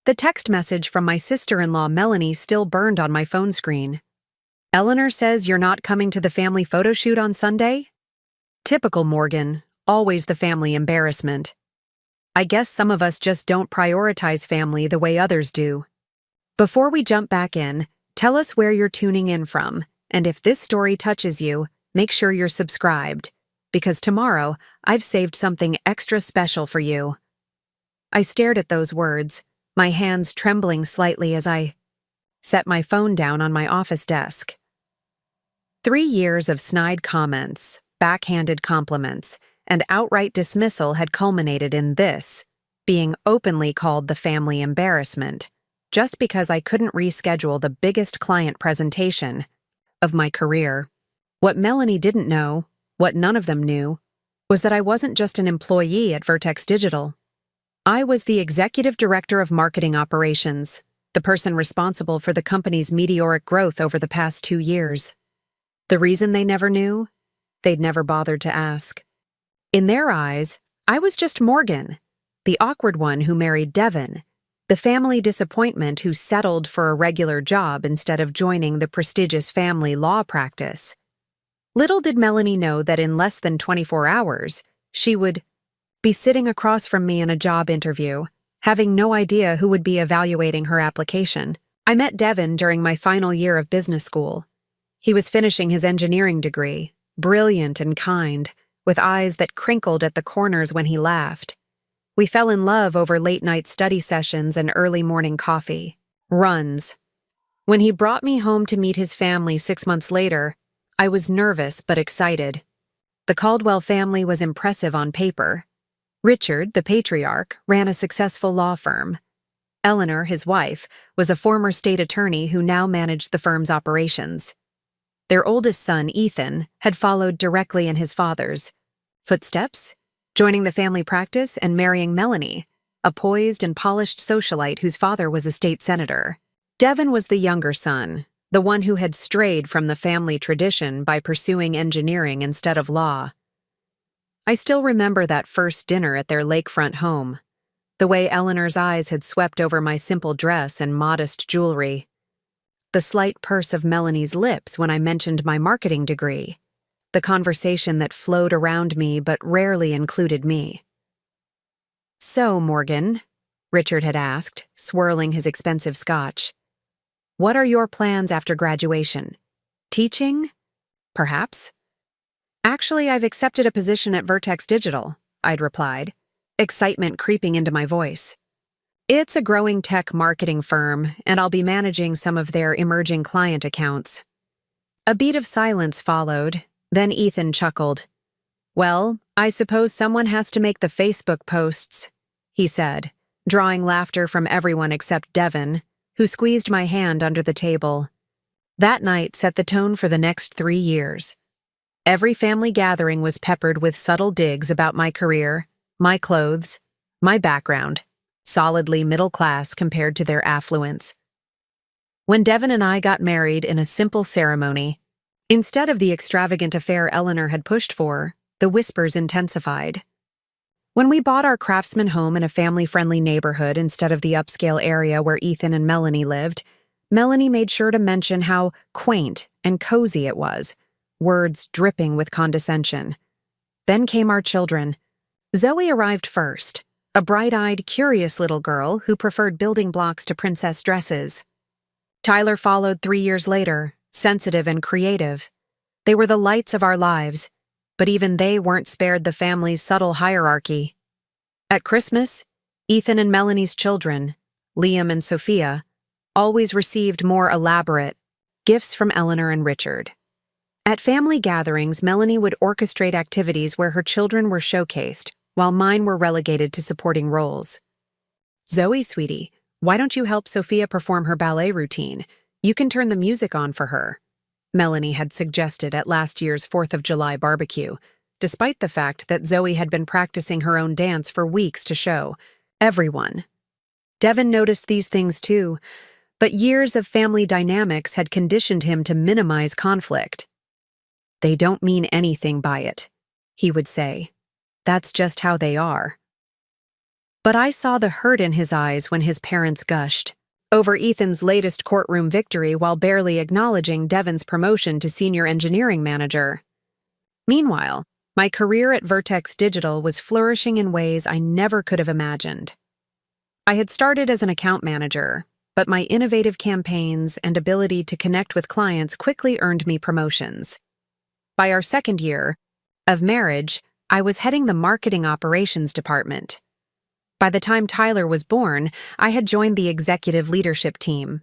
The text message from my sister-in-law Melanie still burned on my phone screen. "Eleanor says you're not coming to the family photo shoot on Sunday?" Typical Morgan, always the family embarrassment. I guess some of us just don't prioritize family the way others do. Before we jump back in, tell us where you're tuning in from, and if this story touches you, make sure you're subscribed, because tomorrow I've saved something extra special for you. I stared at those words, my hands trembling slightly as I set my phone down on my office desk. 3 years of snide comments, backhanded compliments, and outright dismissal had culminated in this, being openly called the family embarrassment, just because I couldn't reschedule the biggest client presentation of my career. What Melanie didn't know, what none of them knew, was that I wasn't just an employee at Vertex Digital. I was the executive director of marketing operations, the person responsible for the company's meteoric growth over the past 2 years. The reason they never knew? They'd never bothered to ask. In their eyes, I was just Morgan, the awkward one who married Devin, the family disappointment who settled for a regular job instead of joining the prestigious family law practice. Little did Melanie know that in less than 24 hours, she would be sitting across from me in a job interview, having no idea who would be evaluating her application. I met Devin during my final year of business school. He was finishing his engineering degree, brilliant and kind, with eyes that crinkled at the corners when he laughed. We fell in love over late-night study sessions and early morning coffee. Runs. When he brought me home to meet his family 6 months later, I was nervous but excited. The Caldwell family was impressive on paper. Richard, the patriarch, ran a successful law firm. Eleanor, his wife, was a former state attorney who now managed the firm's operations. Their oldest son, Ethan, had followed directly in his father's footsteps, joining the family practice and marrying Melanie, a poised and polished socialite whose father was a state senator. Devin was the younger son, the one who had strayed from the family tradition by pursuing engineering instead of law. I still remember that first dinner at their lakefront home, the way Eleanor's eyes had swept over my simple dress and modest jewelry, the slight purse of Melanie's lips when I mentioned my marketing degree, the conversation that flowed around me but rarely included me. "So, Morgan," Richard had asked, swirling his expensive scotch, "what are your plans after graduation? Teaching? Perhaps?" "Actually, I've accepted a position at Vertex Digital," I'd replied, excitement creeping into my voice. "It's a growing tech marketing firm, and I'll be managing some of their emerging client accounts." A beat of silence followed, then Ethan chuckled. "Well, I suppose someone has to make the Facebook posts," he said, drawing laughter from everyone except Devin, who squeezed my hand under the table. That night set the tone for the next 3 years. Every family gathering was peppered with subtle digs about my career, my clothes, my background, solidly middle class compared to their affluence. When Devin and I got married in a simple ceremony, instead of the extravagant affair Eleanor had pushed for, the whispers intensified. When we bought our craftsman home in a family-friendly neighborhood instead of the upscale area where Ethan and Melanie lived, Melanie made sure to mention how quaint and cozy it was, words dripping with condescension. Then came our children. Zoe arrived first, a bright-eyed, curious little girl who preferred building blocks to princess dresses. Tyler followed 3 years later, sensitive and creative. They were the lights of our lives, but even they weren't spared the family's subtle hierarchy. At Christmas, Ethan and Melanie's children, Liam and Sophia, always received more elaborate gifts from Eleanor and Richard. At family gatherings, Melanie would orchestrate activities where her children were showcased, while mine were relegated to supporting roles. "Zoe, sweetie, why don't you help Sophia perform her ballet routine? You can turn the music on for her," Melanie had suggested at last year's 4th of July barbecue, despite the fact that Zoe had been practicing her own dance for weeks to show everyone. Devin noticed these things too, but years of family dynamics had conditioned him to minimize conflict. "They don't mean anything by it," he would say. "That's just how they are." But I saw the hurt in his eyes when his parents gushed over Ethan's latest courtroom victory while barely acknowledging Devon's promotion to senior engineering manager. Meanwhile, my career at Vertex Digital was flourishing in ways I never could have imagined. I had started as an account manager, but my innovative campaigns and ability to connect with clients quickly earned me promotions. By our second year of marriage, I was heading the marketing operations department. By the time Tyler was born, I had joined the executive leadership team.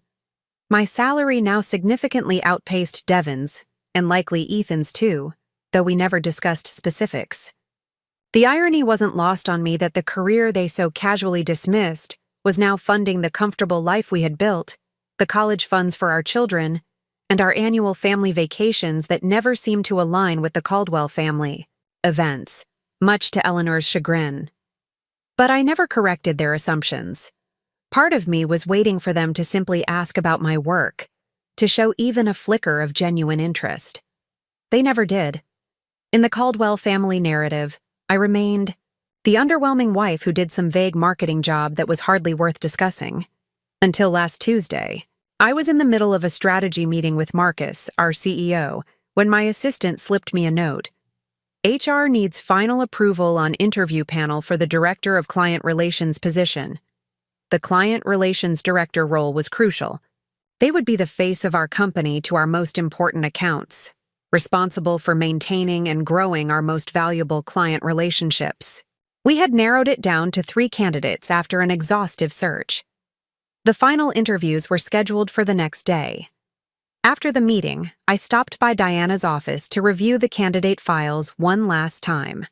My salary now significantly outpaced Devon's, and likely Ethan's too, though we never discussed specifics. The irony wasn't lost on me that the career they so casually dismissed was now funding the comfortable life we had built, the college funds for our children, and our annual family vacations that never seemed to align with the Caldwell family events, much to Eleanor's chagrin. But I never corrected their assumptions. Part of me was waiting for them to simply ask about my work, to show even a flicker of genuine interest. They never did. In the Caldwell family narrative, I remained the underwhelming wife who did some vague marketing job that was hardly worth discussing. Until last Tuesday, I was in the middle of a strategy meeting with Marcus, our CEO, when my assistant slipped me a note. HR needs final approval on interview panel for the Director of Client Relations position. The Client Relations Director role was crucial. They would be the face of our company to our most important accounts, responsible for maintaining and growing our most valuable client relationships. We had narrowed it down to 3 candidates after an exhaustive search. The final interviews were scheduled for the next day. After the meeting, I stopped by Diana's office to review the candidate files one last time.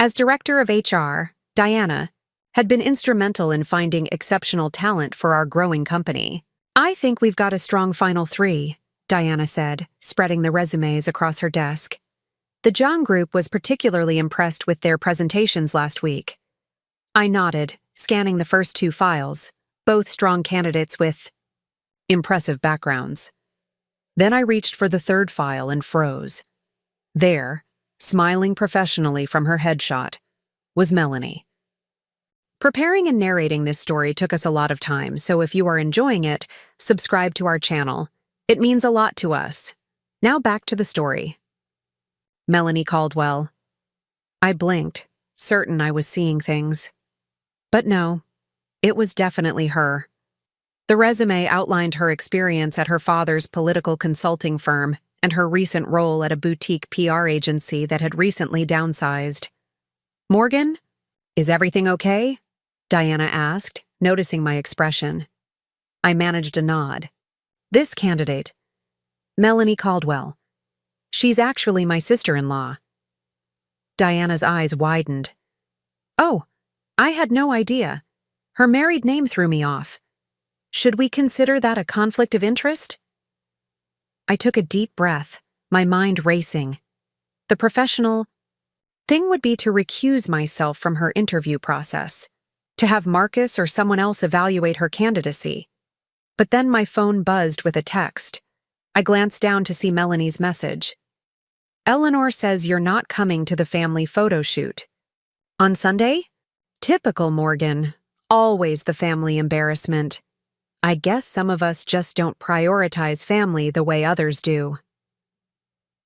As Director of HR, Diana had been instrumental in finding exceptional talent for our growing company. "I think we've got a strong final 3, Diana said, spreading the resumes across her desk. The John Group was particularly impressed with their presentations last week. I nodded, scanning the first 2 files, both strong candidates with impressive backgrounds. Then I reached for the 3rd file and froze. There, smiling professionally from her headshot, was Melanie. Preparing and narrating this story took us a lot of time, so if you are enjoying it, subscribe to our channel. It means a lot to us. Now back to the story. Melanie Caldwell. I blinked, certain I was seeing things. But no, it was definitely her. The resume outlined her experience at her father's political consulting firm and her recent role at a boutique PR agency that had recently downsized. "Morgan, is everything okay?" Diana asked, noticing my expression. I managed a nod. "This candidate, Melanie Caldwell. She's actually my sister-in-law." Diana's eyes widened. "Oh, I had no idea. Her married name threw me off. Should we consider that a conflict of interest?" I took a deep breath, my mind racing. The professional thing would be to recuse myself from her interview process, to have Marcus or someone else evaluate her candidacy. But then my phone buzzed with a text. I glanced down to see Melanie's message. "Eleanor says you're not coming to the family photo shoot. On Sunday? Typical Morgan. Always the family embarrassment. I guess some of us just don't prioritize family the way others do."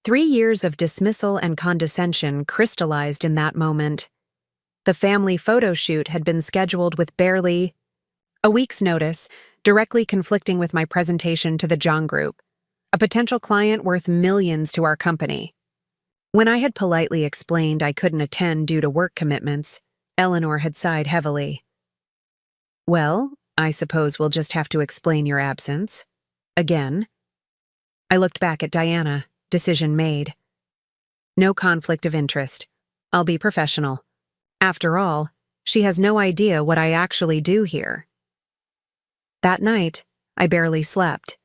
3 years of dismissal and condescension crystallized in that moment. The family photo shoot had been scheduled with barely a week's notice, directly conflicting with my presentation to the John Group, a potential client worth millions to our company. When I had politely explained I couldn't attend due to work commitments, Eleanor had sighed heavily. "Well, I suppose we'll just have to explain your absence. Again." I looked back at Diana, decision made. No conflict of interest. I'll be professional. After all, she has no idea what I actually do here. That night, I barely slept.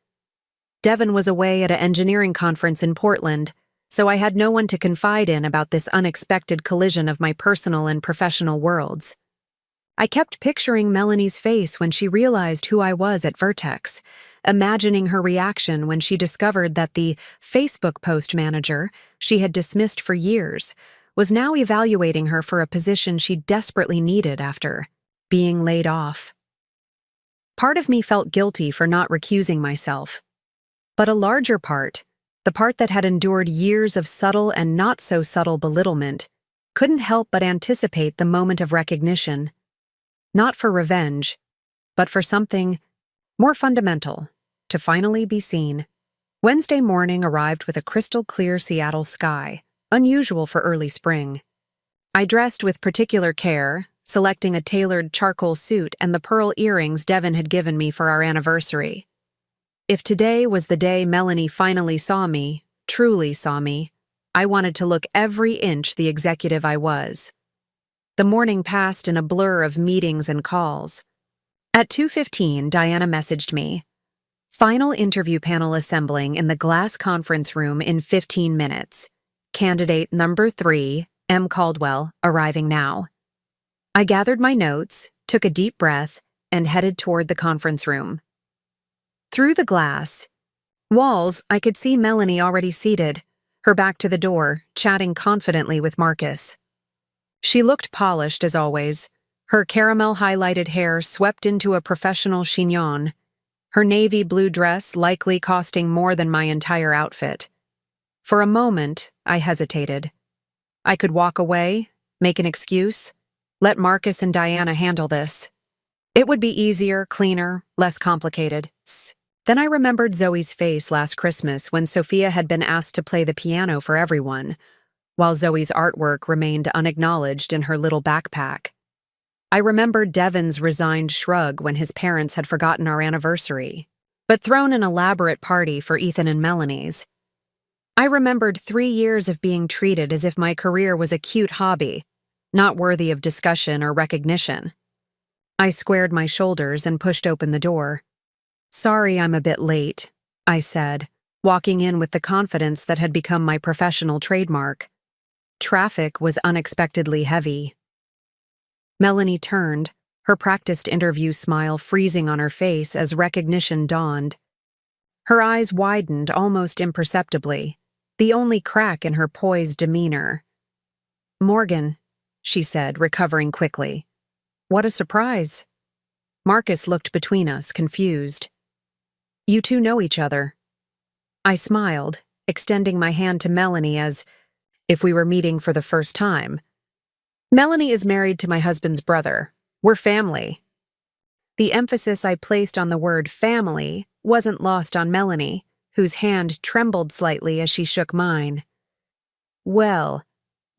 Devon was away at an engineering conference in Portland, so I had no one to confide in about this unexpected collision of my personal and professional worlds. I kept picturing Melanie's face when she realized who I was at Vertex, imagining her reaction when she discovered that the Facebook post manager she had dismissed for years was now evaluating her for a position she desperately needed after being laid off. Part of me felt guilty for not recusing myself. But a larger part, the part that had endured years of subtle and not so subtle belittlement, couldn't help but anticipate the moment of recognition. Not for revenge, but for something more fundamental, to finally be seen. Wednesday morning arrived with a crystal-clear Seattle sky, unusual for early spring. I dressed with particular care, selecting a tailored charcoal suit and the pearl earrings Devin had given me for our anniversary. If today was the day Melanie finally saw me, truly saw me, I wanted to look every inch the executive I was. The morning passed in a blur of meetings and calls. At 2:15, Diana messaged me. Final interview panel assembling in the glass conference room in 15 minutes. Candidate number 3, M. Caldwell, arriving now. I gathered my notes, took a deep breath, and headed toward the conference room. Through the glass walls, I could see Melanie already seated, her back to the door, chatting confidently with Marcus. She looked polished as always, her caramel-highlighted hair swept into a professional chignon, her navy blue dress likely costing more than my entire outfit. For a moment, I hesitated. I could walk away, make an excuse, let Marcus and Diana handle this. It would be easier, cleaner, less complicated. Then I remembered Zoe's face last Christmas when Sophia had been asked to play the piano for everyone, while Zoe's artwork remained unacknowledged in her little backpack. I remembered Devin's resigned shrug when his parents had forgotten our anniversary, but thrown an elaborate party for Ethan and Melanie's. I remembered 3 years of being treated as if my career was a cute hobby, not worthy of discussion or recognition. I squared my shoulders and pushed open the door. "Sorry I'm a bit late," I said, walking in with the confidence that had become my professional trademark. Traffic was unexpectedly heavy. Melanie turned, her practiced interview smile freezing on her face as recognition dawned. Her eyes widened almost imperceptibly, the only crack in her poised demeanor. "Morgan," she said, recovering quickly. "What a surprise." Marcus looked between us, confused. "You two know each other." I smiled, extending my hand to Melanie as if we were meeting for the first time. "Melanie is married to my husband's brother. We're family." The emphasis I placed on the word family wasn't lost on Melanie, whose hand trembled slightly as she shook mine. "Well,"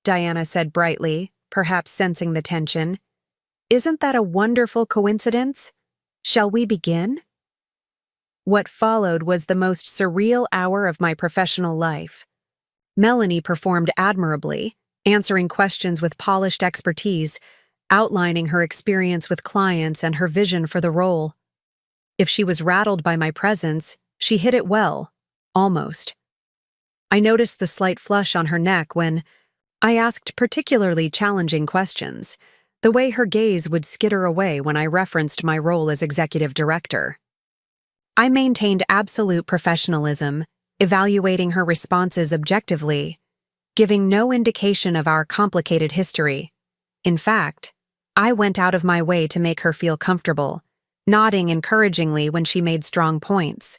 Diana said brightly, perhaps sensing the tension, "isn't that a wonderful coincidence? Shall we begin?" What followed was the most surreal hour of my professional life. Melanie performed admirably, answering questions with polished expertise, outlining her experience with clients and her vision for the role. If she was rattled by my presence, she hit it well, almost. I noticed the slight flush on her neck when I asked particularly challenging questions, the way her gaze would skitter away when I referenced my role as executive director. I maintained absolute professionalism, evaluating her responses objectively, giving no indication of our complicated history. In fact, I went out of my way to make her feel comfortable, nodding encouragingly when she made strong points.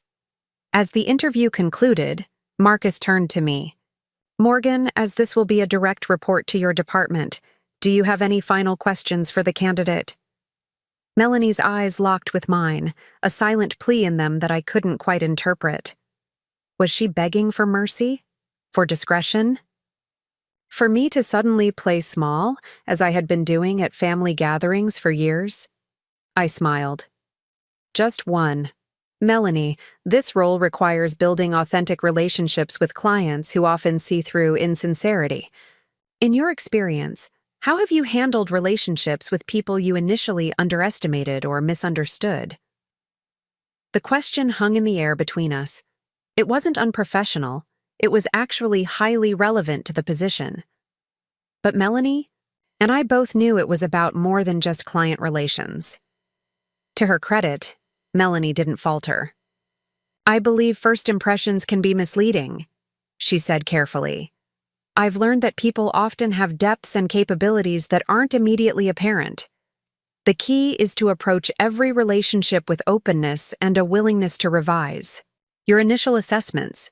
As the interview concluded, Marcus turned to me. "Morgan, as this will be a direct report to your department, do you have any final questions for the candidate?" Melanie's eyes locked with mine, a silent plea in them that I couldn't quite interpret. Was she begging for mercy? For discretion? For me to suddenly play small, as I had been doing at family gatherings for years? I smiled. "Just one. Melanie, this role requires building authentic relationships with clients who often see through insincerity. In your experience, how have you handled relationships with people you initially underestimated or misunderstood?" The question hung in the air between us. It wasn't unprofessional. It was actually highly relevant to the position. But Melanie and I both knew it was about more than just client relations. To her credit, Melanie didn't falter. "I believe first impressions can be misleading," she said carefully. "I've learned that people often have depths and capabilities that aren't immediately apparent. The key is to approach every relationship with openness and a willingness to revise. Your initial assessments.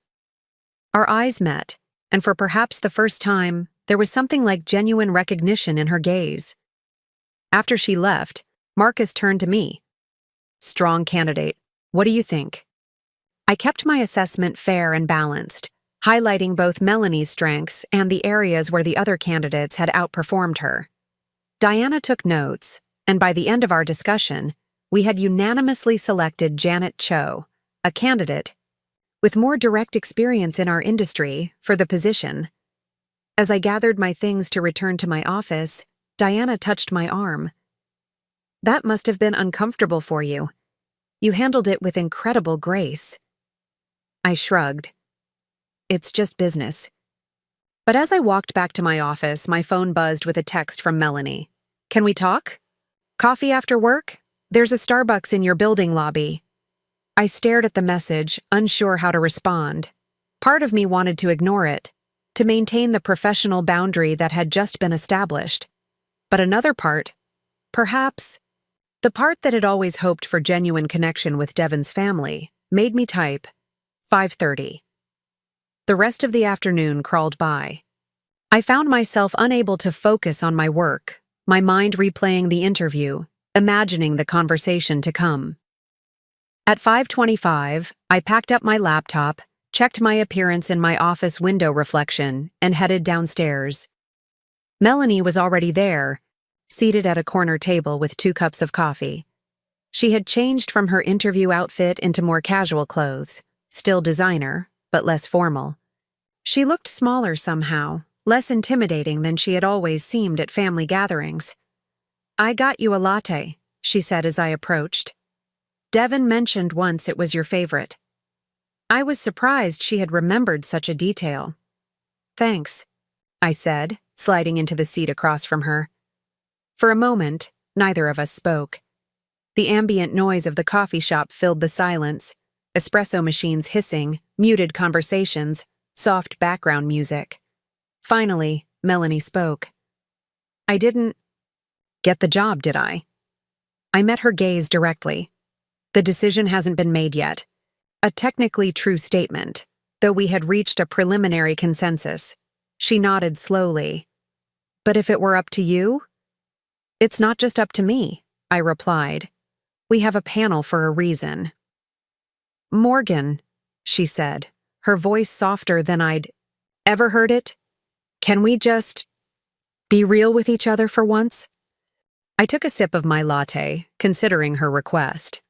Our eyes met, and for perhaps the first time, there was something like genuine recognition in her gaze. After she left, Marcus turned to me. Strong candidate. What do you think? I kept my assessment fair and balanced, highlighting both Melanie's strengths and the areas where the other candidates had outperformed her. Diana took notes, and by the end of our discussion, we had unanimously selected Janet Cho, a candidate with more direct experience in our industry, for the position. As I gathered my things to return to my office, Diana touched my arm. That must have been uncomfortable for you. You handled it with incredible grace. I shrugged. It's just business. But as I walked back to my office, my phone buzzed with a text from Melanie. Can we talk? Coffee after work? There's a Starbucks in your building lobby. I stared at the message, unsure how to respond. Part of me wanted to ignore it, to maintain the professional boundary that had just been established. But another part, perhaps, the part that had always hoped for genuine connection with Devon's family, made me type 5:30. The rest of the afternoon crawled by. I found myself unable to focus on my work, my mind replaying the interview, imagining the conversation to come. At 5:25, I packed up my laptop, checked my appearance in my office window reflection, and headed downstairs. Melanie was already there, seated at a corner table with 2 cups of coffee. She had changed from her interview outfit into more casual clothes, still designer, but less formal. She looked smaller somehow, less intimidating than she had always seemed at family gatherings. I got you a latte, she said as I approached. Devon mentioned once it was your favorite. I was surprised she had remembered such a detail. Thanks, I said, sliding into the seat across from her. For a moment, neither of us spoke. The ambient noise of the coffee shop filled the silence, espresso machines hissing, muted conversations, soft background music. Finally, Melanie spoke. I didn't get the job, did I? I met her gaze directly. The decision hasn't been made yet. A technically true statement, though we had reached a preliminary consensus. She nodded slowly. But if it were up to you? It's not just up to me, I replied. We have a panel for a reason. Morgan, she said, her voice softer than I'd ever heard it. Can we just be real with each other for once? I took a sip of my latte, considering her request.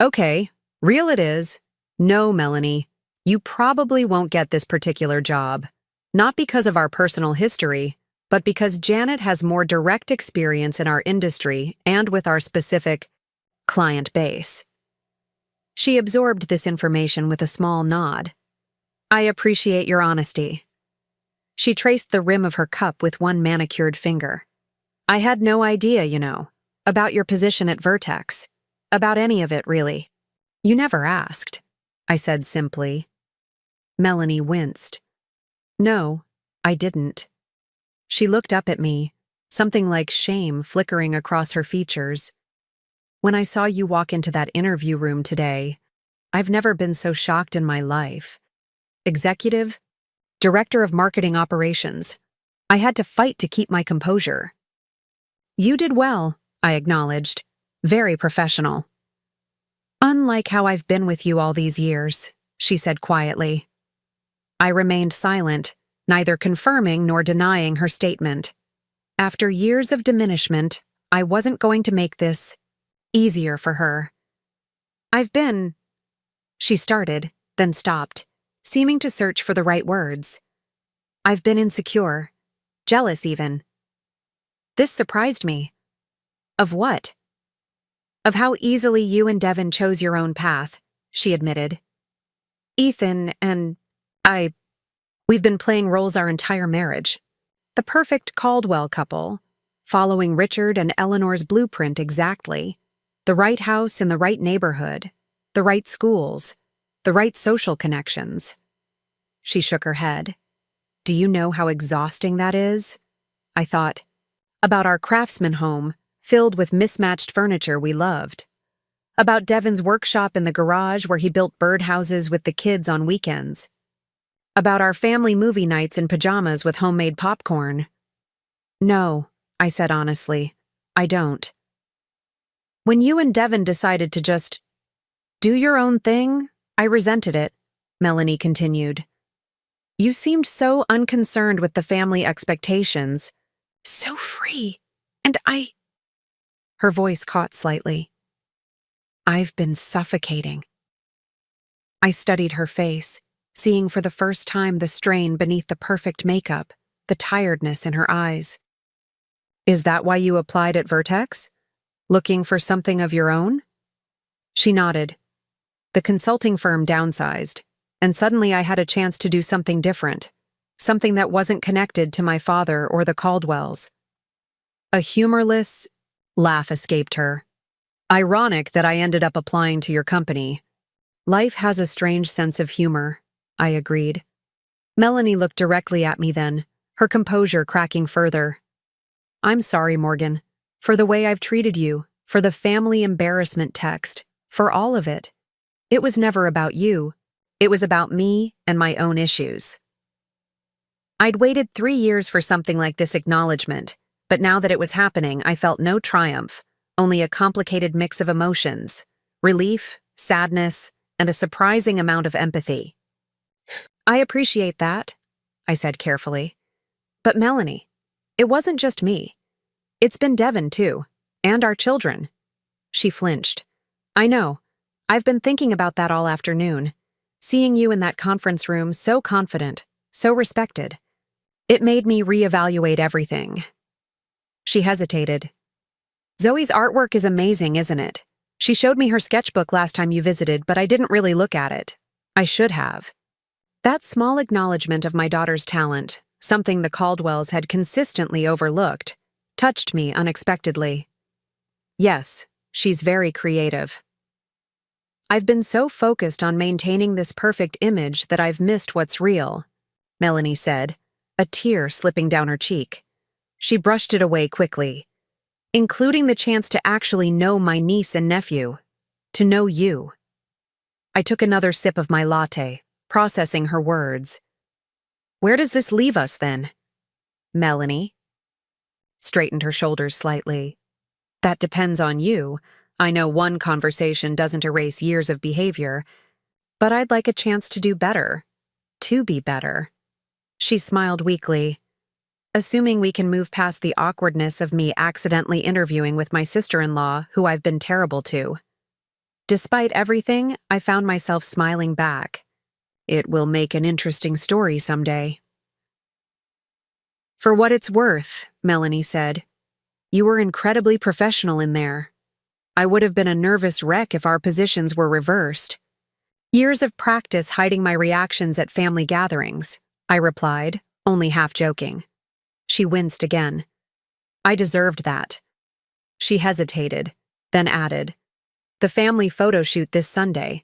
Okay, real it is. No, Melanie, you probably won't get this particular job. Not because of our personal history, but because Janet has more direct experience in our industry and with our specific client base. She absorbed this information with a small nod. I appreciate your honesty. She traced the rim of her cup with one manicured finger. I had no idea, about your position at Vertex. About any of it, really. You never asked, I said simply. Melanie winced. No, I didn't. She looked up at me, something like shame flickering across her features. When I saw you walk into that interview room today, I've never been so shocked in my life. Executive, Director of Marketing Operations. I had to fight to keep my composure. You did well, I acknowledged. Very professional. Unlike how I've been with you all these years, she said quietly. I remained silent, neither confirming nor denying her statement. After years of diminishment, I wasn't going to make this easier for her. She started, then stopped, seeming to search for the right words. I've been insecure, jealous even. This surprised me. Of what? Of how easily you and Devon chose your own path, she admitted. Ethan and we've been playing roles our entire marriage. The perfect Caldwell couple, following Richard and Eleanor's blueprint exactly. The right house in the right neighborhood, the right schools, the right social connections. She shook her head. Do you know how exhausting that is? I thought. About our Craftsman home, filled with mismatched furniture we loved. About Devin's workshop in the garage where he built birdhouses with the kids on weekends. About our family movie nights in pajamas with homemade popcorn. No, I said honestly, I don't. When you and Devin decided to just do your own thing, I resented it, Melanie continued. You seemed so unconcerned with the family expectations. So free. And Her voice caught slightly. I've been suffocating. I studied her face, seeing for the first time the strain beneath the perfect makeup, the tiredness in her eyes. Is that why you applied at Vertex? Looking for something of your own? She nodded. The consulting firm downsized, and suddenly I had a chance to do something different, something that wasn't connected to my father or the Caldwells. A humorless laugh escaped her. Ironic that I ended up applying to your company. Life has a strange sense of humor, I agreed. Melanie looked directly at me then, her composure cracking further. I'm sorry, Morgan, for the way I've treated you, for the family embarrassment text, for all of it. It was never about you. It was about me and my own issues. I'd waited 3 years for something like this acknowledgement, but now that it was happening, I felt no triumph, only a complicated mix of emotions, relief, sadness, and a surprising amount of empathy. I appreciate that, I said carefully. But Melanie, it wasn't just me. It's been Devin, too, and our children. She flinched. I know. I've been thinking about that all afternoon. Seeing you in that conference room so confident, so respected. It made me reevaluate everything. She hesitated. Zoe's artwork is amazing, isn't it? She showed me her sketchbook last time you visited, but I didn't really look at it. I should have. That small acknowledgement of my daughter's talent, something the Caldwells had consistently overlooked, touched me unexpectedly. Yes, she's very creative. I've been so focused on maintaining this perfect image that I've missed what's real, Melanie said, a tear slipping down her cheek. She brushed it away quickly. Including the chance to actually know my niece and nephew, to know you. I took another sip of my latte, processing her words. Where does this leave us, then? Melanie straightened her shoulders slightly. That depends on you. I know one conversation doesn't erase years of behavior, but I'd like a chance to do better. To be better. She smiled weakly. Assuming we can move past the awkwardness of me accidentally interviewing with my sister-in-law, who I've been terrible to. Despite everything, I found myself smiling back. It will make an interesting story someday. For what it's worth, Melanie said. You were incredibly professional in there. I would have been a nervous wreck if our positions were reversed. Years of practice hiding my reactions at family gatherings, I replied, only half joking. She winced again. I deserved that. She hesitated, then added, the family photo shoot this Sunday.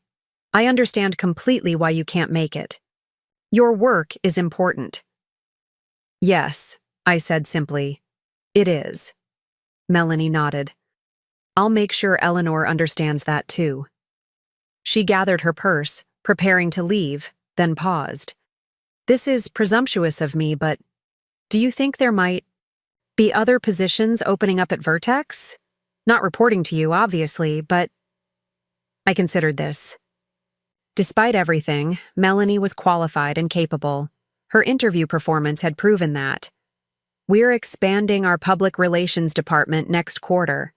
I understand completely why you can't make it. Your work is important. Yes, I said simply. It is. Melanie nodded. I'll make sure Eleanor understands that too. She gathered her purse, preparing to leave, then paused. This is presumptuous of me, but do you think there might be other positions opening up at Vertex? Not reporting to you, obviously, but I considered this. Despite everything, Melanie was qualified and capable. Her interview performance had proven that. We're expanding our public relations department next quarter.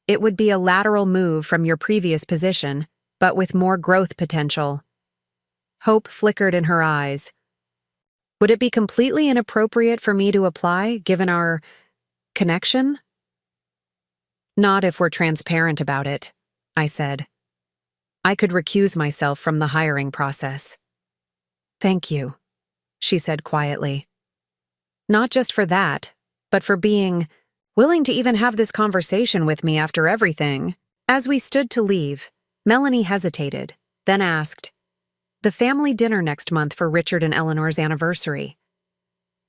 It would be a lateral move from your previous position, but with more growth potential. Hope flickered in her eyes. Would it be completely inappropriate for me to apply, given our connection? Not if we're transparent about it, I said. I could recuse myself from the hiring process. Thank you, she said quietly. Not just for that, but for being willing to even have this conversation with me after everything. As we stood to leave, Melanie hesitated, then asked, the family dinner next month for Richard and Eleanor's anniversary.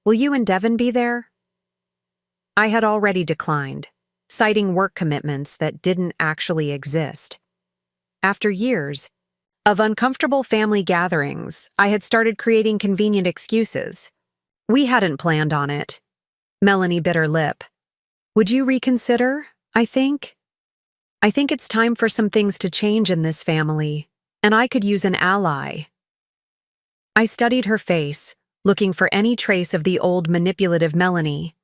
Will you and Devin be there? I had already declined. citing work commitments that didn't actually exist. After years of uncomfortable family gatherings, I had started creating convenient excuses. We hadn't planned on it. Melanie bit her lip. Would you reconsider, I think? I think it's time for some things to change in this family, and I could use an ally. I studied her face, looking for any trace of the old manipulative Melanie.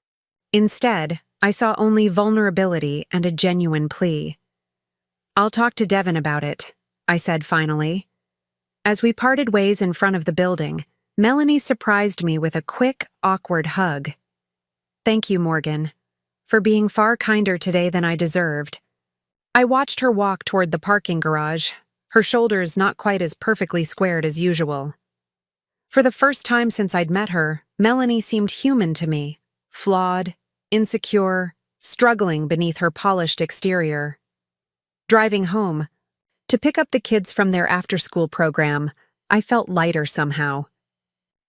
Instead, I saw only vulnerability and a genuine plea. I'll talk to Devin about it, I said finally. As we parted ways in front of the building, Melanie surprised me with a quick, awkward hug. Thank you, Morgan, for being far kinder today than I deserved. I watched her walk toward the parking garage, her shoulders not quite as perfectly squared as usual. For the first time since I'd met her, Melanie seemed human to me, flawed, insecure, struggling beneath her polished exterior. Driving home, to pick up the kids from their after-school program, I felt lighter somehow.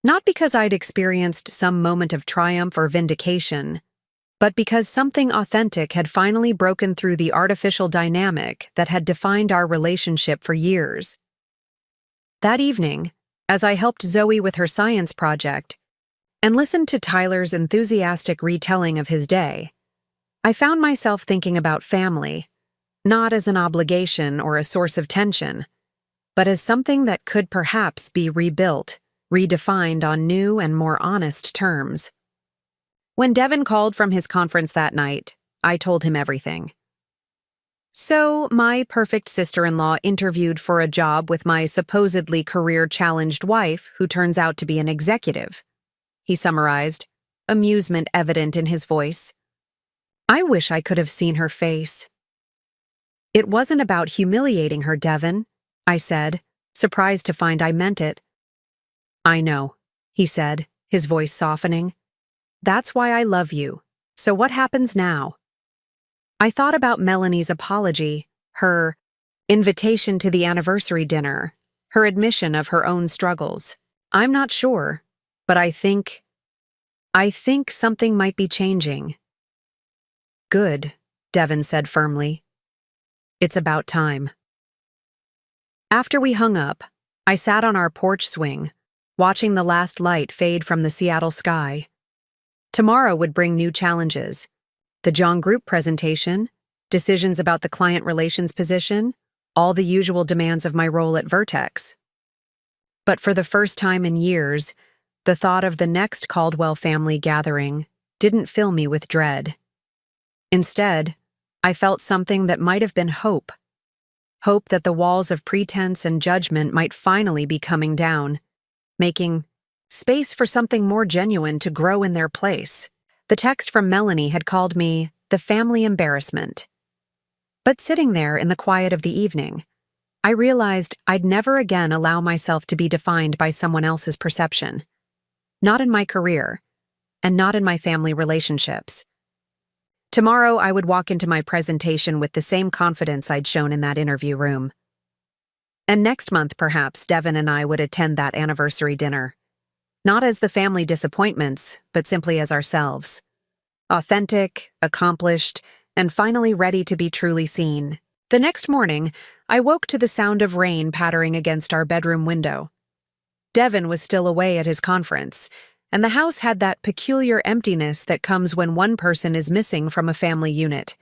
Not because I'd experienced some moment of triumph or vindication, but because something authentic had finally broken through the artificial dynamic that had defined our relationship for years. That evening, as I helped Zoe with her science project and listened to Tyler's enthusiastic retelling of his day, I found myself thinking about family, not as an obligation or a source of tension, but as something that could perhaps be rebuilt, redefined on new and more honest terms. When Devin called from his conference that night, I told him everything. So, my perfect sister-in-law interviewed for a job with my supposedly career-challenged wife, who turns out to be an executive, he summarized, amusement evident in his voice. I wish I could have seen her face. It wasn't about humiliating her, Devin, I said, surprised to find I meant it. I know, he said, his voice softening. That's why I love you. So what happens now? I thought about Melanie's apology, her invitation to the anniversary dinner, her admission of her own struggles. I'm not sure, but I think something might be changing. Good, Devin said firmly. It's about time. After we hung up, I sat on our porch swing, watching the last light fade from the Seattle sky. Tomorrow would bring new challenges. The John Group presentation, decisions about the client relations position, all the usual demands of my role at Vertex. But for the first time in years, the thought of the next Caldwell family gathering didn't fill me with dread. Instead, I felt something that might have been hope. Hope that the walls of pretense and judgment might finally be coming down, making space for something more genuine to grow in their place. The text from Melanie had called me the family embarrassment. But sitting there in the quiet of the evening, I realized I'd never again allow myself to be defined by someone else's perception. Not in my career, and not in my family relationships. Tomorrow I would walk into my presentation with the same confidence I'd shown in that interview room. And next month, perhaps, Devin and I would attend that anniversary dinner. Not as the family disappointments, but simply as ourselves. Authentic, accomplished, and finally ready to be truly seen. The next morning, I woke to the sound of rain pattering against our bedroom window. Devin was still away at his conference, and the house had that peculiar emptiness that comes when one person is missing from a family unit.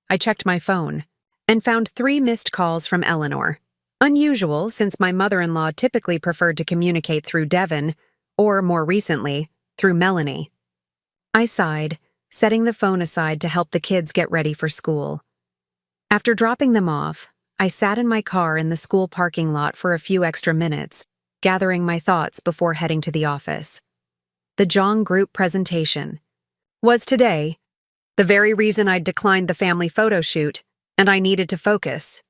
I checked my phone and found 3 missed calls from Eleanor. Unusual, since my mother-in-law typically preferred to communicate through Devin, or, more recently, through Melanie. I sighed, setting the phone aside to help the kids get ready for school. After dropping them off, I sat in my car in the school parking lot for a few extra minutes, gathering my thoughts before heading to the office. The John Group presentation was today, the very reason I'd declined the family photo shoot, and I needed to focus.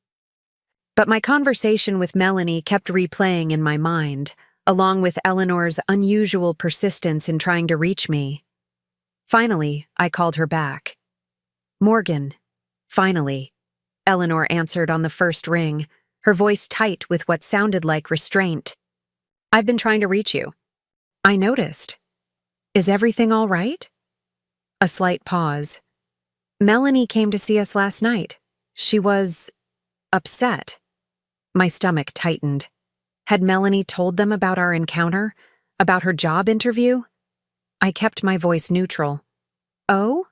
But my conversation with Melanie kept replaying in my mind, along with Eleanor's unusual persistence in trying to reach me. Finally, I called her back. Morgan. Finally, Eleanor answered on the first ring, her voice tight with what sounded like restraint. I've been trying to reach you. I noticed. Is everything all right? A slight pause. Melanie came to see us last night. She was upset. My stomach tightened. Had Melanie told them about our encounter? About her job interview? I kept my voice neutral. Oh?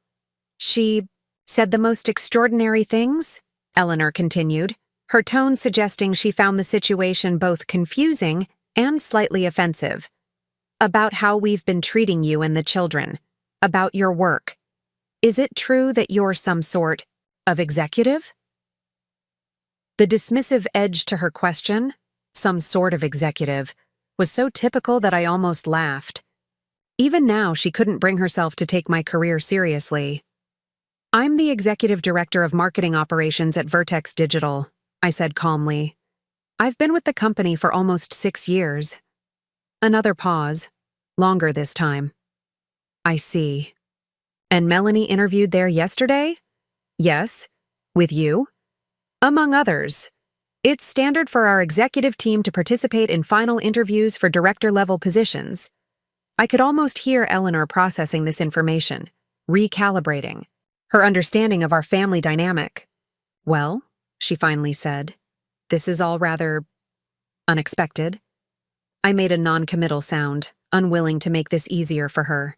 She said the most extraordinary things? Eleanor continued, her tone suggesting she found the situation both confusing and slightly offensive. About how we've been treating you and the children. About your work. Is it true that you're some sort of executive? The dismissive edge to her question, some sort of executive, was so typical that I almost laughed. Even now, she couldn't bring herself to take my career seriously. I'm the executive director of marketing operations at Vertex Digital, I said calmly. I've been with the company for almost 6 years. Another pause, longer this time. I see. And Melanie interviewed there yesterday? Yes. With you? Among others. It's standard for our executive team to participate in final interviews for director-level positions. I could almost hear Eleanor processing this information, recalibrating, her understanding of our family dynamic. Well, she finally said, this is all rather unexpected. I made a non-committal sound, unwilling to make this easier for her.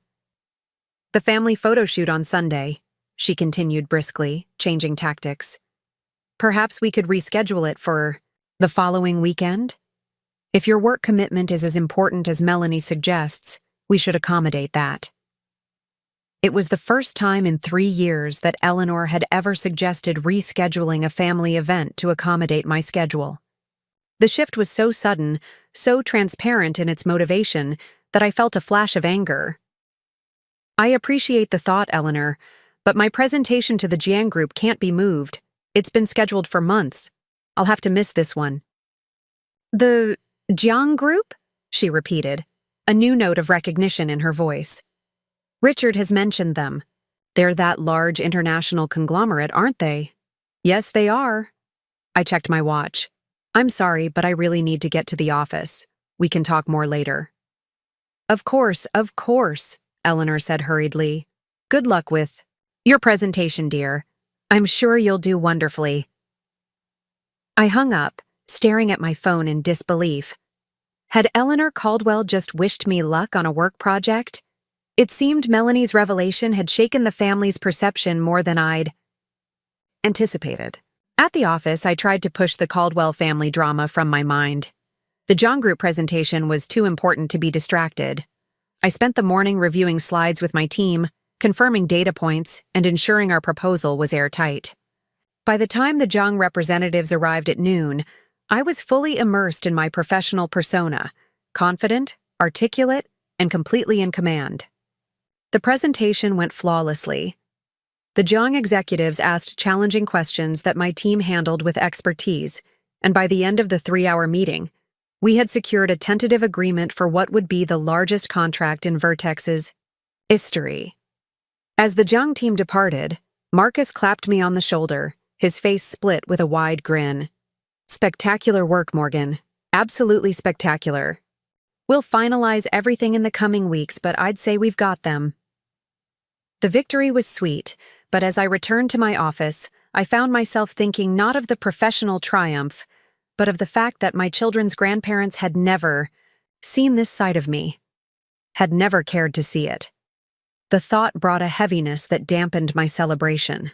The family photo shoot on Sunday, she continued briskly, changing tactics. Perhaps we could reschedule it for the following weekend? If your work commitment is as important as Melanie suggests, we should accommodate that. It was the first time in 3 years that Eleanor had ever suggested rescheduling a family event to accommodate my schedule. The shift was so sudden, so transparent in its motivation, that I felt a flash of anger. I appreciate the thought, Eleanor, but my presentation to the Jiang group can't be moved. It's been scheduled for months. I'll have to miss this one. The Jiang group? She repeated, a new note of recognition in her voice. Richard has mentioned them. They're that large international conglomerate, aren't they? Yes, they are. I checked my watch. I'm sorry, but I really need to get to the office. We can talk more later. Of course, Eleanor said hurriedly. Good luck with your presentation, dear. I'm sure you'll do wonderfully. I hung up, staring at my phone in disbelief. Had Eleanor Caldwell just wished me luck on a work project? It seemed Melanie's revelation had shaken the family's perception more than I'd anticipated. At the office, I tried to push the Caldwell family drama from my mind. The Jiang Group presentation was too important to be distracted. I spent the morning reviewing slides with my team, confirming data points, and ensuring our proposal was airtight. By the time the Jiang representatives arrived at noon, I was fully immersed in my professional persona, confident, articulate, and completely in command. The presentation went flawlessly. The Jiang executives asked challenging questions that my team handled with expertise, and by the end of the 3-hour meeting, we had secured a tentative agreement for what would be the largest contract in Vertex's history. As the Jiang team departed, Marcus clapped me on the shoulder, his face split with a wide grin. Spectacular work, Morgan. Absolutely spectacular. We'll finalize everything in the coming weeks, but I'd say we've got them. The victory was sweet, but as I returned to my office, I found myself thinking not of the professional triumph, but of the fact that my children's grandparents had never seen this side of me, had never cared to see it. The thought brought a heaviness that dampened my celebration.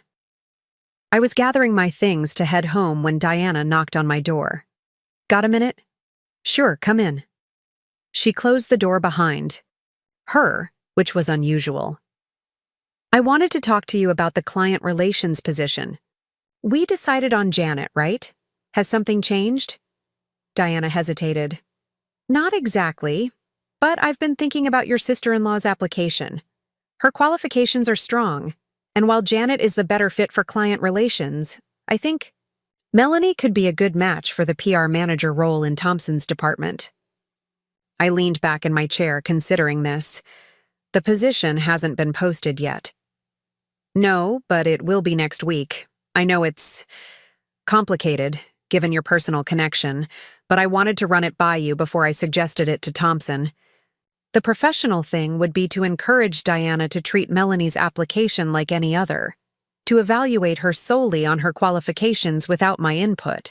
I was gathering my things to head home when Diana knocked on my door. Got a minute? Sure, come in. She closed the door behind her, which was unusual. I wanted to talk to you about the client relations position. We decided on Janet, right? Has something changed? Diana hesitated. Not exactly, but I've been thinking about your sister-in-law's application. Her qualifications are strong, and while Janet is the better fit for client relations, I think Melanie could be a good match for the PR manager role in Thompson's department. I leaned back in my chair considering this. The position hasn't been posted yet. No, but it will be next week. I know it's complicated, given your personal connection, but I wanted to run it by you before I suggested it to Thompson. The professional thing would be to encourage Diana to treat Melanie's application like any other, to evaluate her solely on her qualifications without my input.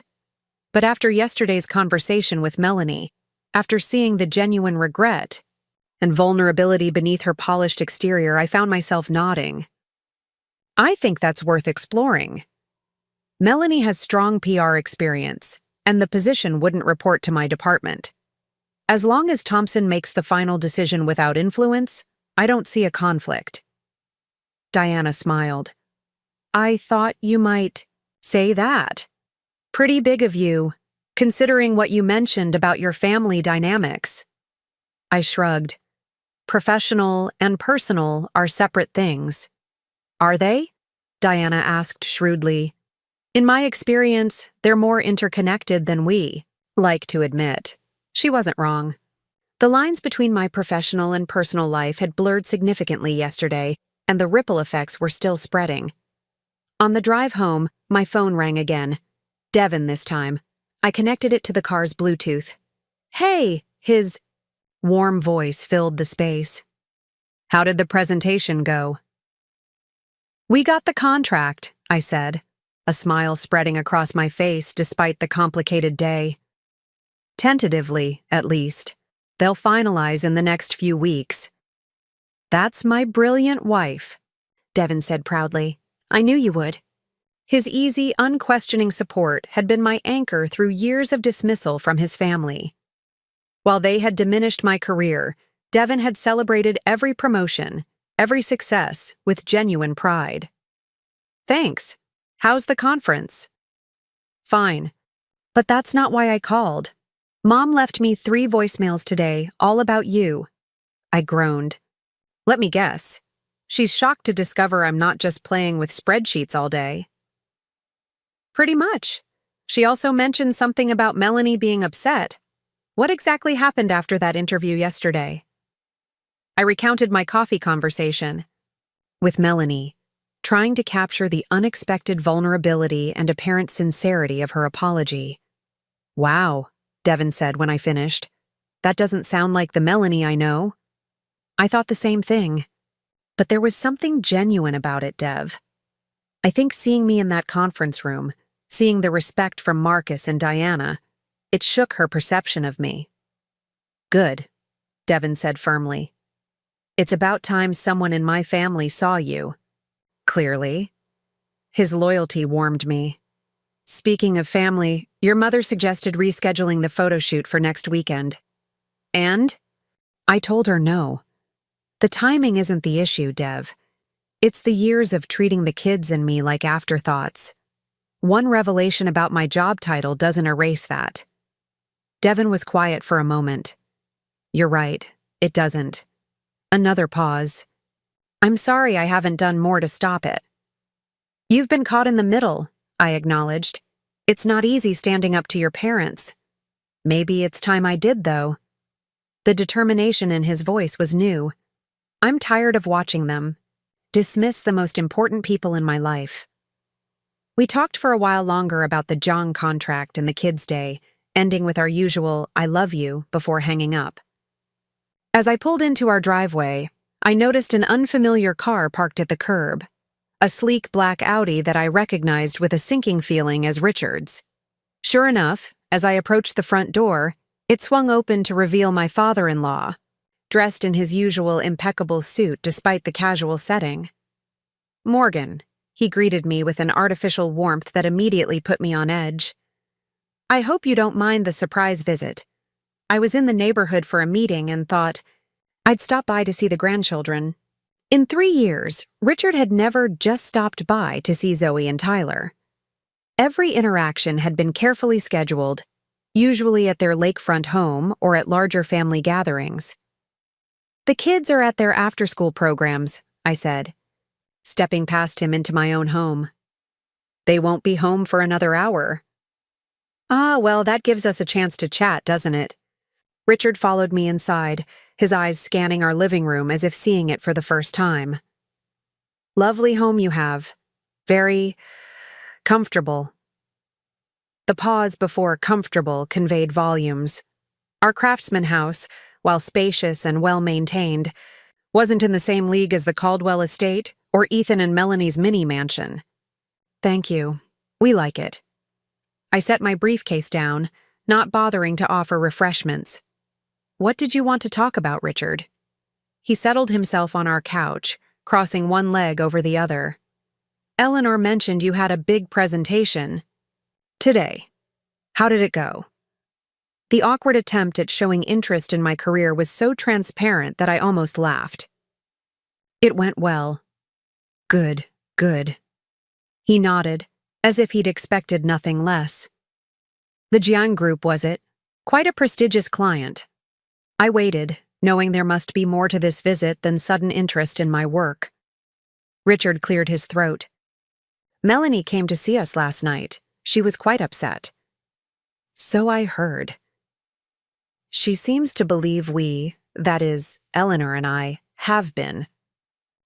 But after yesterday's conversation with Melanie, after seeing the genuine regret and vulnerability beneath her polished exterior, I found myself nodding. I think that's worth exploring. Melanie has strong PR experience, and the position wouldn't report to my department. As long as Thompson makes the final decision without influence, I don't see a conflict. Diana smiled. I thought you might say that. Pretty big of you, considering what you mentioned about your family dynamics. I shrugged. Professional and personal are separate things. Are they? Diana asked shrewdly. In my experience, they're more interconnected than we like to admit. She wasn't wrong. The lines between my professional and personal life had blurred significantly yesterday, and the ripple effects were still spreading. On the drive home, my phone rang again. Devin this time. I connected it to the car's Bluetooth. Hey, his warm voice filled the space. How did the presentation go? We got the contract, I said, a smile spreading across my face despite the complicated day. Tentatively, at least. They'll finalize in the next few weeks. That's my brilliant wife, Devin said proudly. I knew you would. His easy, unquestioning support had been my anchor through years of dismissal from his family. While they had diminished my career, Devin had celebrated every promotion, every success, with genuine pride. Thanks. How's the conference? Fine. But that's not why I called. Mom left me 3 voicemails today, all about you. I groaned. Let me guess. She's shocked to discover I'm not just playing with spreadsheets all day. Pretty much. She also mentioned something about Melanie being upset. What exactly happened after that interview yesterday? I recounted my coffee conversation with Melanie, trying to capture the unexpected vulnerability and apparent sincerity of her apology. Wow, Devin said when I finished. That doesn't sound like the Melanie I know. I thought the same thing. But there was something genuine about it, Dev. I think seeing me in that conference room, seeing the respect from Marcus and Diana, it shook her perception of me. Good, Devin said firmly. It's about time someone in my family saw you. Clearly. His loyalty warmed me. Speaking of family, your mother suggested rescheduling the photo shoot for next weekend. And? I told her no. The timing isn't the issue, Dev. It's the years of treating the kids and me like afterthoughts. One revelation about my job title doesn't erase that. Devin was quiet for a moment. You're right, it doesn't. Another pause. I'm sorry I haven't done more to stop it. You've been caught in the middle, I acknowledged. It's not easy standing up to your parents. Maybe it's time I did, though. The determination in his voice was new. I'm tired of watching them dismiss the most important people in my life. We talked for a while longer about the Jong contract and the kids' day, ending with our usual "I love you" before hanging up. As I pulled into our driveway, I noticed an unfamiliar car parked at the curb, a sleek black Audi that I recognized with a sinking feeling as Richard's. Sure enough, as I approached the front door, it swung open to reveal my father-in-law, dressed in his usual impeccable suit despite the casual setting. Morgan, he greeted me with an artificial warmth that immediately put me on edge. I hope you don't mind the surprise visit. I was in the neighborhood for a meeting and thought I'd stop by to see the grandchildren. In 3 years, Richard had never just stopped by to see Zoe and Tyler. Every interaction had been carefully scheduled, usually at their lakefront home or at larger family gatherings. The kids are at their after-school programs, I said, stepping past him into my own home. They won't be home for another hour. Ah, well, that gives us a chance to chat, doesn't it? Richard followed me inside, his eyes scanning our living room as if seeing it for the first time. Lovely home you have. Very comfortable. The pause before comfortable conveyed volumes. Our craftsman house, while spacious and well-maintained, wasn't in the same league as the Caldwell estate or Ethan and Melanie's mini-mansion, Thank you. We like it. I set my briefcase down, not bothering to offer refreshments. What did you want to talk about, Richard? He settled himself on our couch, crossing one leg over the other. Eleanor mentioned you had a big presentation today. How did it go? The awkward attempt at showing interest in my career was so transparent that I almost laughed. It went well. Good, good. He nodded, as if he'd expected nothing less. The Jiang Group, was it? Quite a prestigious client. I waited, knowing there must be more to this visit than sudden interest in my work. Richard cleared his throat. Melanie came to see us last night. She was quite upset. So I heard. She seems to believe we, that is, Eleanor and I, have been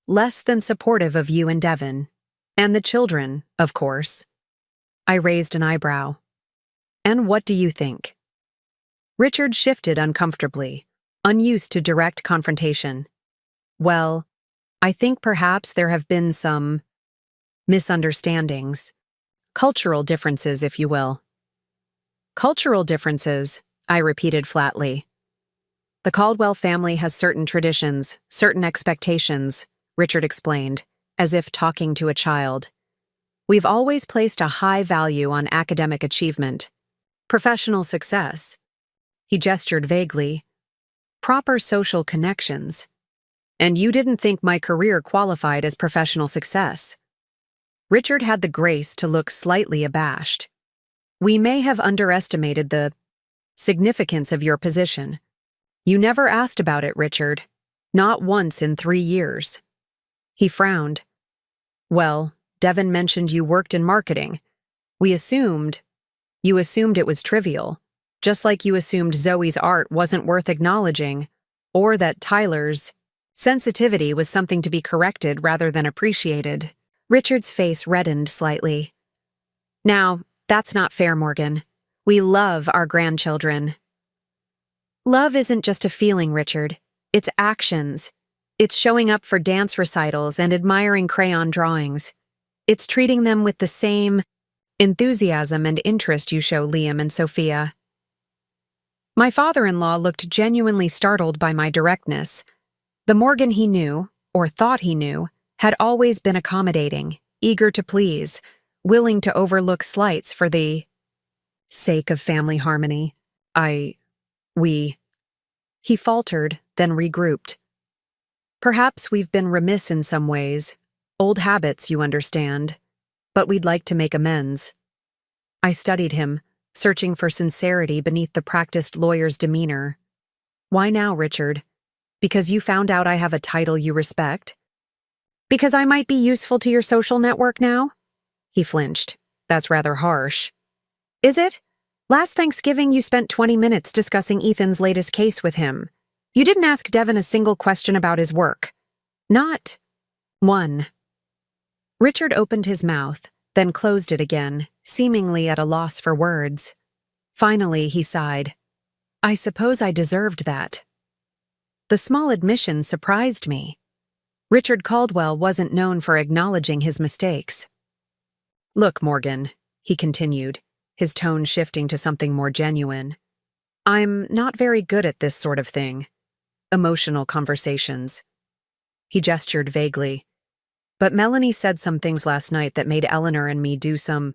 less than supportive of you and Devon. And the children, of course. I raised an eyebrow. And what do you think? Richard shifted uncomfortably, unused to direct confrontation. Well, I think perhaps there have been some misunderstandings. Cultural differences, if you will. Cultural differences, I repeated flatly. The Caldwell family has certain traditions, certain expectations, Richard explained, as if talking to a child. We've always placed a high value on academic achievement, professional success. He gestured vaguely. Proper social connections. And you didn't think my career qualified as professional success. Richard had the grace to look slightly abashed. We may have underestimated the significance of your position. You never asked about it, Richard. Not once in 3 years. He frowned. Well, Devon mentioned you worked in marketing. You assumed it was trivial, just like you assumed Zoe's art wasn't worth acknowledging, or that Tyler's sensitivity was something to be corrected rather than appreciated. Richard's face reddened slightly. Now, that's not fair, Morgan. We love our grandchildren. Love isn't just a feeling, Richard. It's actions. It's showing up for dance recitals and admiring crayon drawings. It's treating them with the same enthusiasm and interest you show Liam and Sophia. My father-in-law looked genuinely startled by my directness. The Morgan he knew, or thought he knew, had always been accommodating, eager to please, willing to overlook slights for the sake of family harmony. We. He faltered, then regrouped. Perhaps we've been remiss in some ways. Old habits, you understand. But we'd like to make amends. I studied him, searching for sincerity beneath the practiced lawyer's demeanor. Why now, Richard? Because you found out I have a title you respect? Because I might be useful to your social network now? He flinched. That's rather harsh. Is it? Last Thanksgiving you spent 20 minutes discussing Ethan's latest case with him. You didn't ask Devon a single question about his work. Not one. Richard opened his mouth, then closed it again, seemingly at a loss for words. Finally, he sighed. I suppose I deserved that. The small admission surprised me. Richard Caldwell wasn't known for acknowledging his mistakes. Look, Morgan, he continued, his tone shifting to something more genuine. I'm not very good at this sort of thing. Emotional conversations. He gestured vaguely. But Melanie said some things last night that made Eleanor and me do some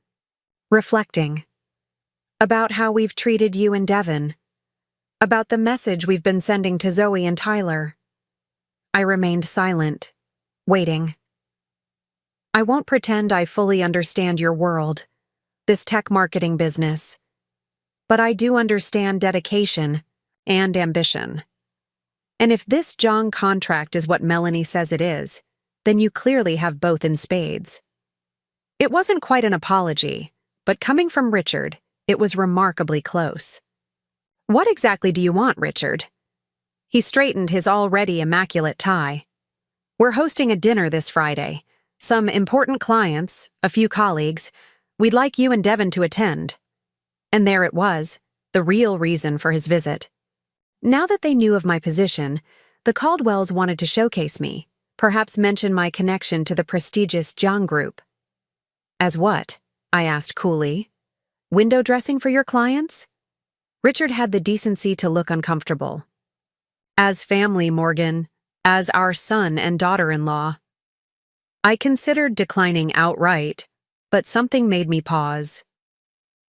reflecting. About how we've treated you and Devon. About the message we've been sending to Zoe and Tyler. I remained silent, waiting. I won't pretend I fully understand your world, this tech marketing business. But I do understand dedication and ambition. And if this Jiang contract is what Melanie says it is, then you clearly have both in spades. It wasn't quite an apology, but coming from Richard, it was remarkably close. What exactly do you want, Richard? He straightened his already immaculate tie. We're hosting a dinner this Friday. Some important clients, a few colleagues. We'd like you and Devon to attend. And there it was, the real reason for his visit. Now that they knew of my position, the Caldwells wanted to showcase me, perhaps mention my connection to the prestigious Jiang Group. As what? I asked coolly. Window dressing for your clients? Richard had the decency to look uncomfortable. As family, Morgan. As our son and daughter-in-law. I considered declining outright, but something made me pause.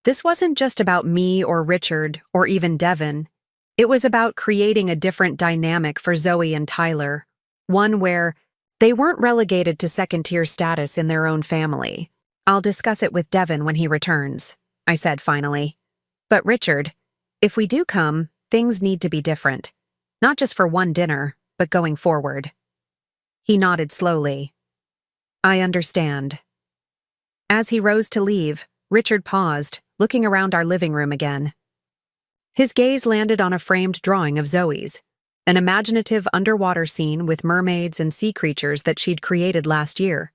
This wasn't just about me or Richard or even Devin. It was about creating a different dynamic for Zoe and Tyler, one where they weren't relegated to second-tier status in their own family. I'll discuss it with Devin when he returns, I said finally. But Richard, if we do come, things need to be different. Not just for one dinner, but going forward. He nodded slowly. I understand. As he rose to leave, Richard paused, looking around our living room again. His gaze landed on a framed drawing of Zoe's, an imaginative underwater scene with mermaids and sea creatures that she'd created last year.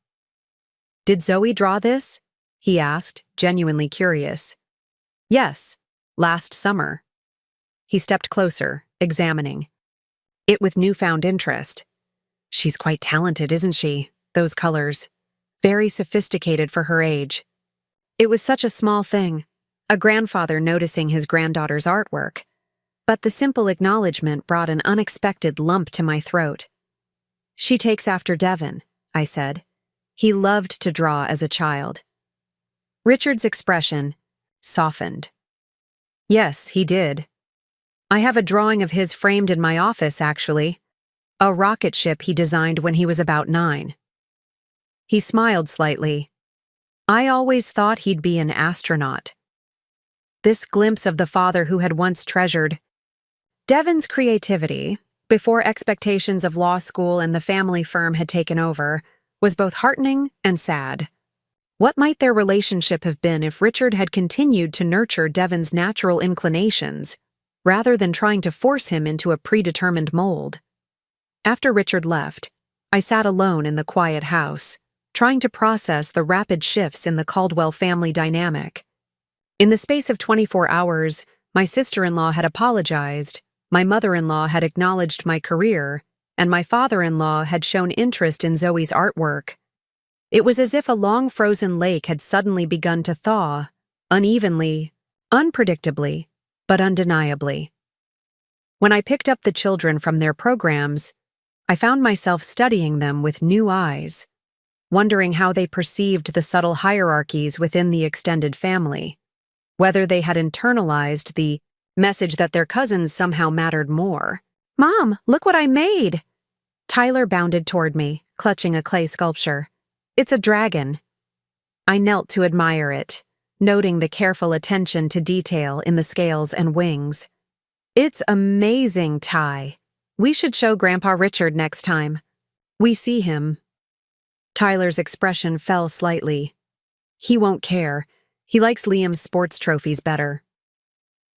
Did Zoe draw this? He asked, genuinely curious. Yes, last summer. He stepped closer, examining it with newfound interest. She's quite talented, isn't she? Those colors. Very sophisticated for her age. It was such a small thing, a grandfather noticing his granddaughter's artwork. But the simple acknowledgement brought an unexpected lump to my throat. She takes after Devin, I said. He loved to draw as a child. Richard's expression softened. Yes, he did. I have a drawing of his framed in my office, actually. A rocket ship he designed when he was about 9. He smiled slightly. I always thought he'd be an astronaut. This glimpse of the father who had once treasured Devin's creativity, before expectations of law school and the family firm had taken over, was both heartening and sad. What might their relationship have been if Richard had continued to nurture Devin's natural inclinations, rather than trying to force him into a predetermined mold? After Richard left, I sat alone in the quiet house, trying to process the rapid shifts in the Caldwell family dynamic. In the space of 24 hours, my sister-in-law had apologized, my mother-in-law had acknowledged my career, and my father-in-law had shown interest in Zoe's artwork. It was as if a long frozen lake had suddenly begun to thaw, unevenly, unpredictably, but undeniably. When I picked up the children from their programs, I found myself studying them with new eyes, wondering how they perceived the subtle hierarchies within the extended family, whether they had internalized the message that their cousins somehow mattered more. Mom, look what I made! Tyler bounded toward me, clutching a clay sculpture. It's a dragon. I knelt to admire it, noting the careful attention to detail in the scales and wings. It's amazing, Ty. We should show Grandpa Richard next time we see him. Tyler's expression fell slightly. He won't care. He likes Liam's sports trophies better.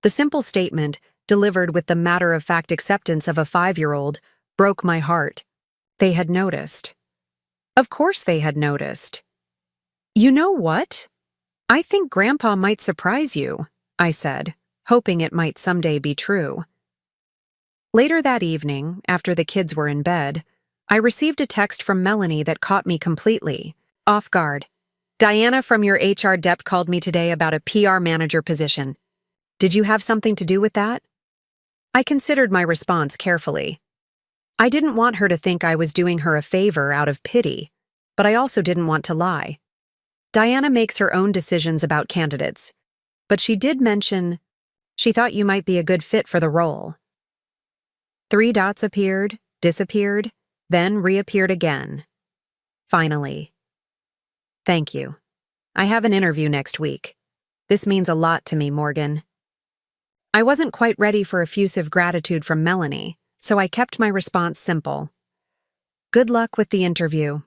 The simple statement, delivered with the matter-of-fact acceptance of a 5-year-old, broke my heart. They had noticed. Of course they had noticed. You know what? I think Grandpa might surprise you, I said, hoping it might someday be true. Later that evening, after the kids were in bed, I received a text from Melanie that caught me completely off guard. Diana from your HR dep called me today about a PR manager position. Did you have something to do with that? I considered my response carefully. I didn't want her to think I was doing her a favor out of pity, but I also didn't want to lie. Diana makes her own decisions about candidates, but she did mention she thought you might be a good fit for the role. 3 dots appeared, disappeared, then reappeared again. Finally. Thank you. I have an interview next week. This means a lot to me, Morgan. I wasn't quite ready for effusive gratitude from Melanie, so I kept my response simple. Good luck with the interview.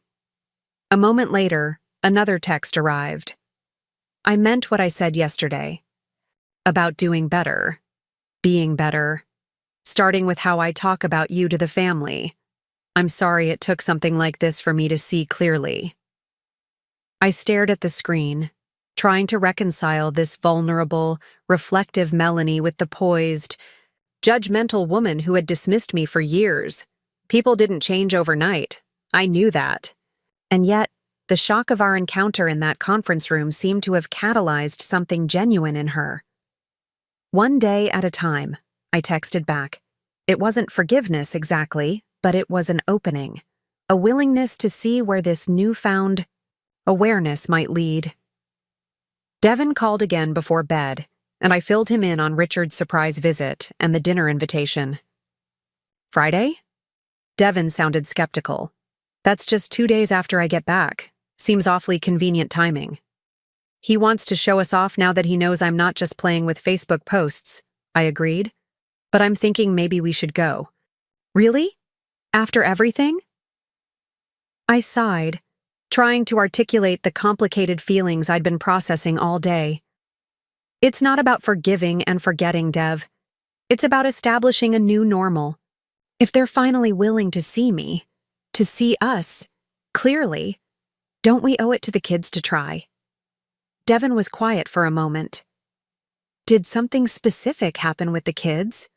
A moment later, another text arrived. I meant what I said yesterday. About doing better, being better, starting with how I talk about you to the family. I'm sorry it took something like this for me to see clearly. I stared at the screen, trying to reconcile this vulnerable, reflective Melanie with the poised, judgmental woman who had dismissed me for years. People didn't change overnight. I knew that. And yet, The shock of our encounter in that conference room seemed to have catalyzed something genuine in her. "One day at a time," I texted back. It wasn't forgiveness exactly, but it was an opening, a willingness to see where this newfound awareness might lead. Devin called again before bed, and I filled him in on Richard's surprise visit and the dinner invitation. "Friday?" Devin sounded skeptical. "That's just 2 days after I get back. Seems awfully convenient timing." "He wants to show us off now that he knows I'm not just playing with Facebook posts," I agreed. "But I'm thinking maybe we should go." "Really? After everything?" I sighed, trying to articulate the complicated feelings I'd been processing all day. "It's not about forgiving and forgetting, Dev. It's about establishing a new normal. If they're finally willing to see me, to see us, clearly, don't we owe it to the kids to try?" Devin was quiet for a moment. "Did something specific happen with the kids?"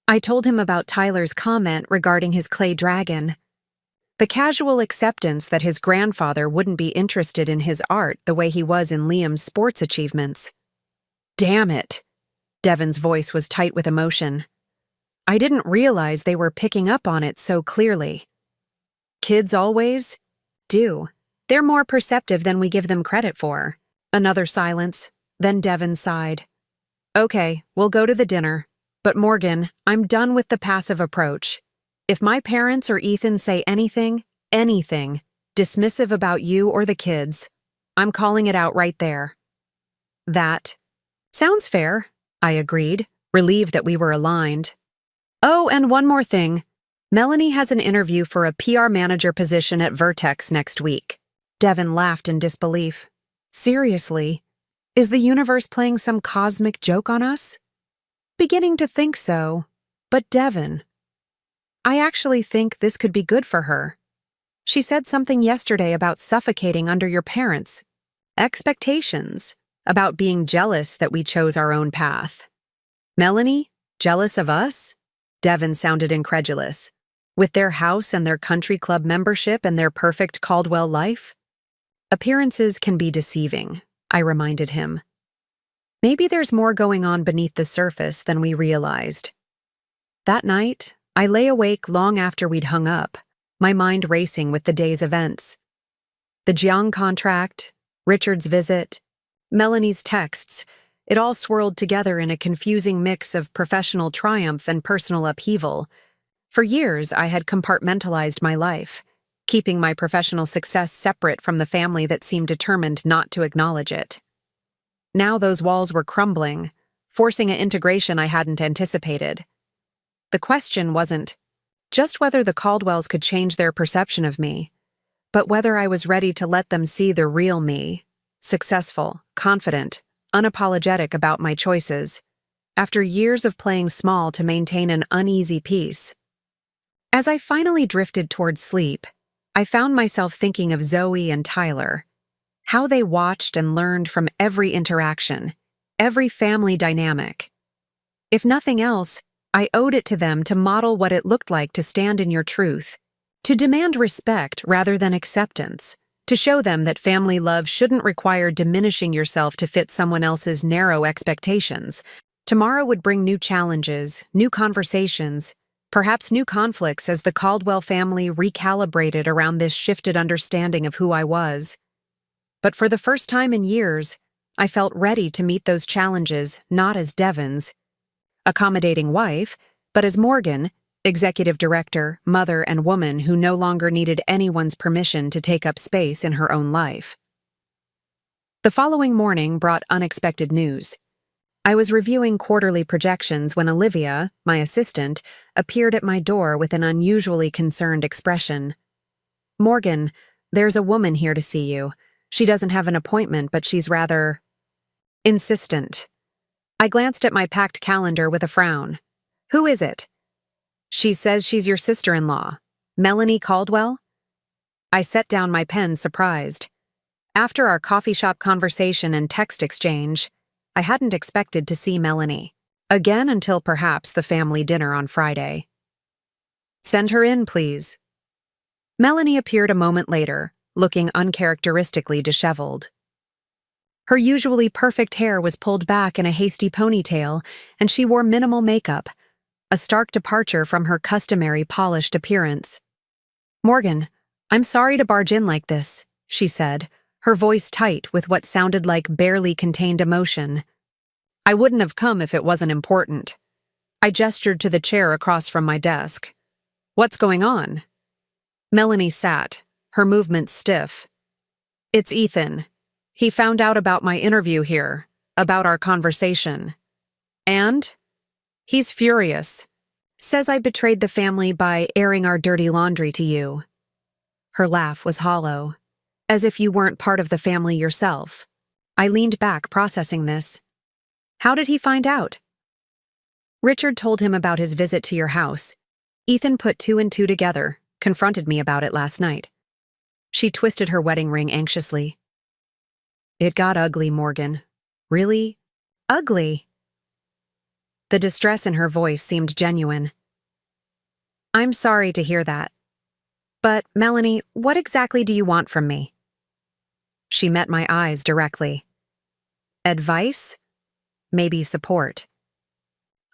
I told him about Tyler's comment regarding his clay dragon. The casual acceptance that his grandfather wouldn't be interested in his art the way he was in Liam's sports achievements. "Damn it!" Devin's voice was tight with emotion. I didn't realize they were picking up on it so clearly. "Kids always do. They're more perceptive than we give them credit for." Another silence, then Devin sighed. "Okay, we'll go to the dinner. But Morgan, I'm done with the passive approach. If my parents or Ethan say anything, dismissive about you or the kids, I'm calling it out right there." "That sounds fair," I agreed, relieved that we were aligned. "Oh, and one more thing. Melanie has an interview for a PR manager position at Vertex next week." Devin laughed in disbelief. "Seriously? Is the universe playing some cosmic joke on us?" "Beginning to think so. But Devin, I actually think this could be good for her. She said something yesterday about suffocating under your parents' expectations, about being jealous that we chose our own path." "Melanie? Jealous of us?" Devin sounded incredulous. "With their house and their country club membership and their perfect Caldwell life?" "Appearances can be deceiving," I reminded him. "Maybe there's more going on beneath the surface than we realized." That night, I lay awake long after we'd hung up, my mind racing with the day's events. The Jiang contract, Richard's visit, Melanie's texts, it all swirled together in a confusing mix of professional triumph and personal upheaval. For years, I had compartmentalized my life, keeping my professional success separate from the family that seemed determined not to acknowledge it. Now those walls were crumbling, forcing an integration I hadn't anticipated. The question wasn't just whether the Caldwells could change their perception of me, but whether I was ready to let them see the real me, successful, confident, unapologetic about my choices, after years of playing small to maintain an uneasy peace. As I finally drifted toward sleep, I found myself thinking of Zoe and Tyler, how they watched and learned from every interaction, every family dynamic. If nothing else, I owed it to them to model what it looked like to stand in your truth, to demand respect rather than acceptance, to show them that family love shouldn't require diminishing yourself to fit someone else's narrow expectations. Tomorrow would bring new challenges, new conversations, perhaps new conflicts as the Caldwell family recalibrated around this shifted understanding of who I was. But for the first time in years, I felt ready to meet those challenges not as Devin's accommodating wife, but as Morgan, executive director, mother, and woman who no longer needed anyone's permission to take up space in her own life. The following morning brought unexpected news. I was reviewing quarterly projections when Olivia, my assistant, appeared at my door with an unusually concerned expression. "Morgan, there's a woman here to see you. She doesn't have an appointment, but she's rather insistent." I glanced at my packed calendar with a frown. "Who is it?" "She says she's your sister-in-law, Melanie Caldwell." I set down my pen, surprised. After our coffee shop conversation and text exchange, I hadn't expected to see Melanie again until perhaps the family dinner on Friday. "Send her in, please." Melanie appeared a moment later, looking uncharacteristically disheveled. Her usually perfect hair was pulled back in a hasty ponytail, and she wore minimal makeup, a stark departure from her customary polished appearance. "Morgan, I'm sorry to barge in like this," she said, her voice tight with what sounded like barely contained emotion. "I wouldn't have come if it wasn't important." I gestured to the chair across from my desk. "What's going on?" Melanie sat, her movements stiff. "It's Ethan. He found out about my interview here, about our conversation. And? He's furious. Says I betrayed the family by airing our dirty laundry to you." Her laugh was hollow, as if you weren't part of the family yourself. I leaned back, processing this. "How did he find out?" "Richard told him about his visit to your house. Ethan put two and two together, confronted me about it last night." She twisted her wedding ring anxiously. "It got ugly, Morgan. Really? Ugly?" The distress in her voice seemed genuine. "I'm sorry to hear that. But, Melanie, what exactly do you want from me?" She met my eyes directly. Advice? Maybe support.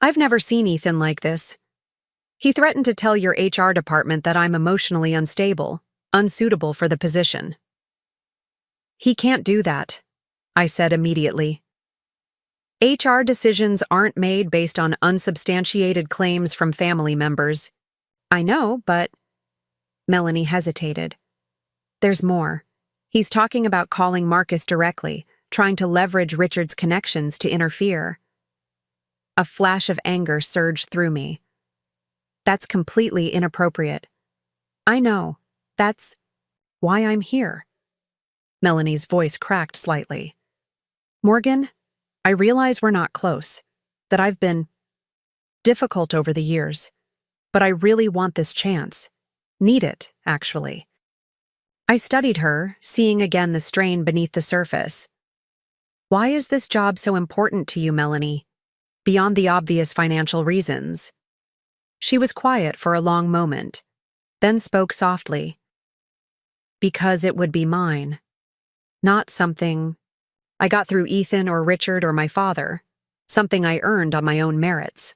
"I've never seen Ethan like this. He threatened to tell your HR department that I'm emotionally unstable, unsuitable for the position." "He can't do that," I said immediately. "HR decisions aren't made based on unsubstantiated claims from family members." "I know, but—" Melanie hesitated. "There's more. He's talking about calling Marcus directly, trying to leverage Richard's connections to interfere." A flash of anger surged through me. "That's completely inappropriate." "I know. That's why I'm here." Melanie's voice cracked slightly. "Morgan, I realize we're not close, that I've been difficult over the years, but I really want this chance. Need it, actually." I studied her, seeing again the strain beneath the surface. "Why is this job so important to you, Melanie? Beyond the obvious financial reasons?" She was quiet for a long moment, then spoke softly. "Because it would be mine. Not something I got through Ethan or Richard or my father, something I earned on my own merits."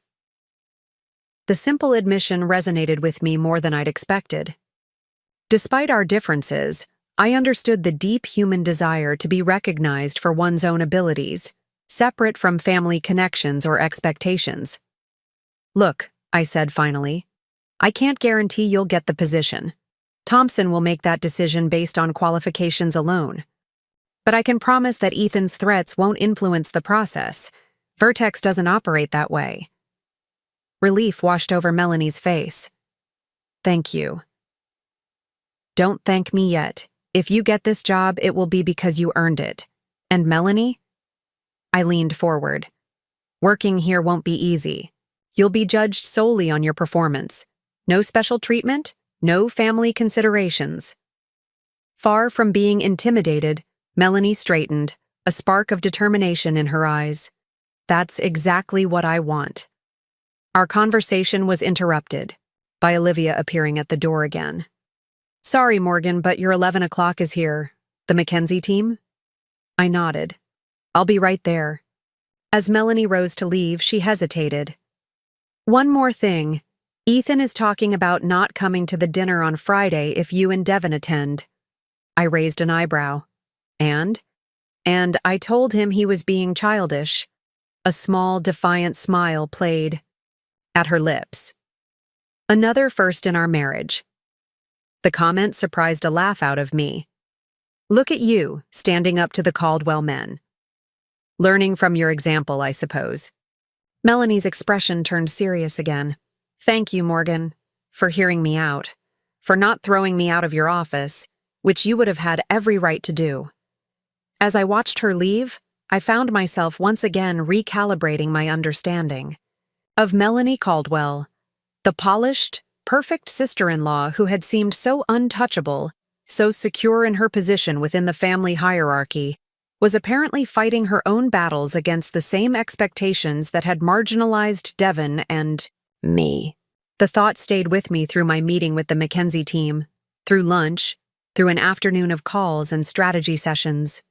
The simple admission resonated with me more than I'd expected. Despite our differences, I understood the deep human desire to be recognized for one's own abilities, separate from family connections or expectations. "Look," I said finally, "I can't guarantee you'll get the position. Thompson will make that decision based on qualifications alone. But I can promise that Ethan's threats won't influence the process. Vertex doesn't operate that way." Relief washed over Melanie's face. "Thank you." "Don't thank me yet. If you get this job, it will be because you earned it. And Melanie?" I leaned forward. "Working here won't be easy. You'll be judged solely on your performance. No special treatment, no family considerations." Far from being intimidated, Melanie straightened, a spark of determination in her eyes. "That's exactly what I want." Our conversation was interrupted by Olivia appearing at the door again. "Sorry, Morgan, but your 11 o'clock is here. The Mackenzie team?" I nodded. "I'll be right there." As Melanie rose to leave, she hesitated. "One more thing. Ethan is talking about not coming to the dinner on Friday if you and Devin attend." I raised an eyebrow. And I told him he was being childish." A small, defiant smile played at her lips. "Another first in our marriage." The comment surprised a laugh out of me. "Look at you, standing up to the Caldwell men. Learning from your example, I suppose." Melanie's expression turned serious again. "Thank you, Morgan, for hearing me out, for not throwing me out of your office, which you would have had every right to do." As I watched her leave, I found myself once again recalibrating my understanding of Melanie Caldwell, the polished, perfect sister-in-law who had seemed so untouchable, so secure in her position within the family hierarchy, was apparently fighting her own battles against the same expectations that had marginalized Devin and me. The thought stayed with me through my meeting with the Mackenzie team, through lunch, through an afternoon of calls and strategy sessions.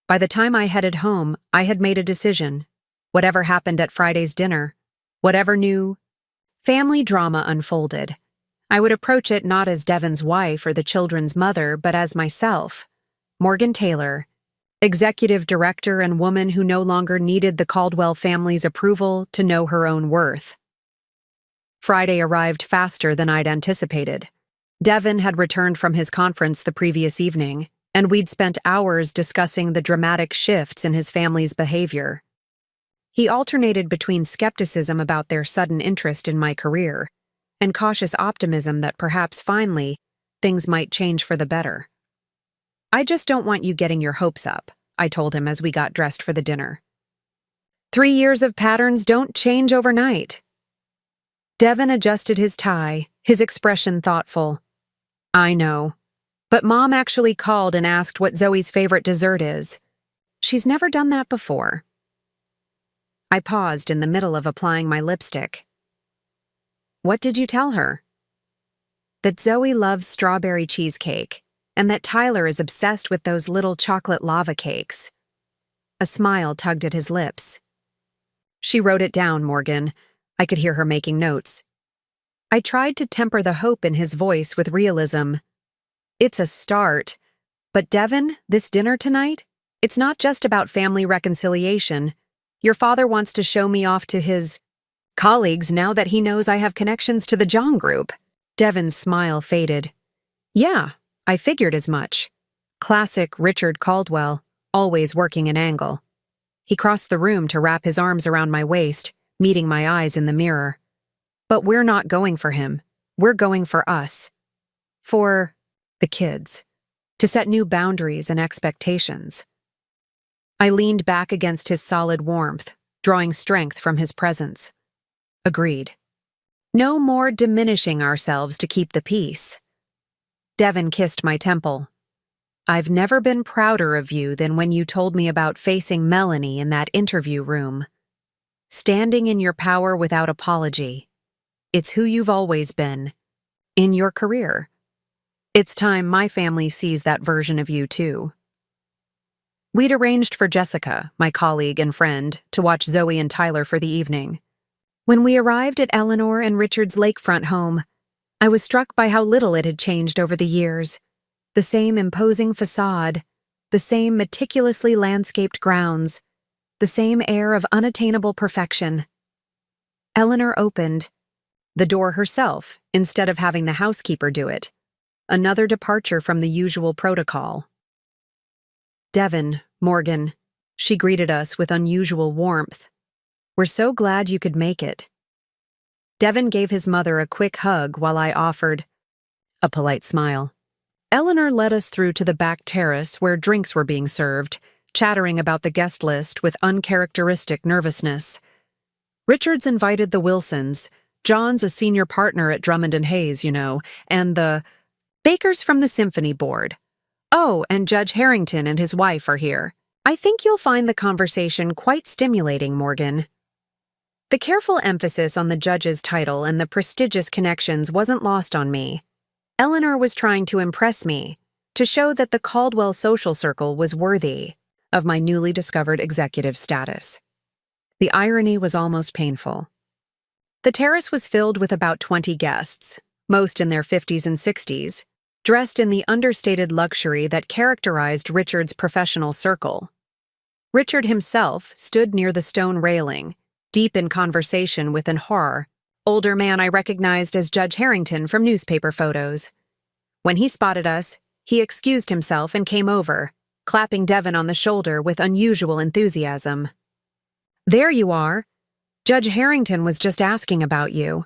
By the time I headed home, I had made a decision. Whatever happened at Friday's dinner, whatever new family drama unfolded, I would approach it not as Devon's wife or the children's mother, but as myself, Morgan Taylor, executive director and woman who no longer needed the Caldwell family's approval to know her own worth. Friday arrived faster than I'd anticipated. Devon had returned from his conference the previous evening, and we'd spent hours discussing the dramatic shifts in his family's behavior. He alternated between skepticism about their sudden interest in my career and cautious optimism that perhaps finally things might change for the better. "I just don't want you getting your hopes up," I told him as we got dressed for the dinner. 3 years of patterns don't change overnight. Devon adjusted his tie, his expression thoughtful. "I know. But Mom actually called and asked what Zoe's favorite dessert is. She's never done that before." I paused in the middle of applying my lipstick. "What did you tell her?" "That Zoe loves strawberry cheesecake, and that Tyler is obsessed with those little chocolate lava cakes." A smile tugged at his lips. "She wrote it down, Morgan." I could hear her making notes. I tried to temper the hope in his voice with realism. "It's a start. But Devon, this dinner tonight, it's not just about family reconciliation. Your father wants to show me off to his colleagues now that he knows I have connections to the John Group." Devon's smile faded. "Yeah, I figured as much. Classic Richard Caldwell, always working an angle." He crossed the room to wrap his arms around my waist, meeting my eyes in the mirror. "But we're not going for him. We're going for us. For the kids. To set new boundaries and expectations." I leaned back against his solid warmth, drawing strength from his presence. Agreed. No more diminishing ourselves to keep the peace. Devon kissed my temple. "I've never been prouder of you than when you told me about facing Melanie in that interview room. Standing in your power without apology. It's who you've always been. In your career. It's time my family sees that version of you, too." We'd arranged for Jessica, my colleague and friend, to watch Zoe and Tyler for the evening. When we arrived at Eleanor and Richard's lakefront home, I was struck by how little it had changed over the years. The same imposing facade, the same meticulously landscaped grounds, the same air of unattainable perfection. Eleanor opened the door herself instead of having the housekeeper do it, another departure from the usual protocol. "Devon, Morgan," she greeted us with unusual warmth. "We're so glad you could make it." Devon gave his mother a quick hug while I offered a polite smile. Eleanor led us through to the back terrace where drinks were being served, chattering about the guest list with uncharacteristic nervousness. Richards invited the Wilsons. John's a senior partner at Drummond and Hayes, you know, and the Bakers from the Symphony Board. Oh, and Judge Harrington and his wife are here. I think you'll find the conversation quite stimulating, Morgan." The careful emphasis on the judge's title and the prestigious connections wasn't lost on me. Eleanor was trying to impress me, to show that the Caldwell social circle was worthy of my newly discovered executive status. The irony was almost painful. The terrace was filled with about 20 guests, most in their 50s and 60s, dressed in the understated luxury that characterized Richard's professional circle. Richard himself stood near the stone railing, deep in conversation with an older man I recognized as Judge Harrington from newspaper photos. When he spotted us, he excused himself and came over, clapping Devon on the shoulder with unusual enthusiasm. "There you are. Judge Harrington was just asking about you."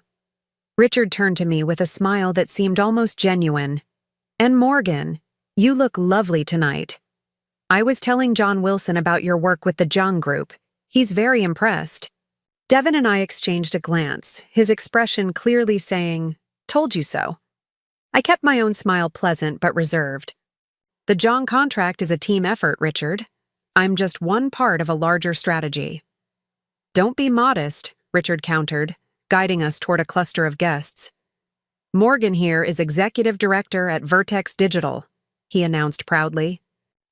Richard turned to me with a smile that seemed almost genuine. "And Morgan, you look lovely tonight. I was telling John Wilson about your work with the John Group. He's very impressed." Devon and I exchanged a glance, his expression clearly saying, "Told you so." I kept my own smile pleasant but reserved. "The John contract is a team effort, Richard. I'm just one part of a larger strategy." "Don't be modest," Richard countered, guiding us toward a cluster of guests. Morgan here is executive director at Vertex Digital, he announced proudly,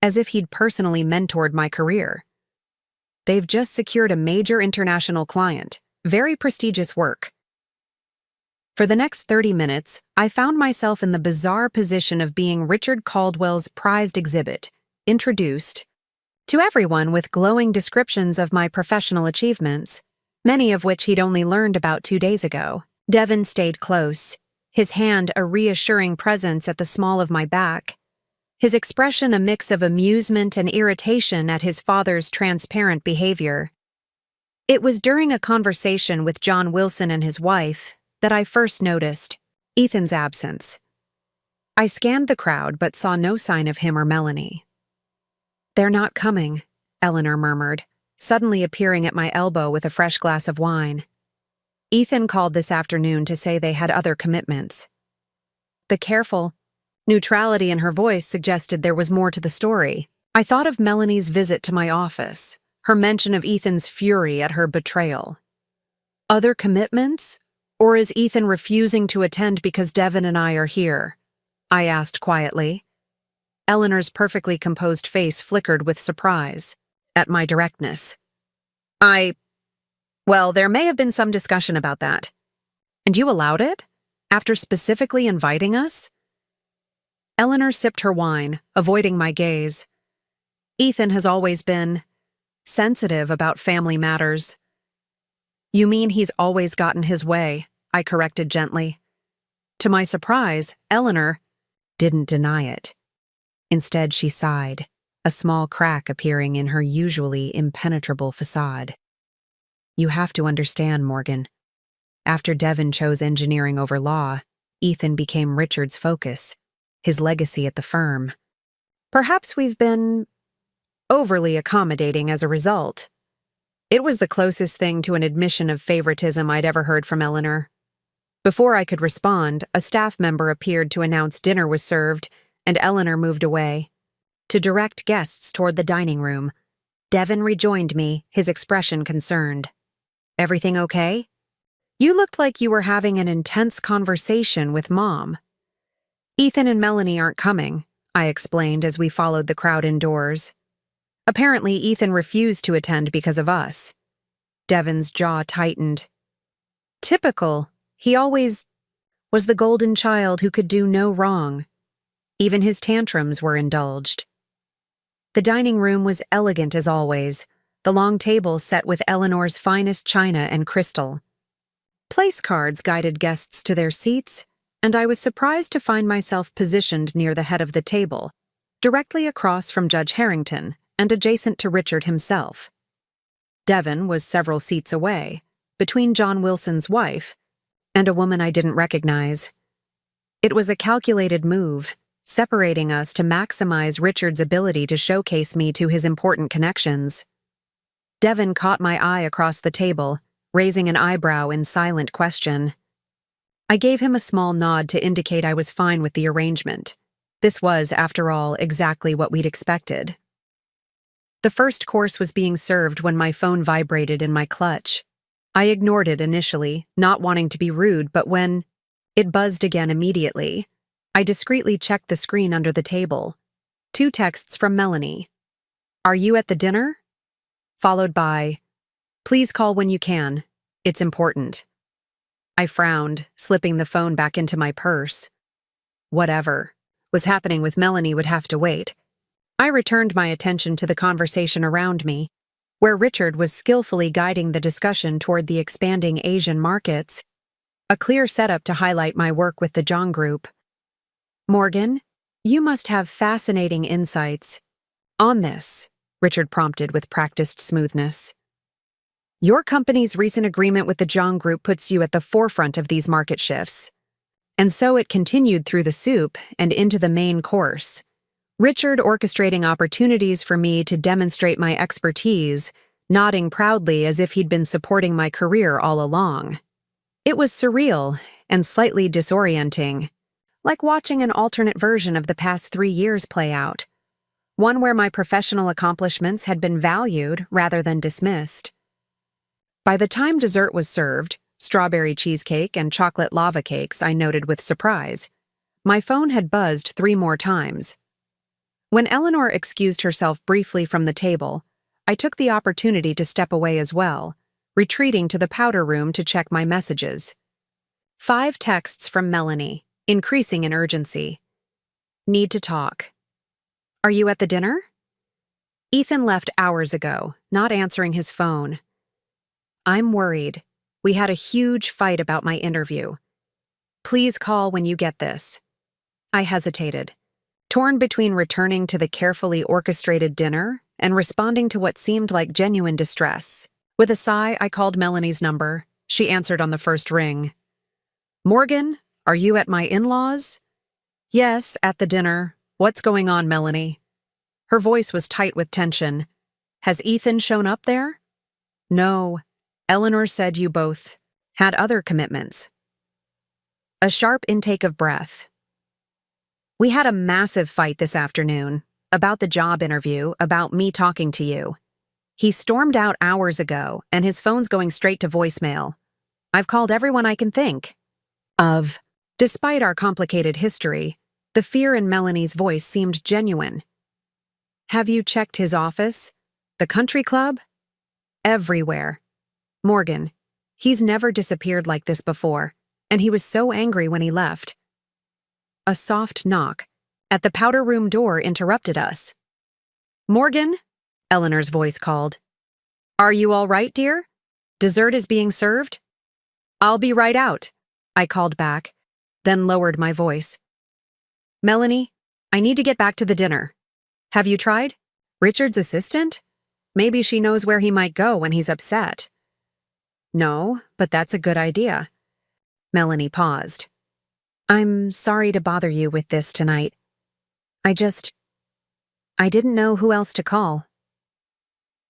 as if he'd personally mentored my career. They've just secured a major international client, very prestigious work. For the next 30 minutes, I found myself in the bizarre position of being Richard Caldwell's prized exhibit, introduced to everyone with glowing descriptions of my professional achievements, many of which he'd only learned about 2 days ago. Devin stayed close, his hand a reassuring presence at the small of my back, his expression a mix of amusement and irritation at his father's transparent behavior. It was during a conversation with John Wilson and his wife that I first noticed Ethan's absence. I scanned the crowd but saw no sign of him or Melanie. "They're not coming," Eleanor murmured, suddenly appearing at my elbow with a fresh glass of wine. "Ethan called this afternoon to say they had other commitments." The careful neutrality in her voice suggested there was more to the story. I thought of Melanie's visit to my office, her mention of Ethan's fury at her betrayal. Other commitments? Or is Ethan refusing to attend because Devin and I are here? I asked quietly. Eleanor's perfectly composed face flickered with surprise at my directness. Well, there may have been some discussion about that. And you allowed it? After specifically inviting us? Eleanor sipped her wine, avoiding my gaze. Ethan has always been sensitive about family matters. You mean he's always gotten his way, I corrected gently. To my surprise, Eleanor didn't deny it. Instead, she sighed, a small crack appearing in her usually impenetrable facade. You have to understand, Morgan. After Devin chose engineering over law, Ethan became Richard's focus, his legacy at the firm. Perhaps we've been overly accommodating as a result. It was the closest thing to an admission of favoritism I'd ever heard from Eleanor. Before I could respond, a staff member appeared to announce dinner was served, and Eleanor moved away. To direct guests toward the dining room, Devin rejoined me, his expression concerned. Everything okay? You looked like you were having an intense conversation with Mom. Ethan and Melanie aren't coming, I explained as we followed the crowd indoors. Apparently, Ethan refused to attend because of us. Devin's jaw tightened. Typical. He always was the golden child who could do no wrong. Even his tantrums were indulged. The dining room was elegant as always, the long table set with Eleanor's finest china and crystal. Place cards guided guests to their seats, and I was surprised to find myself positioned near the head of the table, directly across from Judge Harrington and adjacent to Richard himself. Devin was several seats away, between John Wilson's wife and a woman I didn't recognize. It was a calculated move, separating us to maximize Richard's ability to showcase me to his important connections. Devin caught my eye across the table, raising an eyebrow in silent question. I gave him a small nod to indicate I was fine with the arrangement. This was, after all, exactly what we'd expected. The first course was being served when my phone vibrated in my clutch. I ignored it initially, not wanting to be rude, but when it buzzed again immediately, I discreetly checked the screen under the table. 2 texts from Melanie. "Are you at the dinner?" Followed by, "Please call when you can. It's important." I frowned, slipping the phone back into my purse. Whatever was happening with Melanie would have to wait. I returned my attention to the conversation around me, where Richard was skillfully guiding the discussion toward the expanding Asian markets, a clear setup to highlight my work with the Zhang Group. "Morgan, you must have fascinating insights on this," Richard prompted with practiced smoothness. "Your company's recent agreement with the Zhang Group puts you at the forefront of these market shifts." And so it continued through the soup and into the main course, Richard orchestrating opportunities for me to demonstrate my expertise, nodding proudly as if he'd been supporting my career all along. It was surreal and slightly disorienting, like watching an alternate version of the past 3 years play out, one where my professional accomplishments had been valued rather than dismissed. By the time dessert was served, strawberry cheesecake and chocolate lava cakes, I noted with surprise. My phone had buzzed 3 more times. When Eleanor excused herself briefly from the table, I took the opportunity to step away as well, retreating to the powder room to check my messages. 5 texts from Melanie, increasing in urgency. Need to talk. Are you at the dinner? Ethan left hours ago, not answering his phone. I'm worried. We had a huge fight about my interview. Please call when you get this. I hesitated, torn between returning to the carefully orchestrated dinner and responding to what seemed like genuine distress. With a sigh, I called Melanie's number. She answered on the first ring. Morgan, are you at my in-laws? Yes, at the dinner. What's going on, Melanie? Her voice was tight with tension. Has Ethan shown up there? No. Eleanor said you both had other commitments. A sharp intake of breath. We had a massive fight this afternoon, about the job interview, about me talking to you. He stormed out hours ago, and his phone's going straight to voicemail. I've called everyone I can think of. Despite our complicated history, the fear in Melanie's voice seemed genuine. Have you checked his office? The country club? Everywhere. Morgan, he's never disappeared like this before, and he was so angry when he left. A soft knock at the powder room door interrupted us. Morgan, Eleanor's voice called. Are you all right, dear? Dessert is being served? I'll be right out, I called back, then lowered my voice. Melanie, I need to get back to the dinner. Have you tried? Richard's assistant? Maybe she knows where he might go when he's upset. No, but that's a good idea. Melanie paused. I'm sorry to bother you with this tonight. I didn't know who else to call.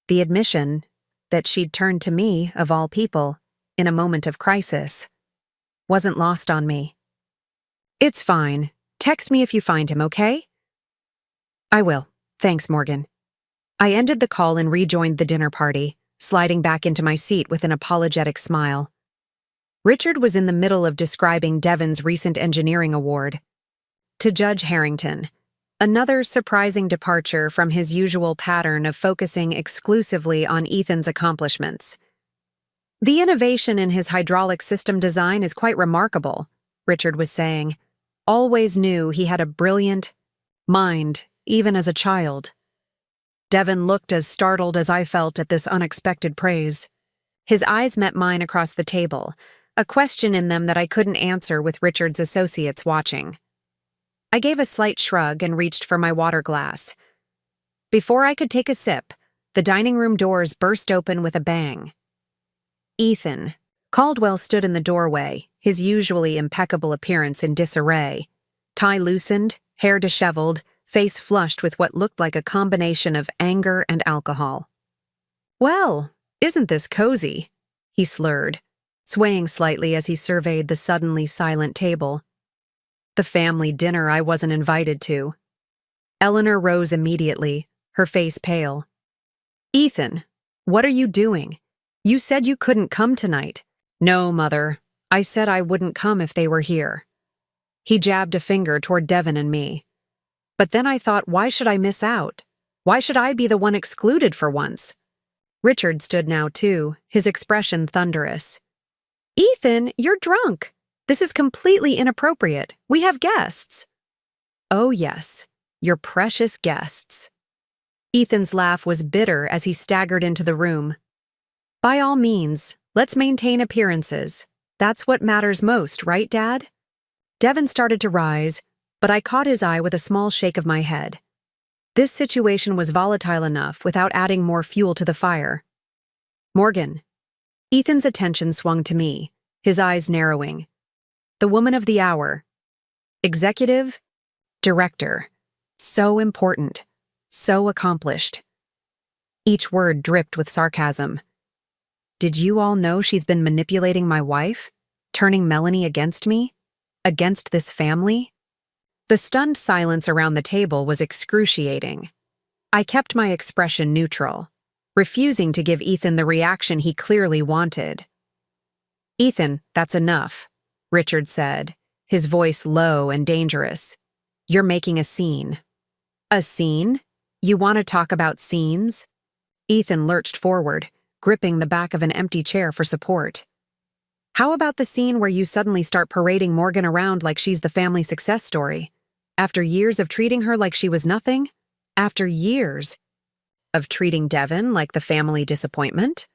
The admission that she'd turned to me, of all people, in a moment of crisis, wasn't lost on me. It's fine. Text me if you find him, okay? I will. Thanks, Morgan. I ended the call and rejoined the dinner party, sliding back into my seat with an apologetic smile. Richard was in the middle of describing Devon's recent engineering award. To Judge Harrington, another surprising departure from his usual pattern of focusing exclusively on Ethan's accomplishments. The innovation in his hydraulic system design is quite remarkable, Richard was saying. Always knew he had a brilliant mind, even as a child. Devon looked as startled as I felt at this unexpected praise. His eyes met mine across the table, a question in them that I couldn't answer with Richard's associates watching. I gave a slight shrug and reached for my water glass. Before I could take a sip, the dining room doors burst open with a bang. Ethan. Caldwell stood in the doorway, his usually impeccable appearance in disarray. Tie loosened, hair disheveled, face flushed with what looked like a combination of anger and alcohol. Well, isn't this cozy? He slurred, swaying slightly as he surveyed the suddenly silent table. The family dinner I wasn't invited to. Eleanor rose immediately, her face pale. Ethan, what are you doing? You said you couldn't come tonight. No, Mother. I said I wouldn't come if they were here. He jabbed a finger toward Devon and me. But then I thought, why should I miss out? Why should I be the one excluded for once? Richard stood now too, his expression thunderous. Ethan, you're drunk. This is completely inappropriate. We have guests. Oh yes, your precious guests. Ethan's laugh was bitter as he staggered into the room. By all means, let's maintain appearances. That's what matters most, right, Dad? Devon started to rise, but I caught his eye with a small shake of my head. This situation was volatile enough without adding more fuel to the fire. Morgan. Ethan's attention swung to me, his eyes narrowing. The woman of the hour. Executive. Director. So important. So accomplished. Each word dripped with sarcasm. Did you all know she's been manipulating my wife? Turning Melanie against me? Against this family? The stunned silence around the table was excruciating. I kept my expression neutral, refusing to give Ethan the reaction he clearly wanted. Ethan, that's enough, Richard said, his voice low and dangerous. You're making a scene. A scene? You want to talk about scenes? Ethan lurched forward, gripping the back of an empty chair for support. How about the scene where you suddenly start parading Morgan around like she's the family success story? After years of treating her like she was nothing? After years of treating Devin like the family disappointment?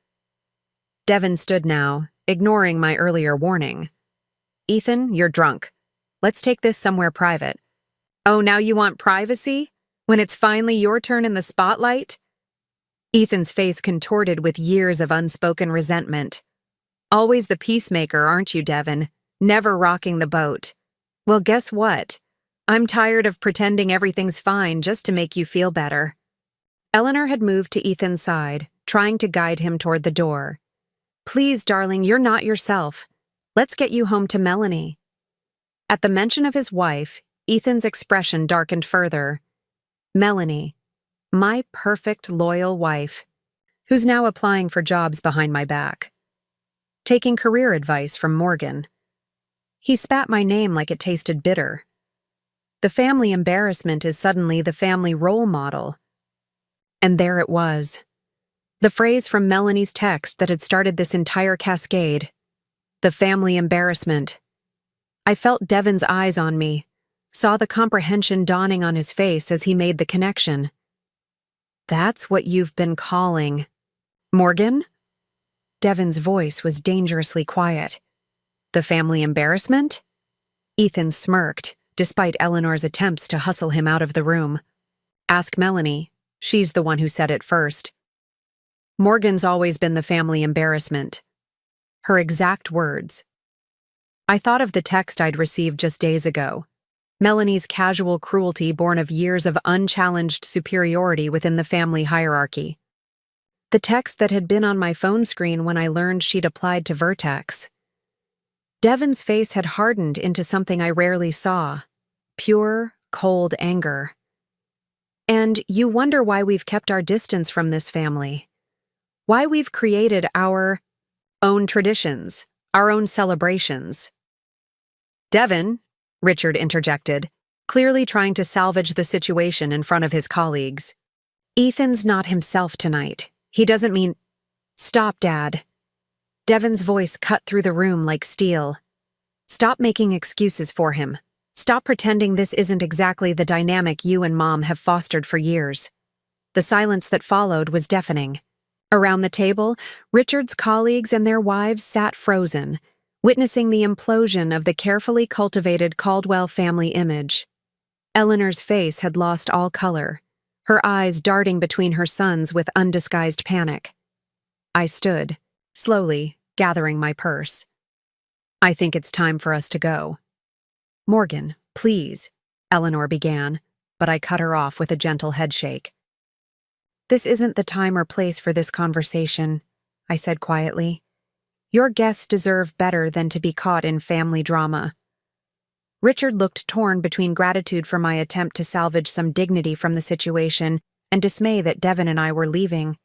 Devin stood now, ignoring my earlier warning. Ethan, you're drunk. Let's take this somewhere private. Oh, now you want privacy? When it's finally your turn in the spotlight? Ethan's face contorted with years of unspoken resentment. Always the peacemaker, aren't you, Devin? Never rocking the boat. Well, guess what? I'm tired of pretending everything's fine just to make you feel better. Eleanor had moved to Ethan's side, trying to guide him toward the door. Please, darling, you're not yourself. Let's get you home to Melanie. At the mention of his wife, Ethan's expression darkened further. Melanie, my perfect, loyal wife, who's now applying for jobs behind my back. Taking career advice from Morgan. He spat my name like it tasted bitter. The family embarrassment is suddenly the family role model. And there it was. The phrase from Melanie's text that had started this entire cascade. The family embarrassment. I felt Devin's eyes on me, saw the comprehension dawning on his face as he made the connection. That's what you've been calling. Morgan? Devin's voice was dangerously quiet. The family embarrassment? Ethan smirked, despite Eleanor's attempts to hustle him out of the room. Ask Melanie. She's the one who said it first. Morgan's always been the family embarrassment. Her exact words. I thought of the text I'd received just days ago. Melanie's casual cruelty born of years of unchallenged superiority within the family hierarchy. The text that had been on my phone screen when I learned she'd applied to Vertex. Devin's face had hardened into something I rarely saw. Pure, cold anger. And you wonder why we've kept our distance from this family. Why we've created our own traditions, our own celebrations. Devin, Richard interjected, clearly trying to salvage the situation in front of his colleagues. Ethan's not himself tonight. He doesn't mean— Stop, Dad. Devin's voice cut through the room like steel. Stop making excuses for him. Stop pretending this isn't exactly the dynamic you and Mom have fostered for years. The silence that followed was deafening. Around the table, Richard's colleagues and their wives sat frozen, witnessing the implosion of the carefully cultivated Caldwell family image. Eleanor's face had lost all color, her eyes darting between her sons with undisguised panic. I stood, slowly, gathering my purse. I think it's time for us to go. Morgan, please, Eleanor began, but I cut her off with a gentle headshake. This isn't the time or place for this conversation, I said quietly. Your guests deserve better than to be caught in family drama. Richard looked torn between gratitude for my attempt to salvage some dignity from the situation and dismay that Devin and I were leaving.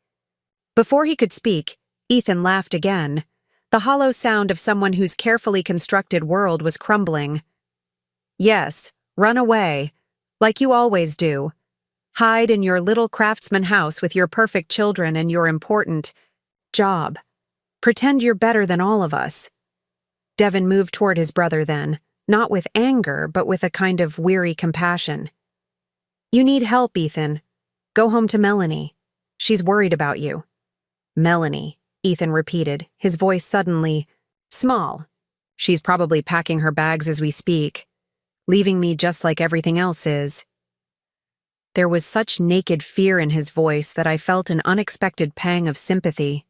Before he could speak, Ethan laughed again, the hollow sound of someone whose carefully constructed world was crumbling. Yes, run away, like you always do. Hide in your little craftsman house with your perfect children and your important job. Pretend you're better than all of us. Devin moved toward his brother then, not with anger, but with a kind of weary compassion. You need help, Ethan. Go home to Melanie. She's worried about you. Melanie, Ethan repeated, his voice suddenly small. She's probably packing her bags as we speak, leaving me just like everything else is. There was such naked fear in his voice that I felt an unexpected pang of sympathy.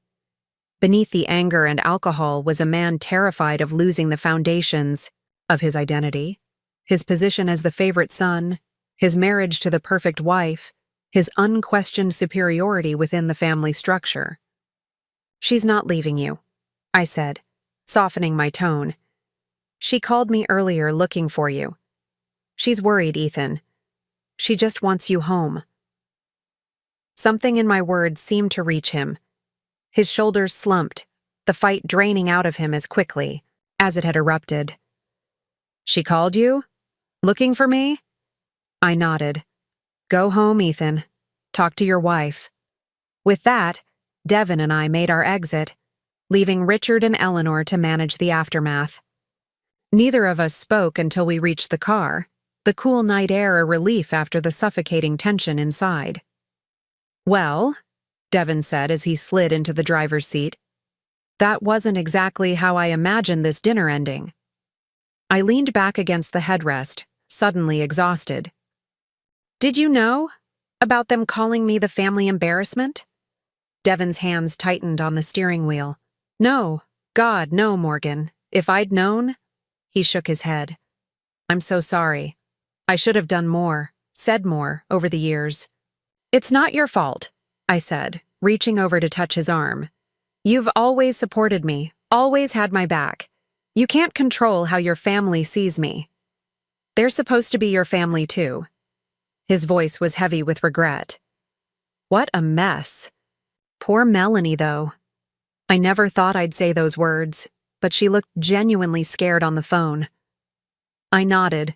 Beneath the anger and alcohol was a man terrified of losing the foundations of his identity, his position as the favorite son, his marriage to the perfect wife, his unquestioned superiority within the family structure. She's not leaving you, I said, softening my tone. She called me earlier looking for you. She's worried, Ethan. She just wants you home. Something in my words seemed to reach him. His shoulders slumped, the fight draining out of him as quickly as it had erupted. "She called you? Looking for me?" I nodded. "Go home, Ethan. Talk to your wife." With that, Devin and I made our exit, leaving Richard and Eleanor to manage the aftermath. Neither of us spoke until we reached the car, the cool night air a relief after the suffocating tension inside. "Well," Devin said as he slid into the driver's seat, "that wasn't exactly how I imagined this dinner ending." I leaned back against the headrest, suddenly exhausted. "Did you know about them calling me the family embarrassment?" Devin's hands tightened on the steering wheel. "No, God, no, Morgan. If I'd known—" He shook his head. "I'm so sorry. I should have done more, said more, over the years." "It's not your fault," I said, reaching over to touch his arm. "You've always supported me, always had my back. You can't control how your family sees me. They're supposed to be your family too." His voice was heavy with regret. What a mess. Poor Melanie, though. I never thought I'd say those words, but she looked genuinely scared on the phone. I nodded,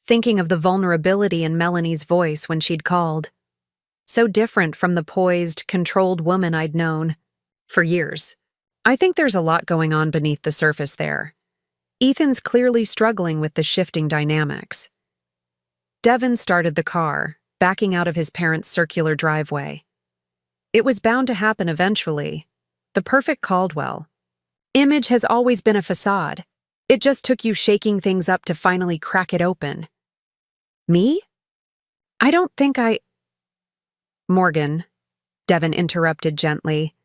thinking of the vulnerability in Melanie's voice when she'd called. So different from the poised, controlled woman I'd known for years. I think there's a lot going on beneath the surface there. Ethan's clearly struggling with the shifting dynamics. Devin started the car, backing out of his parents' circular driveway. It was bound to happen eventually. The perfect Caldwell. Image has always been a facade. It just took you shaking things up to finally crack it open. Me? I don't think Morgan, Devin interrupted gently.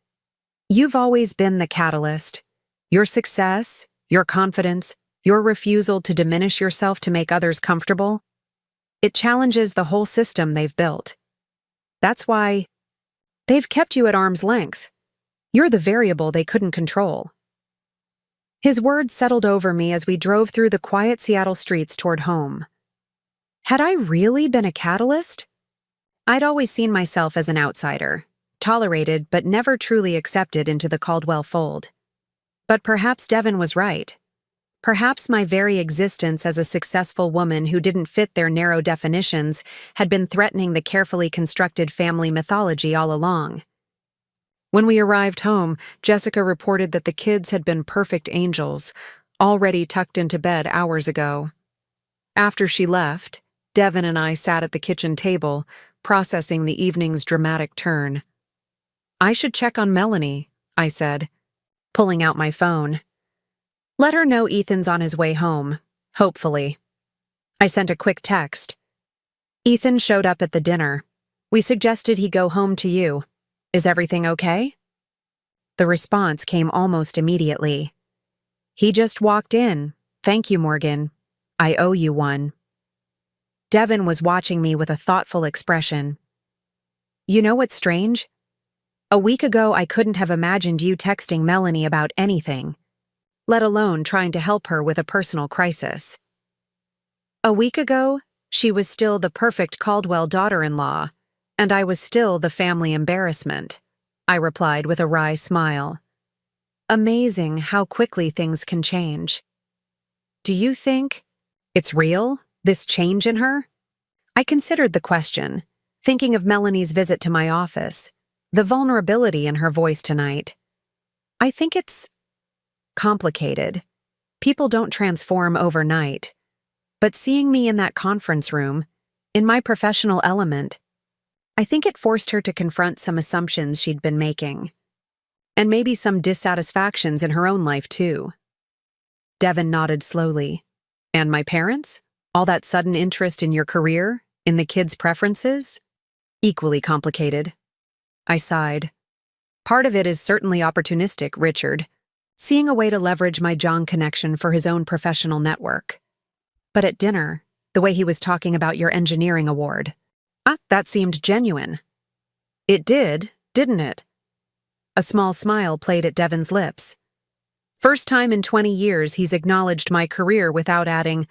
You've always been the catalyst. Your success, your confidence, your refusal to diminish yourself to make others comfortable. It challenges the whole system they've built. That's why they've kept you at arm's length. You're the variable they couldn't control. His words settled over me as we drove through the quiet Seattle streets toward home. Had I really been a catalyst? I'd always seen myself as an outsider, tolerated but never truly accepted into the Caldwell fold. But perhaps Devin was right. Perhaps my very existence as a successful woman who didn't fit their narrow definitions had been threatening the carefully constructed family mythology all along. When we arrived home, Jessica reported that the kids had been perfect angels, already tucked into bed hours ago. After she left, Devin and I sat at the kitchen table, processing the evening's dramatic turn. "I should check on Melanie," I said, pulling out my phone. "Let her know Ethan's on his way home, hopefully." I sent a quick text. "Ethan showed up at the dinner. We suggested he go home to you. Is everything okay?" The response came almost immediately. "He just walked in. Thank you, Morgan. I owe you one." Devin was watching me with a thoughtful expression. "You know what's strange? A week ago I couldn't have imagined you texting Melanie about anything, let alone trying to help her with a personal crisis. A week ago, she was still the perfect Caldwell daughter-in-law, and I was still the family embarrassment," I replied with a wry smile. Amazing how quickly things can change. "Do you think it's real, this change in her?" I considered the question, thinking of Melanie's visit to my office, the vulnerability in her voice tonight. I think it's complicated. People don't transform overnight. But seeing me in that conference room, in my professional element, I think it forced her to confront some assumptions she'd been making. And maybe some dissatisfactions in her own life, too. Devin nodded slowly. "And my parents? All that sudden interest in your career, in the kids' preferences? Equally complicated." I sighed. "Part of it is certainly opportunistic, Richard, seeing a way to leverage my John connection for his own professional network. But at dinner, the way he was talking about your engineering award, that seemed genuine." "It did, didn't it?" A small smile played at Devin's lips. First time in 20 years he's acknowledged my career without adding,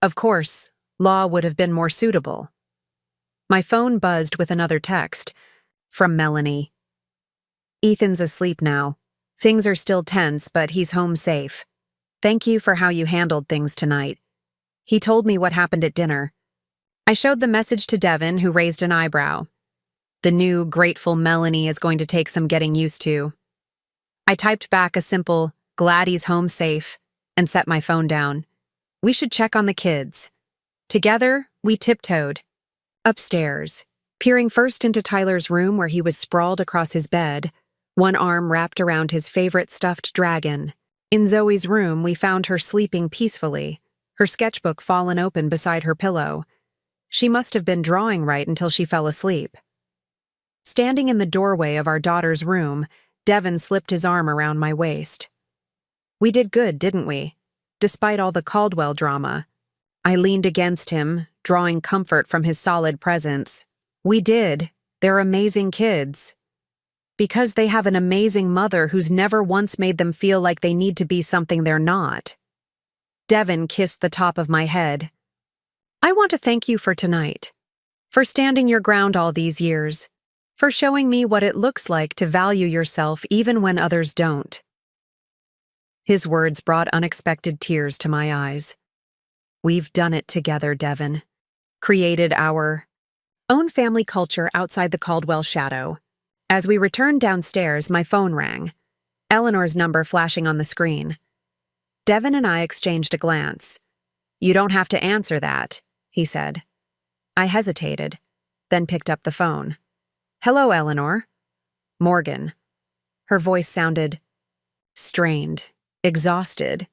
"Of course, law would have been more suitable." My phone buzzed with another text, from Melanie. "Ethan's asleep now. Things are still tense, but he's home safe. Thank you for how you handled things tonight. He told me what happened at dinner. I showed the message to Devin, who raised an eyebrow. The new, grateful Melanie is going to take some getting used to. I typed back a simple, glad he's home safe, and set my phone down. We should check on the kids. Together, we tiptoed. Upstairs, peering first into Tyler's room where he was sprawled across his bed, one arm wrapped around his favorite stuffed dragon. In Zoe's room, we found her sleeping peacefully, her sketchbook fallen open beside her pillow. She must have been drawing right until she fell asleep. Standing in the doorway of our daughter's room, Devin slipped his arm around my waist. We did good, didn't we? Despite all the Caldwell drama. I leaned against him, drawing comfort from his solid presence. We did. They're amazing kids. Because they have an amazing mother who's never once made them feel like they need to be something they're not. Devin kissed the top of my head. I want to thank you for tonight. For standing your ground all these years. For showing me what it looks like to value yourself even when others don't. His words brought unexpected tears to my eyes. We've done it together, Devin. Created our own family culture outside the Caldwell shadow. As we returned downstairs, my phone rang. Eleanor's number flashing on the screen. Devin and I exchanged a glance. You don't have to answer that, he said. I hesitated, then picked up the phone. Hello, Eleanor. Morgan. Her voice sounded strained, exhausted.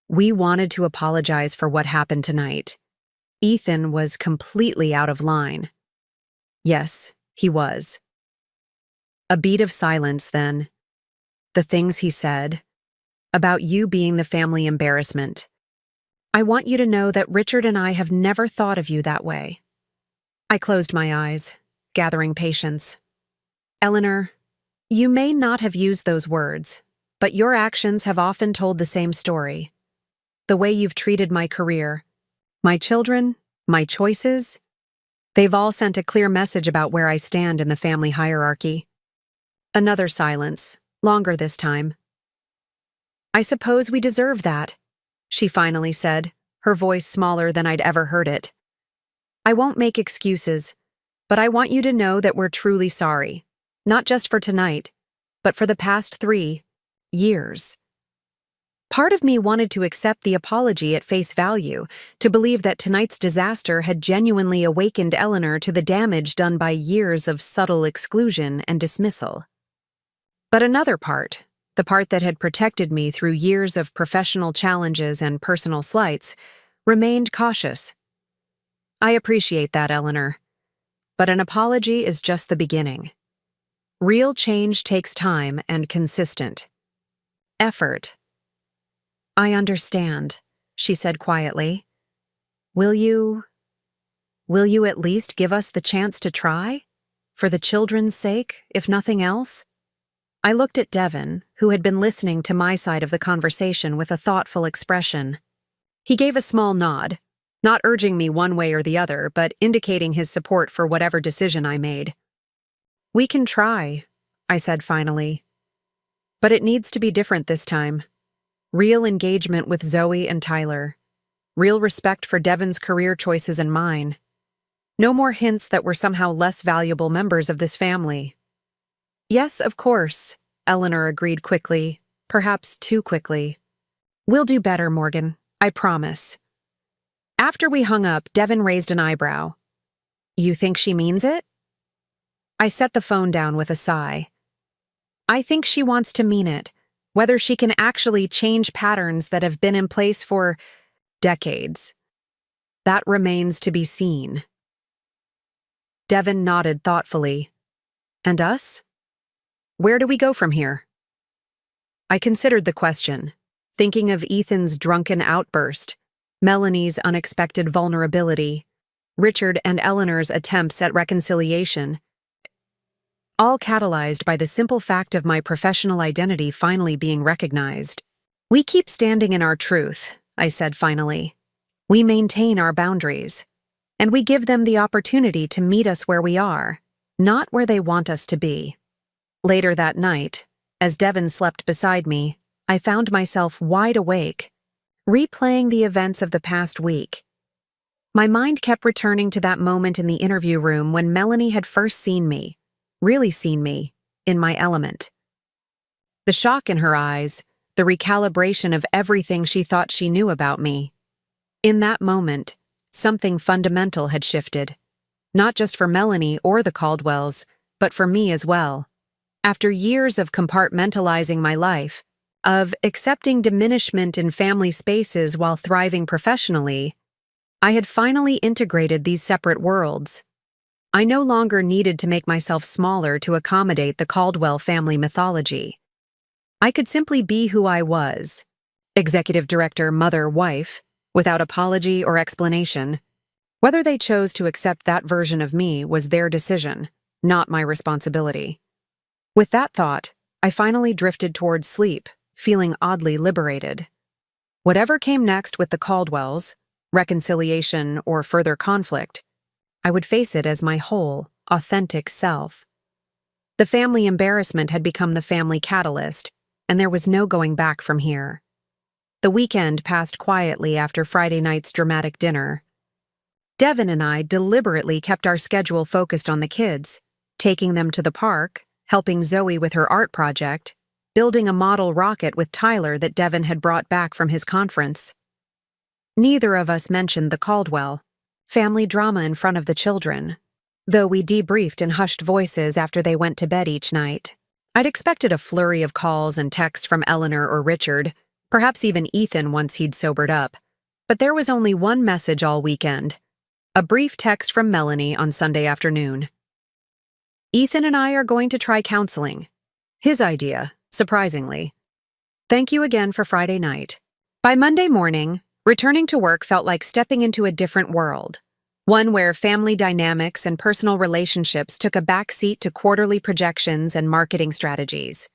We wanted to apologize for what happened tonight. Ethan was completely out of line. Yes, he was. A beat of silence then. The things he said. About you being the family embarrassment. I want you to know that Richard and I have never thought of you that way. I closed my eyes, gathering patience. Eleanor, you may not have used those words, but your actions have often told the same story. The way you've treated my career, my children, my choices, they've all sent a clear message about where I stand in the family hierarchy. Another silence, longer this time. I suppose we deserve that, she finally said, her voice smaller than I'd ever heard it. I won't make excuses, but I want you to know that we're truly sorry, not just for tonight, but for the past 3 years. Part of me wanted to accept the apology at face value, to believe that tonight's disaster had genuinely awakened Eleanor to the damage done by years of subtle exclusion and dismissal. But another part, the part that had protected me through years of professional challenges and personal slights, remained cautious. I appreciate that, Eleanor. But an apology is just the beginning. Real change takes time and consistent effort. I understand, she said quietly. Will you at least give us the chance to try? For the children's sake, if nothing else? I looked at Devin, who had been listening to my side of the conversation with a thoughtful expression. He gave a small nod, not urging me one way or the other, but indicating his support for whatever decision I made. We can try, I said finally. But it needs to be different this time. Real engagement with Zoe and Tyler. Real respect for Devin's career choices and mine. No more hints that we're somehow less valuable members of this family. Yes, of course, Eleanor agreed quickly, perhaps too quickly. We'll do better, Morgan, I promise. After we hung up, Devin raised an eyebrow. You think she means it? I set the phone down with a sigh. I think she wants to mean it. Whether she can actually change patterns that have been in place for decades. That remains to be seen. Devin nodded thoughtfully. And us? Where do we go from here? I considered the question, thinking of Ethan's drunken outburst, Melanie's unexpected vulnerability, Richard and Eleanor's attempts at reconciliation, all catalyzed by the simple fact of my professional identity finally being recognized. We keep standing in our truth, I said finally. We maintain our boundaries. And we give them the opportunity to meet us where we are, not where they want us to be. Later that night, As Devin slept beside me, I found myself wide awake, replaying the events of the past week. My mind kept returning to that moment in the interview room when Melanie had first seen me, really seen me, in my element. The shock in her eyes, the recalibration of everything she thought she knew about me. In that moment, something fundamental had shifted. Not just for Melanie or the Caldwells, but for me as well. After years of compartmentalizing my life, of accepting diminishment in family spaces while thriving professionally, I had finally integrated these separate worlds. I no longer needed to make myself smaller to accommodate the Caldwell family mythology. I could simply be who I was, executive director, mother, wife, without apology or explanation. Whether they chose to accept that version of me was their decision, not my responsibility. With that thought, I finally drifted towards sleep, feeling oddly liberated. Whatever came next with the Caldwells, reconciliation or further conflict, I would face it as my whole, authentic self. The family embarrassment had become the family catalyst, and there was no going back from here. The weekend passed quietly after Friday night's dramatic dinner. Devin and I deliberately kept our schedule focused on the kids, taking them to the park, helping Zoe with her art project, building a model rocket with Tyler that Devin had brought back from his conference. Neither of us mentioned the Caldwell family drama in front of the children, though we debriefed in hushed voices after they went to bed each night. I'd expected a flurry of calls and texts from Eleanor or Richard, perhaps even Ethan once he'd sobered up, but there was only one message all weekend, a brief text from Melanie on Sunday afternoon. Ethan and I are going to try counseling. His idea, surprisingly. Thank you again for Friday night. By Monday morning, returning to work felt like stepping into a different world, one where family dynamics and personal relationships took a backseat to quarterly projections and marketing strategies.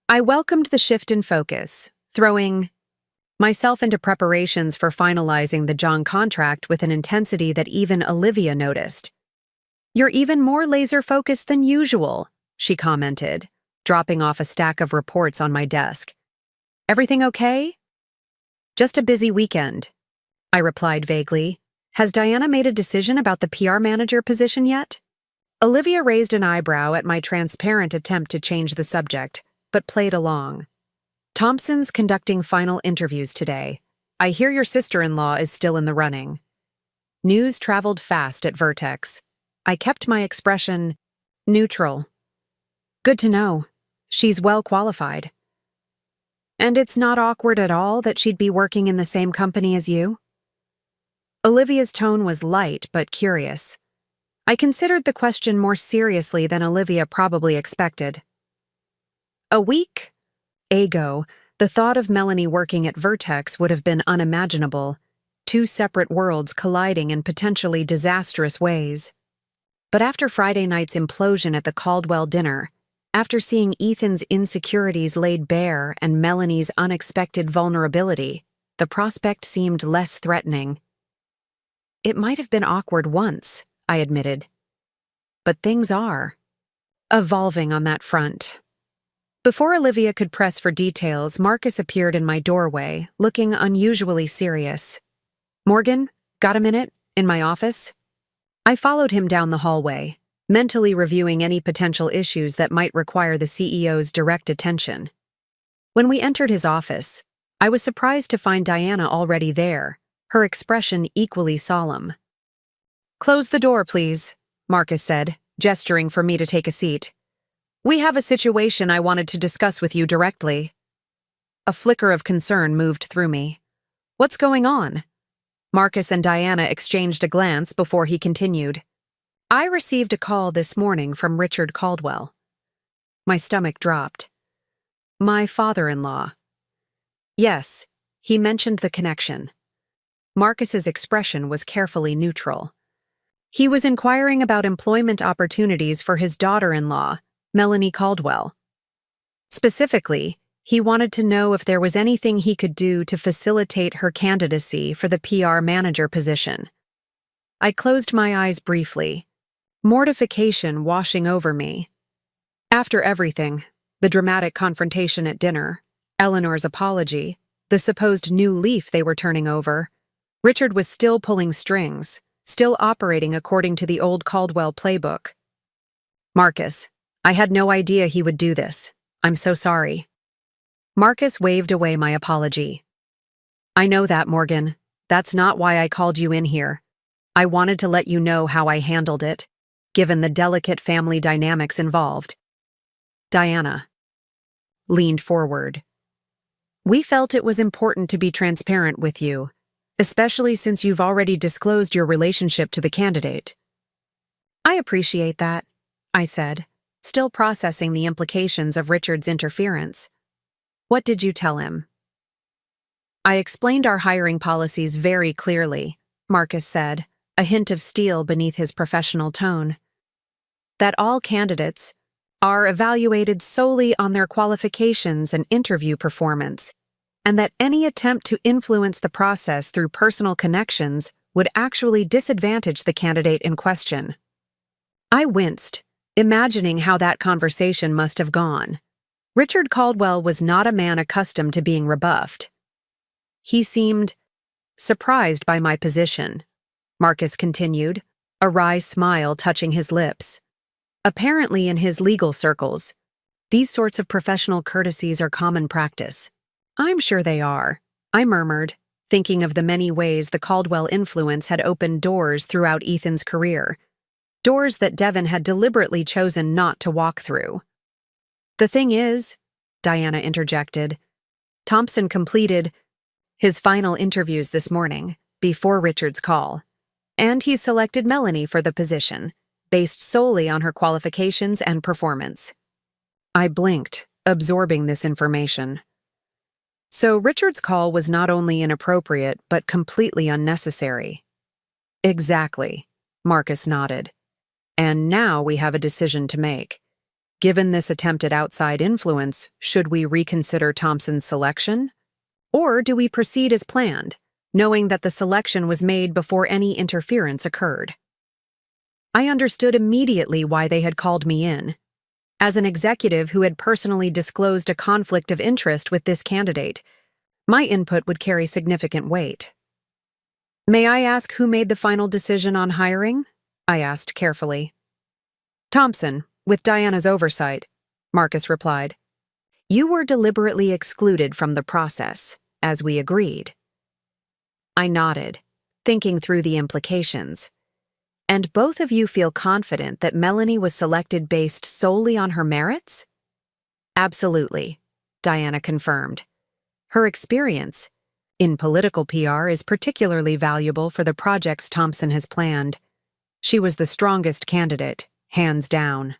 I welcomed the shift in focus, throwing myself into preparations for finalizing the John contract with an intensity that even Olivia noticed. "You're even more laser-focused than usual," she commented, dropping off a stack of reports on my desk. "Everything okay?" "Just a busy weekend," I replied vaguely. "Has Diana made a decision about the PR manager position yet?" Olivia raised an eyebrow at my transparent attempt to change the subject, but played along. "Thompson's conducting final interviews today. I hear your sister-in-law is still in the running." News traveled fast at Vertex. I kept my expression neutral. "Good to know. She's well qualified." "And it's not awkward at all that she'd be working in the same company as you?" Olivia's tone was light but curious. I considered the question more seriously than Olivia probably expected. A week ago, the thought of Melanie working at Vertex would have been unimaginable, two separate worlds colliding in potentially disastrous ways. But after Friday night's implosion at the Caldwell dinner, after seeing Ethan's insecurities laid bare and Melanie's unexpected vulnerability, the prospect seemed less threatening. "It might have been awkward once," I admitted. "But things are evolving on that front." Before Olivia could press for details, Marcus appeared in my doorway, looking unusually serious. "Morgan, got a minute? In my office?" I followed him down the hallway, mentally reviewing any potential issues that might require the CEO's direct attention. When we entered his office, I was surprised to find Diana already there, her expression equally solemn. "Close the door, please," Marcus said, gesturing for me to take a seat. "We have a situation I wanted to discuss with you directly." A flicker of concern moved through me. "What's going on?" Marcus and Diana exchanged a glance before he continued. "I received a call this morning from Richard Caldwell." My stomach dropped. "My father-in-law." "Yes," he mentioned the connection. Marcus's expression was carefully neutral. "He was inquiring about employment opportunities for his daughter-in-law, Melanie Caldwell. Specifically, he wanted to know if there was anything he could do to facilitate her candidacy for the PR manager position." I closed my eyes briefly, mortification washing over me. After everything, The dramatic confrontation at dinner, Eleanor's apology, the supposed new leaf they were turning over. Richard was still pulling strings, still operating according to the old Caldwell playbook. Marcus, I had no idea he would do this. I'm so sorry. Marcus waved away my apology. I know that, Morgan. That's not why I called you in here. I wanted to let you know how I handled it, given the delicate family dynamics involved. Diana leaned forward. We felt it was important to be transparent with you, especially since you've already disclosed your relationship to the candidate. I appreciate that, I said, still processing the implications of Richard's interference. What did you tell him? I explained our hiring policies very clearly, Marcus said, a hint of steel beneath his professional tone. That all candidates are evaluated solely on their qualifications and interview performance, and that any attempt to influence the process through personal connections would actually disadvantage the candidate in question. I winced, imagining how that conversation must have gone. Richard Caldwell was not a man accustomed to being rebuffed. He seemed surprised by my position, Marcus continued, a wry smile touching his lips. Apparently in his legal circles, these sorts of professional courtesies are common practice. I'm sure they are, I murmured, thinking of the many ways the Caldwell influence had opened doors throughout Ethan's career, doors that Devon had deliberately chosen not to walk through. The thing is, Diana interjected, Thompson completed his final interviews this morning, before Richard's call, and he selected Melanie for the position, based solely on her qualifications and performance. I blinked, absorbing this information. So Richard's call was not only inappropriate, but completely unnecessary. Exactly, Marcus nodded. And now we have a decision to make. Given this attempted outside influence, should we reconsider Thompson's selection? Or do we proceed as planned, knowing that the selection was made before any interference occurred? I understood immediately why they had called me in. As an executive who had personally disclosed a conflict of interest with this candidate, my input would carry significant weight. May I ask who made the final decision on hiring? I asked carefully. Thompson, with Diana's oversight, Marcus replied. You were deliberately excluded from the process, as we agreed. I nodded, thinking through the implications. And both of you feel confident that Melanie was selected based solely on her merits? Absolutely, Diana confirmed. Her experience in political PR is particularly valuable for the projects Thompson has planned. She was the strongest candidate, hands down.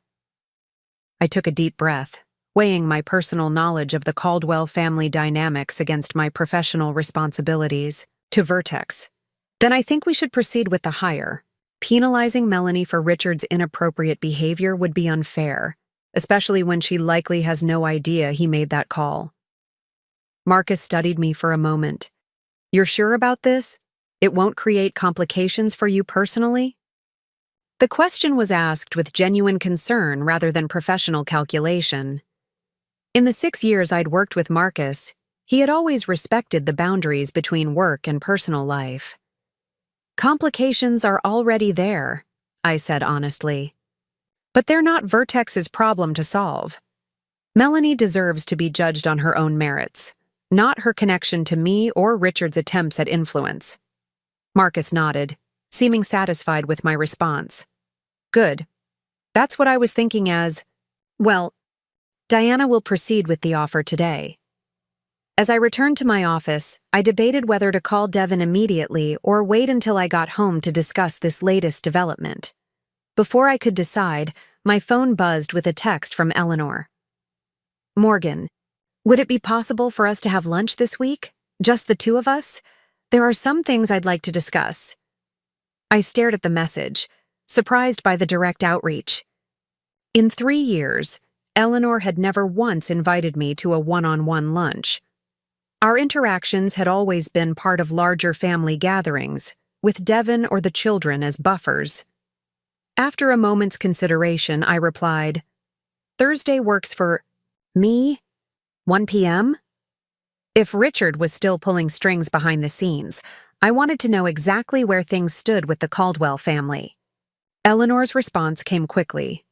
I took a deep breath, weighing my personal knowledge of the Caldwell family dynamics against my professional responsibilities. To Vertex. Then I think we should proceed with the hire. Penalizing Melanie for Richard's inappropriate behavior would be unfair, especially when she likely has no idea he made that call. Marcus studied me for a moment. You're sure about this? It won't create complications for you personally? The question was asked with genuine concern rather than professional calculation. In the 6 years I'd worked with Marcus, he had always respected the boundaries between work and personal life. Complications are already there, I said honestly. But they're not Vertex's problem to solve. Melanie deserves to be judged on her own merits, not her connection to me or Richard's attempts at influence. Marcus nodded, seeming satisfied with my response. Good. That's what I was thinking as, well, Diana will proceed with the offer today. As I returned to my office, I debated whether to call Devon immediately or wait until I got home to discuss this latest development. Before I could decide, my phone buzzed with a text from Eleanor. Morgan, would it be possible for us to have lunch this week? Just the two of us? There are some things I'd like to discuss. I stared at the message, surprised by the direct outreach. In 3 years, Eleanor had never once invited me to a one-on-one lunch. Our interactions had always been part of larger family gatherings, with Devon or the children as buffers. After a moment's consideration, I replied, Thursday works for Me? 1 p.m.? If Richard was still pulling strings behind the scenes, I wanted to know exactly where things stood with the Caldwell family. Eleanor's response came quickly.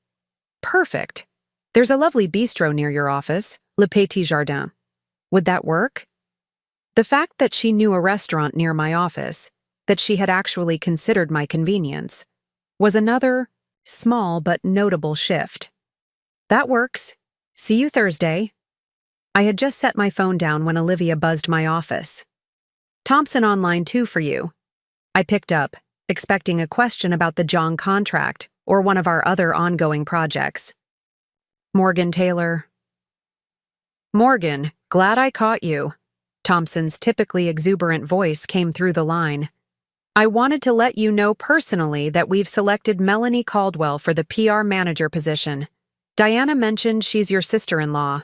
Perfect. There's a lovely bistro near your office, Le Petit Jardin. Would that work? The fact that she knew a restaurant near my office, that she had actually considered my convenience, was another, small but notable shift. That works. See you Thursday. I had just set my phone down when Olivia buzzed my office. Thompson online too for you. I picked up, expecting a question about the John contract or one of our other ongoing projects. Morgan Taylor. Morgan, glad I caught you. Thompson's typically exuberant voice came through the line. I wanted to let you know personally that we've selected Melanie Caldwell for the PR manager position. Diana mentioned she's your sister-in-law.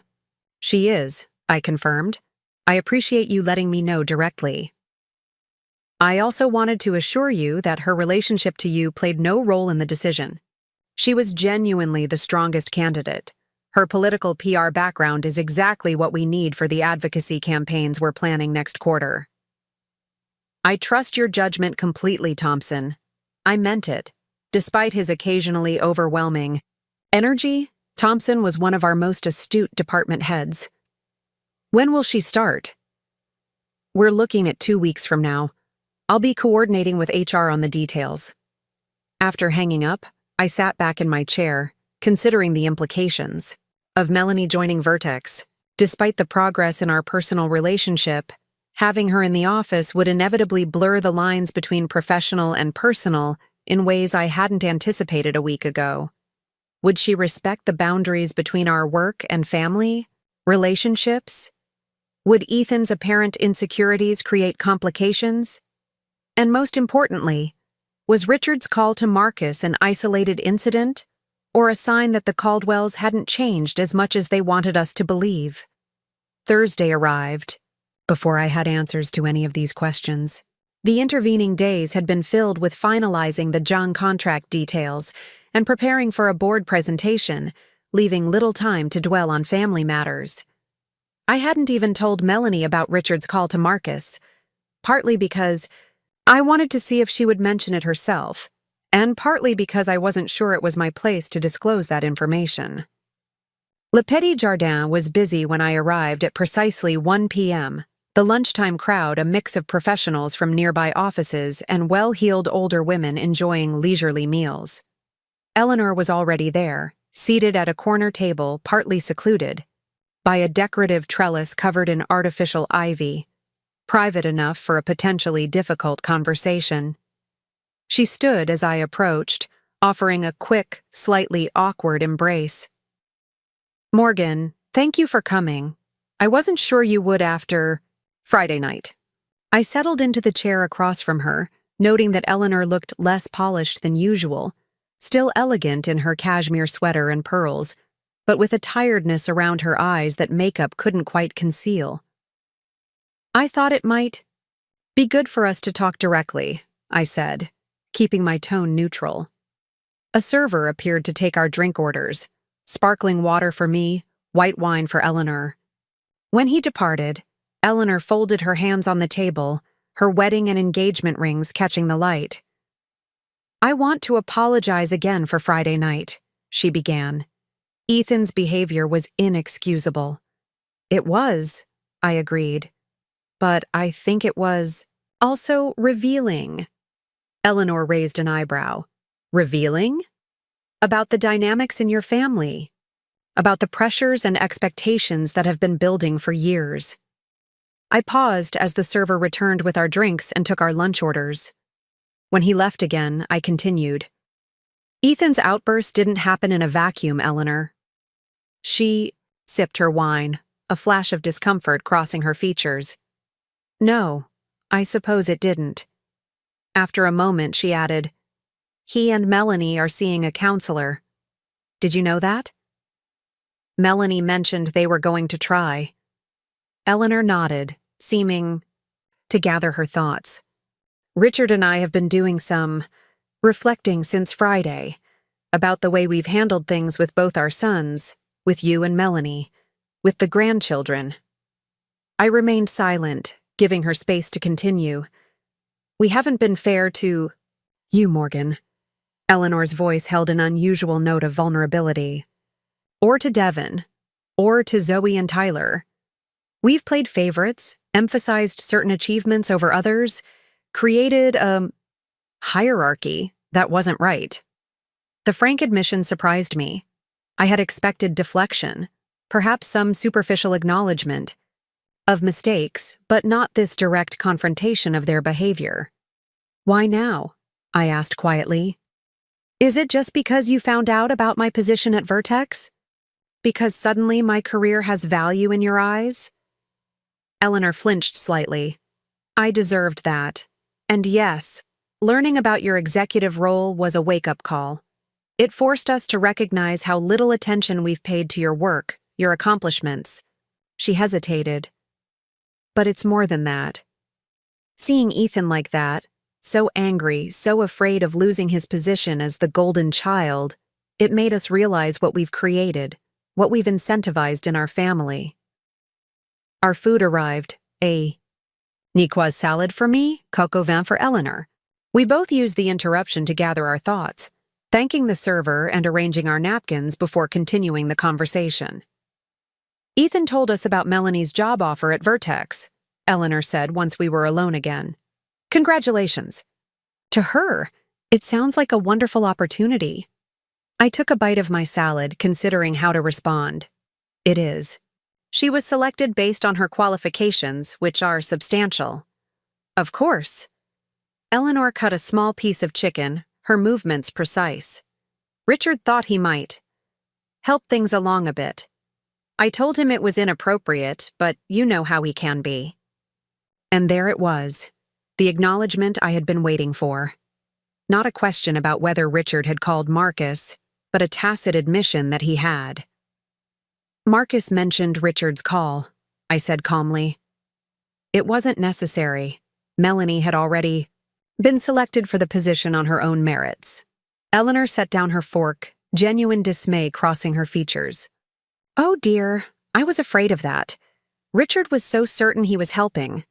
She is, I confirmed. I appreciate you letting me know directly. I also wanted to assure you that her relationship to you played no role in the decision. She was genuinely the strongest candidate. Her political PR background is exactly what we need for the advocacy campaigns we're planning next quarter. I trust your judgment completely, Thompson. I meant it. Despite his occasionally overwhelming energy, Thompson was one of our most astute department heads. When will she start? We're looking at 2 weeks from now. I'll be coordinating with HR on the details. After hanging up, I sat back in my chair, considering the implications of Melanie joining Vertex. Despite the progress in our personal relationship, having her in the office would inevitably blur the lines between professional and personal in ways I hadn't anticipated a week ago. Would she respect the boundaries between our work and family, relationships? Would Ethan's apparent insecurities create complications? And most importantly, was Richard's call to Marcus an isolated incident, or a sign that the Caldwells hadn't changed as much as they wanted us to believe? Thursday arrived, before I had answers to any of these questions. The intervening days had been filled with finalizing the John contract details and preparing for a board presentation, leaving little time to dwell on family matters. I hadn't even told Melanie about Richard's call to Marcus, partly because I wanted to see if she would mention it herself, and partly because I wasn't sure it was my place to disclose that information. Le Petit Jardin was busy when I arrived at precisely 1 p.m., the lunchtime crowd a mix of professionals from nearby offices and well-heeled older women enjoying leisurely meals. Eleanor was already there, seated at a corner table partly secluded by a decorative trellis covered in artificial ivy, private enough for a potentially difficult conversation. She stood as I approached, offering a quick, slightly awkward embrace. Morgan, thank you for coming. I wasn't sure you would after Friday night. I settled into the chair across from her, noting that Eleanor looked less polished than usual, still elegant in her cashmere sweater and pearls, but with a tiredness around her eyes that makeup couldn't quite conceal. I thought it might be good for us to talk directly, I said, keeping my tone neutral. A server appeared to take our drink orders, sparkling water for me, white wine for Eleanor. When he departed, Eleanor folded her hands on the table, her wedding and engagement rings catching the light. I want to apologize again for Friday night, she began. Ethan's behavior was inexcusable. It was, I agreed. But I think it was also revealing. Eleanor raised an eyebrow. Revealing? About the dynamics in your family. About the pressures and expectations that have been building for years. I paused as the server returned with our drinks and took our lunch orders. When he left again, I continued. Ethan's outburst didn't happen in a vacuum, Eleanor. She sipped her wine, a flash of discomfort crossing her features. No, I suppose it didn't. After a moment, she added, He and Melanie are seeing a counselor. Did you know that? Melanie mentioned they were going to try. Eleanor nodded, seeming to gather her thoughts. Richard and I have been doing some reflecting since Friday about the way we've handled things with both our sons, with you and Melanie. with the grandchildren. I remained silent, giving her space to continue. We haven't been fair to you, Morgan. Eleanor's voice held an unusual note of vulnerability. Or to Devin. Or to Zoe and Tyler. We've played favorites, emphasized certain achievements over others, created a hierarchy that wasn't right. The frank admission surprised me. I had expected deflection, perhaps some superficial acknowledgement of mistakes, but not this direct confrontation of their behavior. Why now? I asked quietly. Is it just because you found out about my position at Vertex? Because suddenly my career has value in your eyes? Eleanor flinched slightly. I deserved that. And yes, learning about your executive role was a wake-up call. It forced us to recognize how little attention we've paid to your work, your accomplishments. She hesitated. But it's more than that. Seeing Ethan like that, so angry, so afraid of losing his position as the golden child, it made us realize what we've created, what we've incentivized in our family. Our food arrived, a Niçoise salad for me, coq au vin for Eleanor. We both used the interruption to gather our thoughts, thanking the server and arranging our napkins before continuing the conversation. Ethan told us about Melanie's job offer at Vertex, Eleanor said once we were alone again. Congratulations. To her, it sounds like a wonderful opportunity. I took a bite of my salad, considering how to respond. It is. She was selected based on her qualifications, which are substantial. Of course. Eleanor cut a small piece of chicken, her movements precise. Richard thought he might help things along a bit. I told him it was inappropriate, but you know how he can be. And there it was, the acknowledgement I had been waiting for. Not a question about whether Richard had called Marcus, but a tacit admission that he had. Marcus mentioned Richard's call, I said calmly. It wasn't necessary. Melanie had already been selected for the position on her own merits. Eleanor set down her fork, genuine dismay crossing her features. Oh dear, I was afraid of that. Richard was so certain he was helping.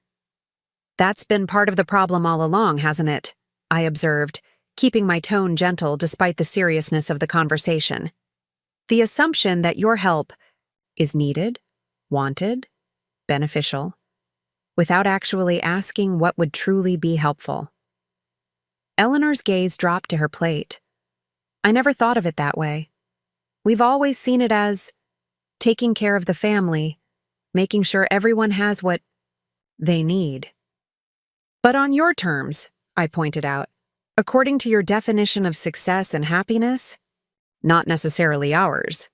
That's been part of the problem all along, hasn't it? I observed, keeping my tone gentle despite the seriousness of the conversation. The assumption that your help is needed, wanted, beneficial, without actually asking what would truly be helpful. Eleanor's gaze dropped to her plate. I never thought of it that way. We've always seen it as taking care of the family, making sure everyone has what they need. But on your terms, I pointed out, according to your definition of success and happiness, not necessarily ours.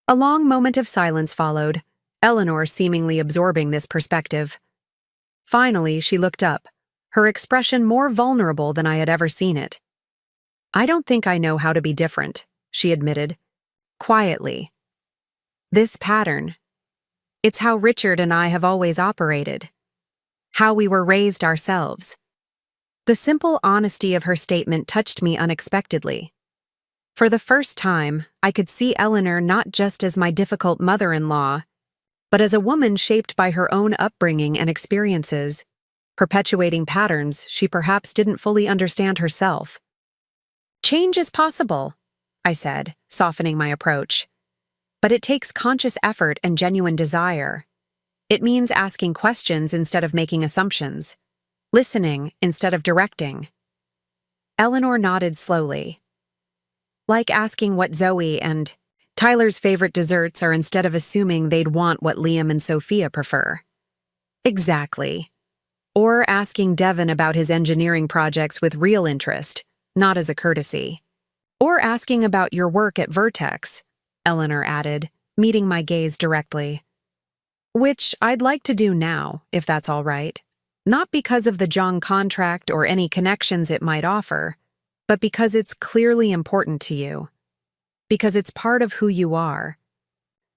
A long moment of silence followed, Eleanor seemingly absorbing this perspective. Finally, she looked up, her expression more vulnerable than I had ever seen it. I don't think I know how to be different, she admitted, quietly. This pattern, it's how Richard and I have always operated, how we were raised ourselves. The simple honesty of her statement touched me unexpectedly. For the first time, I could see Eleanor not just as my difficult mother-in-law, but as a woman shaped by her own upbringing and experiences, perpetuating patterns she perhaps didn't fully understand herself. Change is possible, I said, softening my approach. But it takes conscious effort and genuine desire. It means asking questions instead of making assumptions, listening instead of directing. Eleanor nodded slowly. Like asking what Zoe and Tyler's favorite desserts are instead of assuming they'd want what Liam and Sophia prefer. Exactly. Or asking Devin about his engineering projects with real interest, not as a courtesy. Or asking about your work at Vertex, Eleanor added, meeting my gaze directly. Which I'd like to do now, if that's all right. Not because of the Jong contract or any connections it might offer, but because it's clearly important to you. Because it's part of who you are.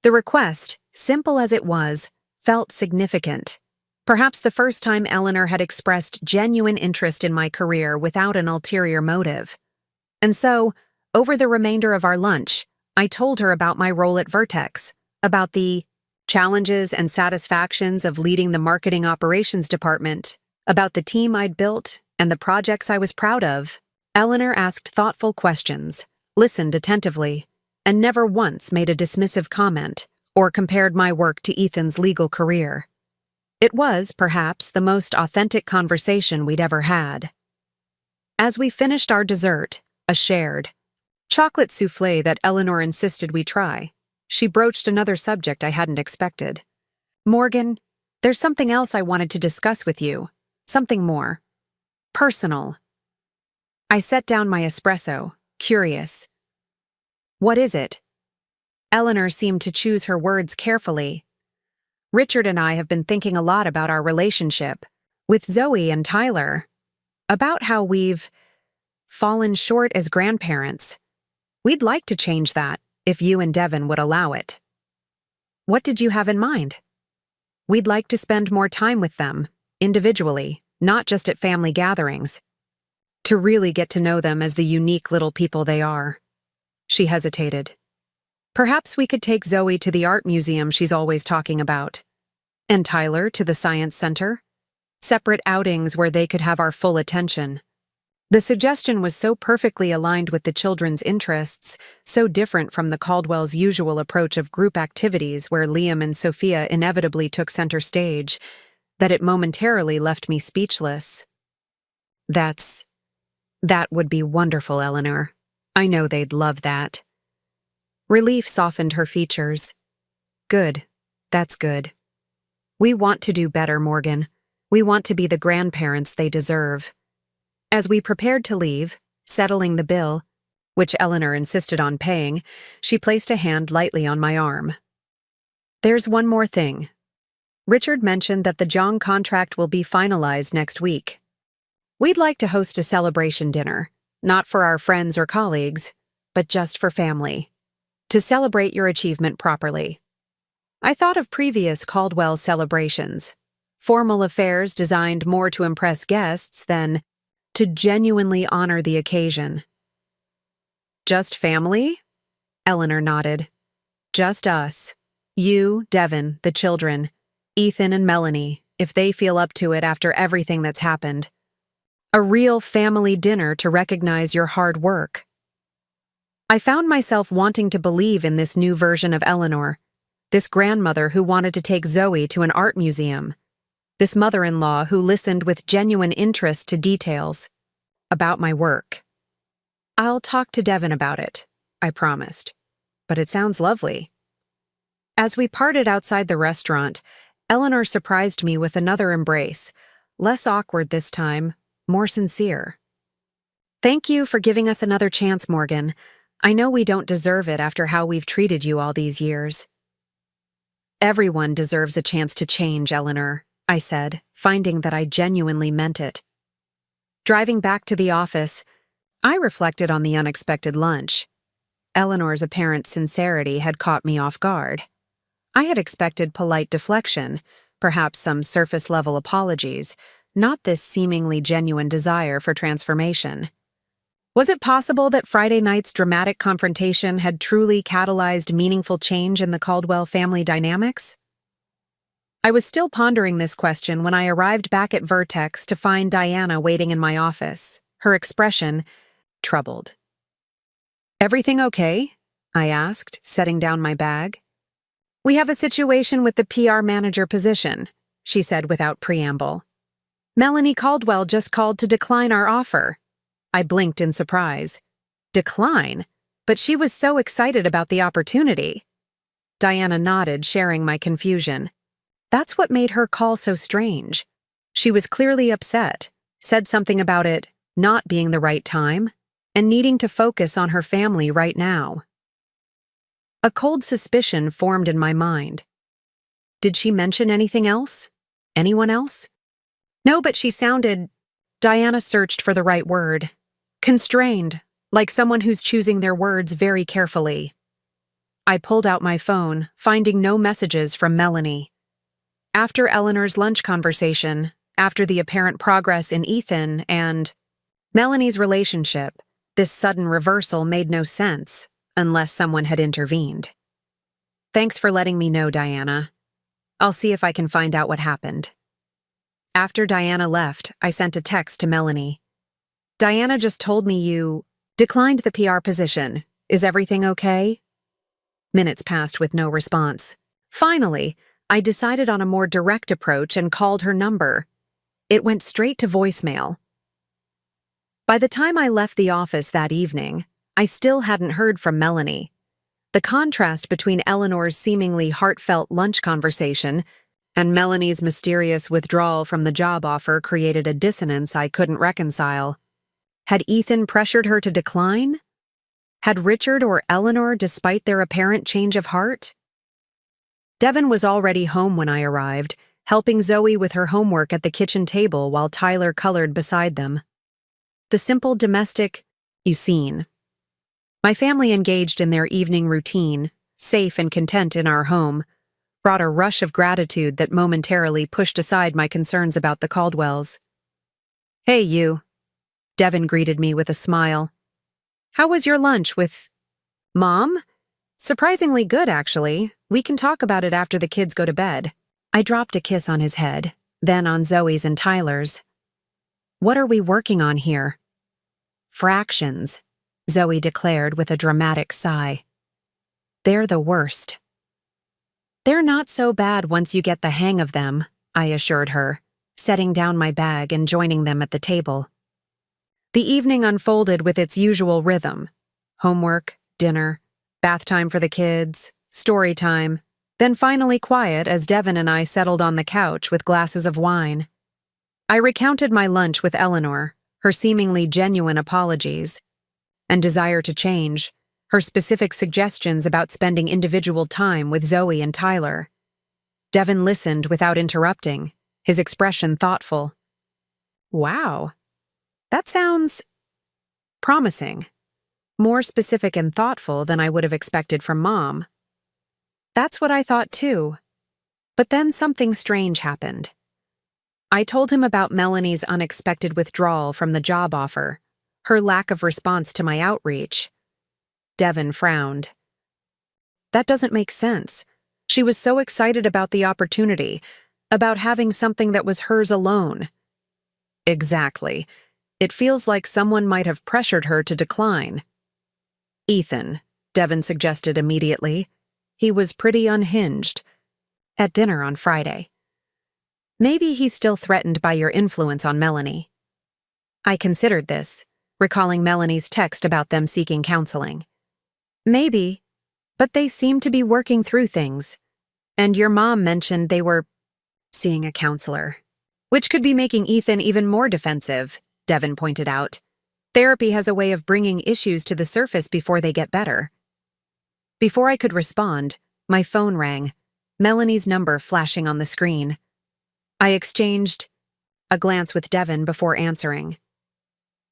The request, simple as it was, felt significant. Perhaps the first time Eleanor had expressed genuine interest in my career without an ulterior motive. And so, over the remainder of our lunch, I told her about my role at Vertex, about the challenges and satisfactions of leading the marketing operations department, about the team I'd built and the projects I was proud of. Eleanor asked thoughtful questions, listened attentively, and never once made a dismissive comment or compared my work to Ethan's legal career. It was, perhaps, the most authentic conversation we'd ever had. As we finished our dessert, a shared chocolate soufflé that Eleanor insisted we try, she broached another subject I hadn't expected. "Morgan, there's something else I wanted to discuss with you. Something more personal." I set down my espresso, curious. "What is it?" Eleanor seemed to choose her words carefully. "Richard and I have been thinking a lot about our relationship with Zoe and Tyler, about how we've fallen short as grandparents. We'd like to change that, if you and Devin would allow it." "What did you have in mind?" "We'd like to spend more time with them, individually, not just at family gatherings. To really get to know them as the unique little people they are." She hesitated. "Perhaps we could take Zoe to the art museum she's always talking about. And Tyler to the science center. Separate outings where they could have our full attention." The suggestion was so perfectly aligned with the children's interests, so different from the Caldwell's usual approach of group activities where Liam and Sophia inevitably took center stage, that it momentarily left me speechless. That would be wonderful, Eleanor. I know they'd love that." Relief softened her features. "Good. That's good. We want to do better, Morgan. We want to be the grandparents they deserve." As we prepared to leave, settling the bill, which Eleanor insisted on paying, she placed a hand lightly on my arm. "There's one more thing. Richard mentioned that the Jong contract will be finalized next week. We'd like to host a celebration dinner, not for our friends or colleagues, but just for family, to celebrate your achievement properly." I thought of previous Caldwell celebrations, formal affairs designed more to impress guests than to genuinely honor the occasion. "Just family?" Eleanor nodded. "Just us. You, Devin, the children, Ethan and Melanie, if they feel up to it after everything that's happened. A real family dinner to recognize your hard work." I found myself wanting to believe in this new version of Eleanor, this grandmother who wanted to take Zoe to an art museum, this mother-in-law who listened with genuine interest to details about my work. "I'll talk to Devin about it," I promised. "But it sounds lovely." As we parted outside the restaurant, Eleanor surprised me with another embrace, less awkward this time, more sincere. "Thank you for giving us another chance, Morgan. I know we don't deserve it after how we've treated you all these years." "Everyone deserves a chance to change, Eleanor," I said, finding that I genuinely meant it. Driving back to the office, I reflected on the unexpected lunch. Eleanor's apparent sincerity had caught me off guard. I had expected polite deflection, perhaps some surface-level apologies, not this seemingly genuine desire for transformation. Was it possible that Friday night's dramatic confrontation had truly catalyzed meaningful change in the Caldwell family dynamics? I was still pondering this question when I arrived back at Vertex to find Diana waiting in my office, her expression troubled. "Everything okay?" I asked, setting down my bag. "We have a situation with the PR manager position," she said without preamble. "Melanie Caldwell just called to decline our offer." I blinked in surprise. Decline? But she was so excited about the opportunity. Diana nodded, sharing my confusion. That's what made her call so strange. She was clearly upset, said something about it not being the right time, and needing to focus on her family right now. A cold suspicion formed in my mind. Did she mention anything else? Anyone else? No, but she sounded... Diana searched for the right word. Constrained, like someone who's choosing their words very carefully. I pulled out my phone, finding no messages from Melanie. After Eleanor's lunch conversation, after the apparent progress in Ethan and Melanie's relationship, this sudden reversal made no sense, unless someone had intervened. Thanks for letting me know, Diana. I'll see if I can find out what happened. After Diana left, I sent a text to Melanie. Diana just told me you declined the PR position. Is everything okay? Minutes passed with no response. Finally, I decided on a more direct approach and called her number. It went straight to voicemail. By the time I left the office that evening, I still hadn't heard from Melanie. The contrast between Eleanor's seemingly heartfelt lunch conversation and Melanie's mysterious withdrawal from the job offer created a dissonance I couldn't reconcile. Had Ethan pressured her to decline? Had Richard or Eleanor, despite their apparent change of heart? Devin was already home when I arrived, helping Zoe with her homework at the kitchen table while Tyler colored beside them. The simple domestic scene. My family engaged in their evening routine, safe and content in our home, brought a rush of gratitude that momentarily pushed aside my concerns about the Caldwells. Hey, you. Devin greeted me with a smile. How was your lunch with Mom? Surprisingly good, actually. We can talk about it after the kids go to bed. I dropped a kiss on his head, then on Zoe's and Tyler's. What are we working on here? Fractions, Zoe declared with a dramatic sigh. They're the worst. They're not so bad once you get the hang of them, I assured her, setting down my bag and joining them at the table. The evening unfolded with its usual rhythm. Homework, dinner, bath time for the kids, story time, then finally quiet as Devin and I settled on the couch with glasses of wine. I recounted my lunch with Eleanor, her seemingly genuine apologies, and desire to change, her specific suggestions about spending individual time with Zoe and Tyler. Devin listened without interrupting, his expression thoughtful. Wow, that sounds promising. More specific and thoughtful than I would have expected from Mom. That's what I thought too. But then something strange happened. I told him about Melanie's unexpected withdrawal from the job offer, her lack of response to my outreach. Devin frowned. That doesn't make sense. She was so excited about the opportunity, about having something that was hers alone. Exactly. It feels like someone might have pressured her to decline. Ethan, Devin suggested immediately. He was pretty unhinged. At dinner on Friday. Maybe he's still threatened by your influence on Melanie. I considered this, recalling Melanie's text about them seeking counseling. Maybe, but they seem to be working through things. And your mom mentioned they were seeing a counselor, which could be making Ethan even more defensive, Devin pointed out. Therapy has a way of bringing issues to the surface before they get better. Before I could respond, my phone rang, Melanie's number flashing on the screen. I exchanged a glance with Devin before answering.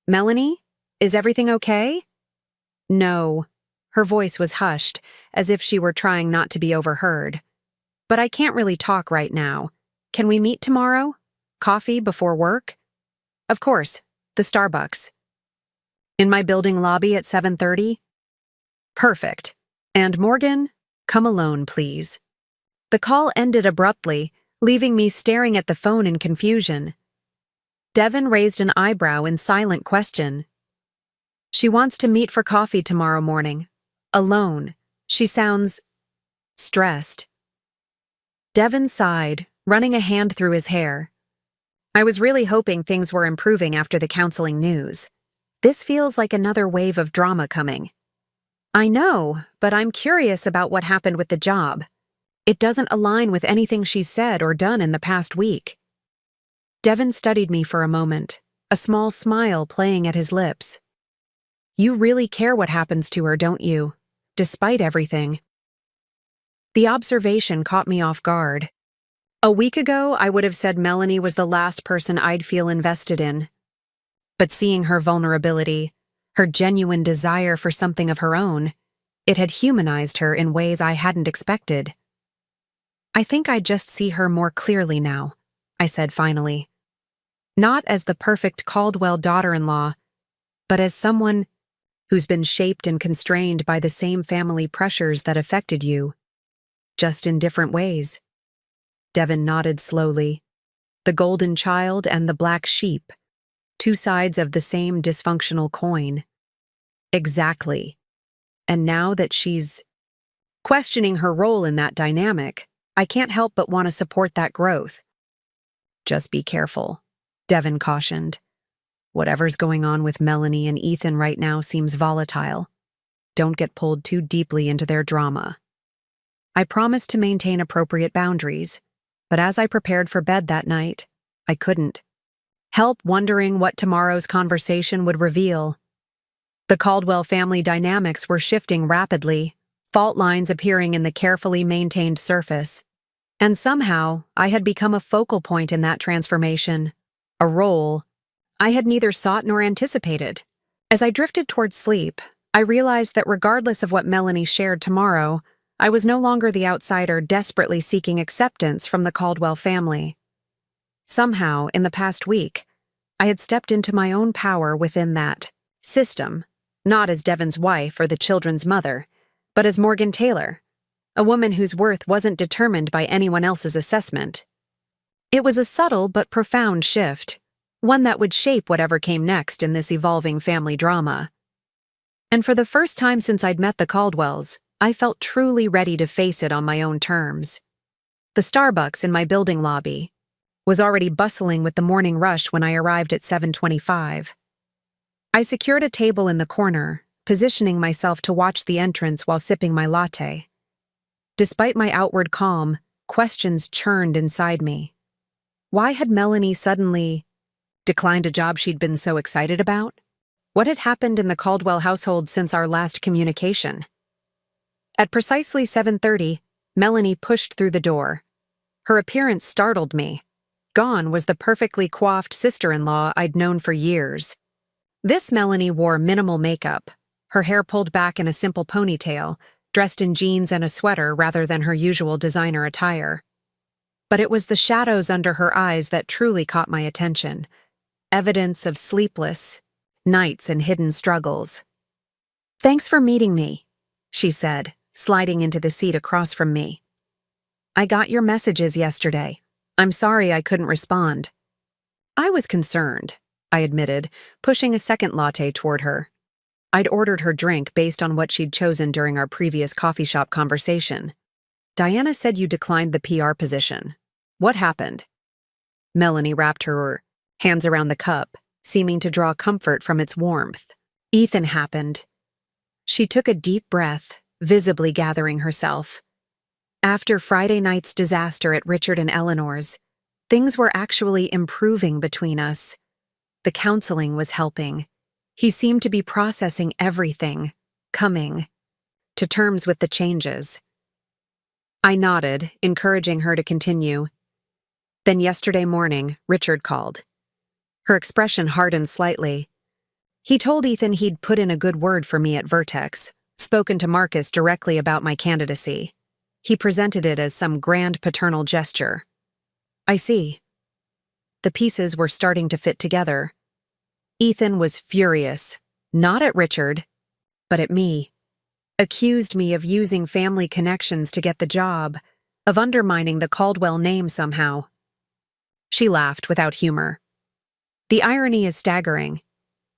Melanie, is everything okay? No. Her voice was hushed, as if she were trying not to be overheard. But I can't really talk right now. Can we meet tomorrow? Coffee before work? Of course, the Starbucks. In my building lobby at 7:30? Perfect. And Morgan, come alone, please. The call ended abruptly, leaving me staring at the phone in confusion. Devin raised an eyebrow in silent question. She wants to meet for coffee tomorrow morning. Alone. She sounds stressed. Devin sighed, running a hand through his hair. I was really hoping things were improving after the counseling news. This feels like another wave of drama coming. I know, but I'm curious about what happened with the job. It doesn't align with anything she's said or done in the past week. Devin studied me for a moment, a small smile playing at his lips. You really care what happens to her, don't you? Despite everything. The observation caught me off guard. A week ago, I would have said Melanie was the last person I'd feel invested in. But seeing her vulnerability, her genuine desire for something of her own, it had humanized her in ways I hadn't expected. I think I just see her more clearly now, I said finally. Not as the perfect Caldwell daughter-in-law, but as someone who's been shaped and constrained by the same family pressures that affected you. just in different ways. Devin nodded slowly. The golden child and the black sheep, two sides of the same dysfunctional coin. Exactly. And now that she's questioning her role in that dynamic, I can't help but want to support that growth. Just be careful, Devin cautioned. Whatever's going on with Melanie and Ethan right now seems volatile. Don't get pulled too deeply into their drama. I promised to maintain appropriate boundaries, but as I prepared for bed that night, I couldn't help wondering what tomorrow's conversation would reveal. The Caldwell family dynamics were shifting rapidly, fault lines appearing in the carefully maintained surface. And somehow, I had become a focal point in that transformation, a role I had neither sought nor anticipated. As I drifted toward sleep, I realized that regardless of what Melanie shared tomorrow, I was no longer the outsider desperately seeking acceptance from the Caldwell family. Somehow, in the past week, I had stepped into my own power within that system, not as Devin's wife or the children's mother, but as Morgan Taylor, a woman whose worth wasn't determined by anyone else's assessment. It was a subtle but profound shift, one that would shape whatever came next in this evolving family drama. And for the first time since I'd met the Caldwells, I felt truly ready to face it on my own terms. The Starbucks in my building lobby was already bustling with the morning rush when I arrived at 7:25. I secured a table in the corner, positioning myself to watch the entrance while sipping my latte. Despite my outward calm, questions churned inside me. Why had Melanie suddenly declined a job she'd been so excited about? What had happened in the Caldwell household since our last communication? At precisely 7:30, Melanie pushed through the door. Her appearance startled me. Gone was the perfectly coiffed sister-in-law I'd known for years. This Melanie wore minimal makeup, her hair pulled back in a simple ponytail, dressed in jeans and a sweater rather than her usual designer attire. But it was the shadows under her eyes that truly caught my attention, evidence of sleepless nights and hidden struggles. "Thanks for meeting me," she said, sliding into the seat across from me. "I got your messages yesterday. I'm sorry I couldn't respond." I was concerned, I admitted, pushing a second latte toward her. I'd ordered her drink based on what she'd chosen during our previous coffee shop conversation. "Diana said you declined the PR position. What happened?" Melanie wrapped her hands around the cup, seeming to draw comfort from its warmth. "Ethan happened." She took a deep breath, visibly gathering herself. After Friday night's disaster at Richard and Eleanor's, things were actually improving between us. The counseling was helping. He seemed to be processing everything, coming to terms with the changes. I nodded, encouraging her to continue. Then yesterday morning, Richard called. Her expression hardened slightly. He told Ethan he'd put in a good word for me at Vertex, spoken to Marcus directly about my candidacy. He presented it as some grand paternal gesture. I see. The pieces were starting to fit together. Ethan was furious, not at Richard, but at me. Accused me of using family connections to get the job, of undermining the Caldwell name somehow. She laughed without humor. The irony is staggering.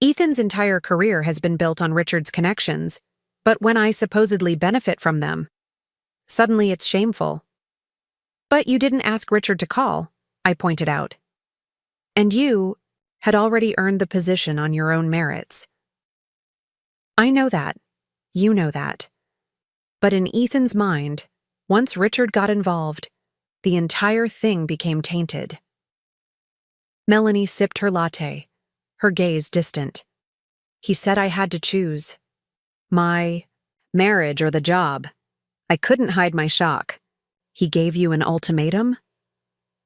Ethan's entire career has been built on Richard's connections, but when I supposedly benefit from them, suddenly it's shameful. "But you didn't ask Richard to call," I pointed out. "And you had already earned the position on your own merits." "I know that. You know that." But in Ethan's mind, once Richard got involved, the entire thing became tainted. Melanie sipped her latte, her gaze distant. "He said I had to choose. My marriage or the job." I couldn't hide my shock. "He gave you an ultimatum?"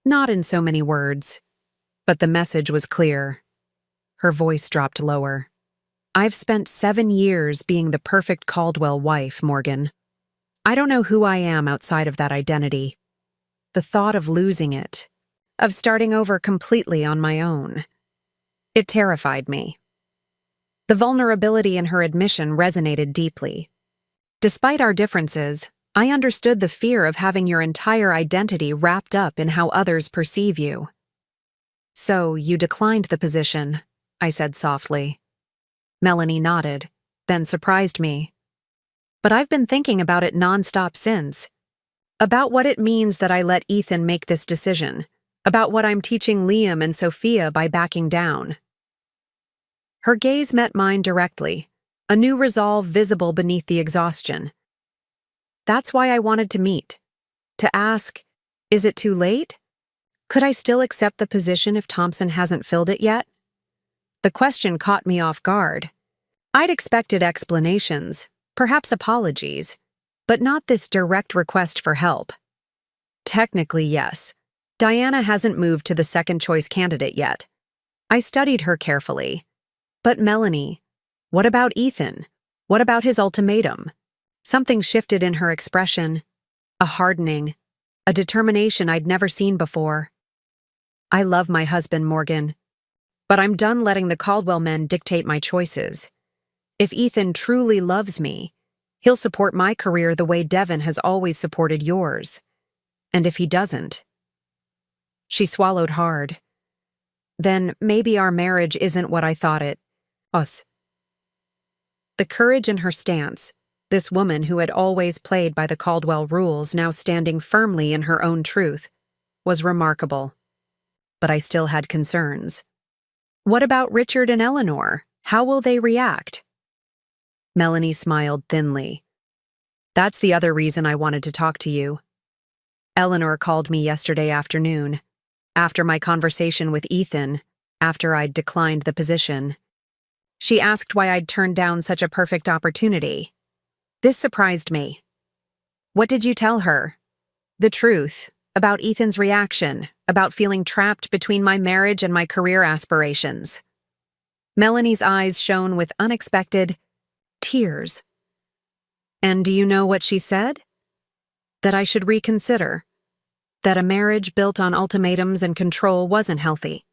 Not in so many words, but the message was clear. Her voice dropped lower. "I've spent 7 years being the perfect Caldwell wife, Morgan. I don't know who I am outside of that identity. The thought of losing it, of starting over completely on my own, it terrified me." The vulnerability in her admission resonated deeply. Despite our differences, I understood the fear of having your entire identity wrapped up in how others perceive you. So, you declined the position, I said softly. Melanie nodded, then surprised me. But I've been thinking about it nonstop since. About what it means that I let Ethan make this decision. About what I'm teaching Liam and Sophia by backing down. Her gaze met mine directly, a new resolve visible beneath the exhaustion. That's why I wanted to meet. To ask, is it too late? Could I still accept the position if Thompson hasn't filled it yet? The question caught me off guard. I'd expected explanations, perhaps apologies, but not this direct request for help. Technically, yes. Diana hasn't moved to the second-choice candidate yet. I studied her carefully. But Melanie, what about Ethan? What about his ultimatum? Something shifted in her expression, a hardening, a determination I'd never seen before. I love my husband, Morgan, but I'm done letting the Caldwell men dictate my choices. If Ethan truly loves me, he'll support my career the way Devon has always supported yours. And if he doesn't... She swallowed hard. Then maybe our marriage isn't what I thought it was. The courage in her stance, this woman who had always played by the Caldwell rules now standing firmly in her own truth, was remarkable. But I still had concerns. What about Richard and Eleanor? How will they react? Melanie smiled thinly. That's the other reason I wanted to talk to you. Eleanor called me yesterday afternoon, after my conversation with Ethan, after I'd declined the position. She asked why I'd turned down such a perfect opportunity. This surprised me. What did you tell her? The truth, about Ethan's reaction, about feeling trapped between my marriage and my career aspirations. Melanie's eyes shone with unexpected tears. And do you know what she said? That I should reconsider. That a marriage built on ultimatums and control wasn't healthy.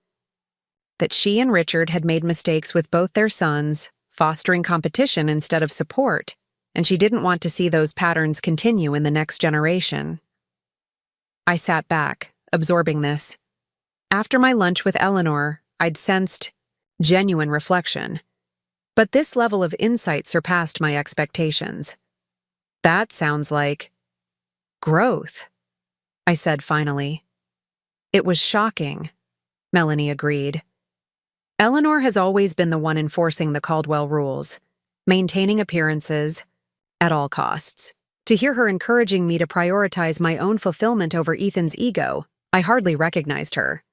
That she and Richard had made mistakes with both their sons, fostering competition instead of support, and she didn't want to see those patterns continue in the next generation. I sat back, absorbing this. After my lunch with Eleanor, I'd sensed genuine reflection. But this level of insight surpassed my expectations. That sounds like growth, I said finally. It was shocking, Melanie agreed. Eleanor has always been the one enforcing the Caldwell rules, maintaining appearances at all costs. To hear her encouraging me to prioritize my own fulfillment over Ethan's ego, I hardly recognized her.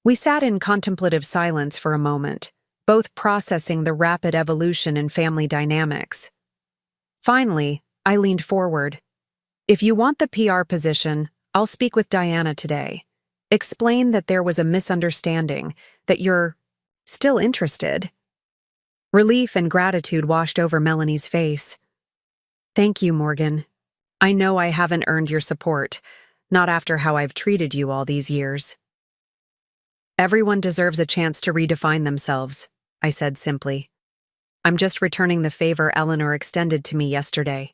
We sat in contemplative silence for a moment, both processing the rapid evolution in family dynamics. Finally, I leaned forward. If you want the PR position, I'll speak with Diana today. Explain that there was a misunderstanding, that you're still interested. Relief and gratitude washed over Melanie's face. Thank you, Morgan. I know I haven't earned your support, not after how I've treated you all these years. Everyone deserves a chance to redefine themselves, I said simply. I'm just returning the favor Eleanor extended to me yesterday.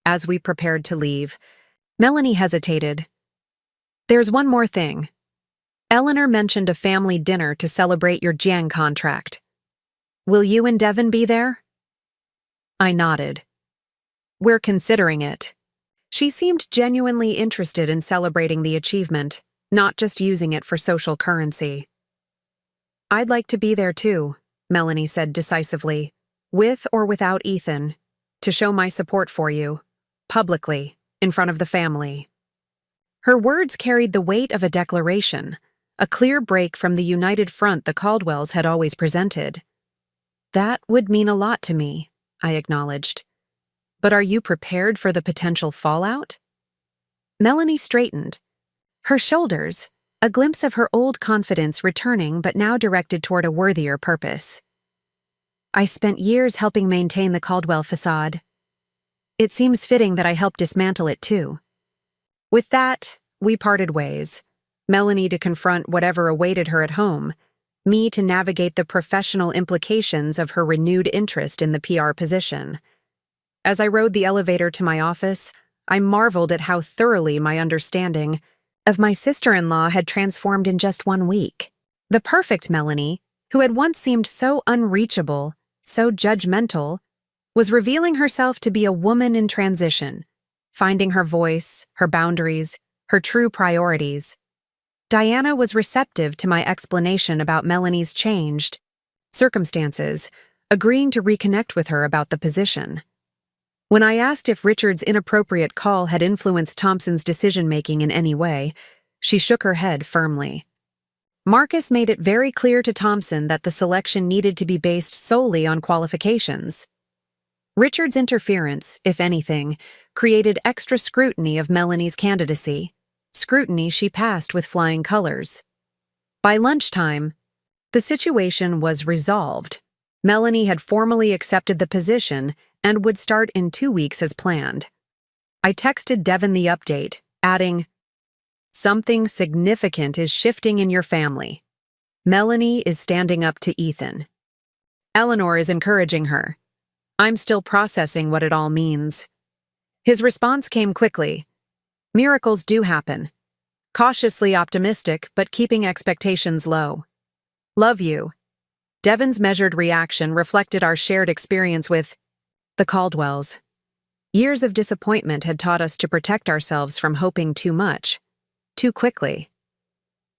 As we prepared to leave, Melanie hesitated. There's one more thing. Eleanor mentioned a family dinner to celebrate your Jiang contract. Will you and Devon be there? I nodded. We're considering it. She seemed genuinely interested in celebrating the achievement, not just using it for social currency. I'd like to be there too, Melanie said decisively, with or without Ethan, to show my support for you, publicly, in front of the family. Her words carried the weight of a declaration, a clear break from the united front the Caldwells had always presented. That would mean a lot to me, I acknowledged. But are you prepared for the potential fallout? Melanie straightened. Her shoulders, a glimpse of her old confidence returning but now directed toward a worthier purpose. I spent years helping maintain the Caldwell facade. It seems fitting that I help dismantle it too. With that, we parted ways. Melanie to confront whatever awaited her at home, me to navigate the professional implications of her renewed interest in the PR position. As I rode the elevator to my office, I marveled at how thoroughly my understanding of my sister-in-law had transformed in just 1 week. The perfect Melanie, who had once seemed so unreachable, so judgmental, was revealing herself to be a woman in transition, finding her voice, her boundaries, her true priorities. Diana was receptive to my explanation about Melanie's changed circumstances, agreeing to reconnect with her about the position. When I asked if Richard's inappropriate call had influenced Thompson's decision-making in any way, she shook her head firmly. Marcus made it very clear to Thompson that the selection needed to be based solely on qualifications. Richard's interference, if anything, created extra scrutiny of Melanie's candidacy, scrutiny she passed with flying colors. By lunchtime, the situation was resolved. Melanie had formally accepted the position and would start in 2 weeks as planned. I texted Devin the update, adding, "Something significant is shifting in your family. Melanie is standing up to Ethan. Eleanor is encouraging her. I'm still processing what it all means." His response came quickly. "Miracles do happen. Cautiously optimistic, but keeping expectations low. Love you." Devin's measured reaction reflected our shared experience with the Caldwells. Years of disappointment had taught us to protect ourselves from hoping too much, too quickly.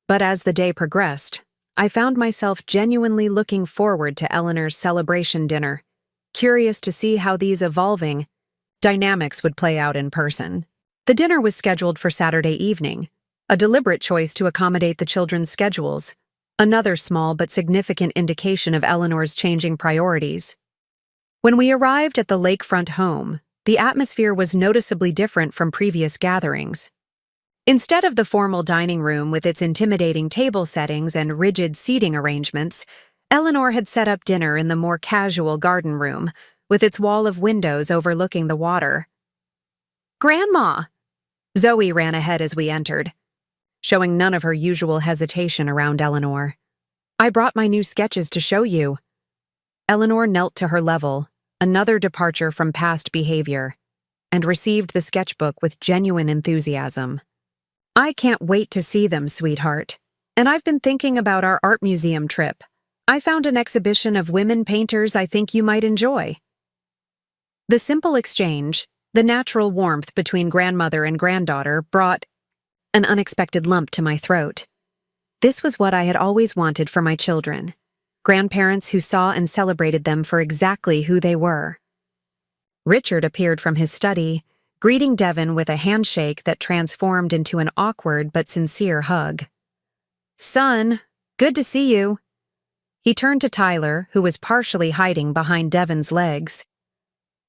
But as the day progressed, I found myself genuinely looking forward to Eleanor's celebration dinner, curious to see how these evolving dynamics would play out in person. The dinner was scheduled for Saturday evening, a deliberate choice to accommodate the children's schedules, another small but significant indication of Eleanor's changing priorities. When we arrived at the lakefront home, the atmosphere was noticeably different from previous gatherings. Instead of the formal dining room with its intimidating table settings and rigid seating arrangements, Eleanor had set up dinner in the more casual garden room, with its wall of windows overlooking the water. "Grandma!" Zoe ran ahead as we entered, showing none of her usual hesitation around Eleanor. "I brought my new sketches to show you." Eleanor knelt to her level, another departure from past behavior, and received the sketchbook with genuine enthusiasm. "I can't wait to see them, sweetheart. And I've been thinking about our art museum trip. I found an exhibition of women painters I think you might enjoy." The simple exchange, the natural warmth between grandmother and granddaughter brought an unexpected lump to my throat. This was what I had always wanted for my children. Grandparents who saw and celebrated them for exactly who they were. Richard appeared from his study, greeting Devin with a handshake that transformed into an awkward but sincere hug. "Son, good to see you." He turned to Tyler, who was partially hiding behind Devin's legs.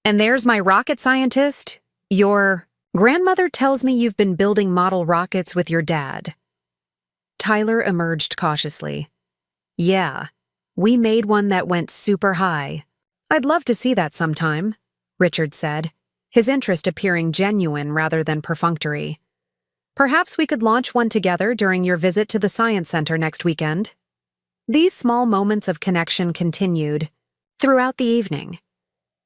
"And there's my rocket scientist. Your grandmother tells me you've been building model rockets with your dad." Tyler emerged cautiously. "Yeah. We made one that went super high." "I'd love to see that sometime," Richard said, his interest appearing genuine rather than perfunctory. "Perhaps we could launch one together during your visit to the Science Center next weekend." These small moments of connection continued throughout the evening.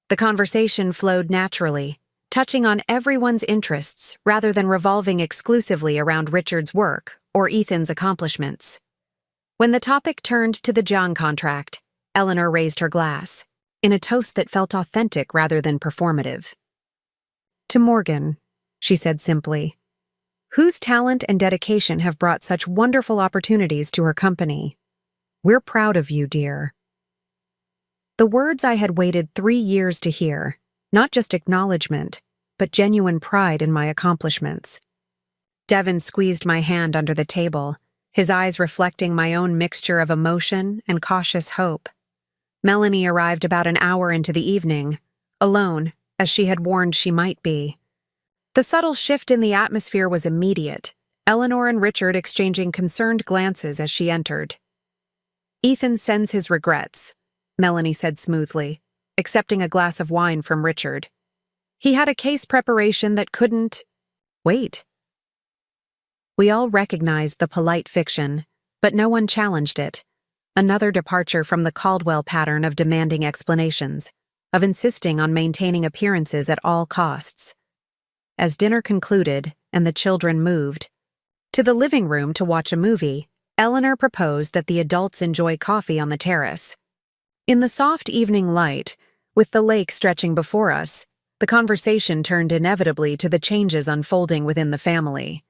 The conversation flowed naturally, touching on everyone's interests rather than revolving exclusively around Richard's work or Ethan's accomplishments. When the topic turned to the John contract, Eleanor raised her glass, in a toast that felt authentic rather than performative. "To Morgan," she said simply, "whose talent and dedication have brought such wonderful opportunities to her company. We're proud of you, dear." The words I had waited 3 years to hear, not just acknowledgement, but genuine pride in my accomplishments. Devin squeezed my hand under the table, his eyes reflecting my own mixture of emotion and cautious hope. Melanie arrived about an hour into the evening, alone, as she had warned she might be. The subtle shift in the atmosphere was immediate, Eleanor and Richard exchanging concerned glances as she entered. "Ethan sends his regrets," Melanie said smoothly, accepting a glass of wine from Richard. "He had a case preparation that couldn't wait." We all recognized the polite fiction, but no one challenged it. Another departure from the Caldwell pattern of demanding explanations, of insisting on maintaining appearances at all costs. as dinner concluded and the children moved to the living room to watch a movie, Eleanor proposed that the adults enjoy coffee on the terrace. In the soft evening light, with the lake stretching before us, the conversation turned inevitably to the changes unfolding within the family.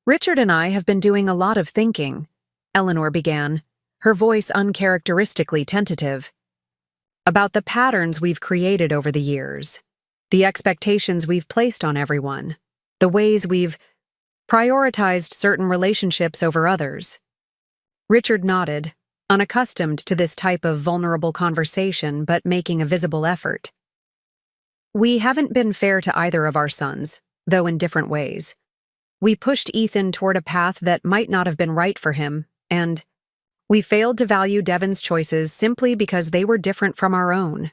"Richard and I have been doing a lot of thinking," Eleanor began, her voice uncharacteristically tentative, "about the patterns we've created over the years, the expectations we've placed on everyone, the ways we've prioritized certain relationships over others." Richard nodded, unaccustomed to this type of vulnerable conversation but making a visible effort. "We haven't been fair to either of our sons, though in different ways. We pushed Ethan toward a path that might not have been right for him, and we failed to value Devon's choices simply because they were different from our own.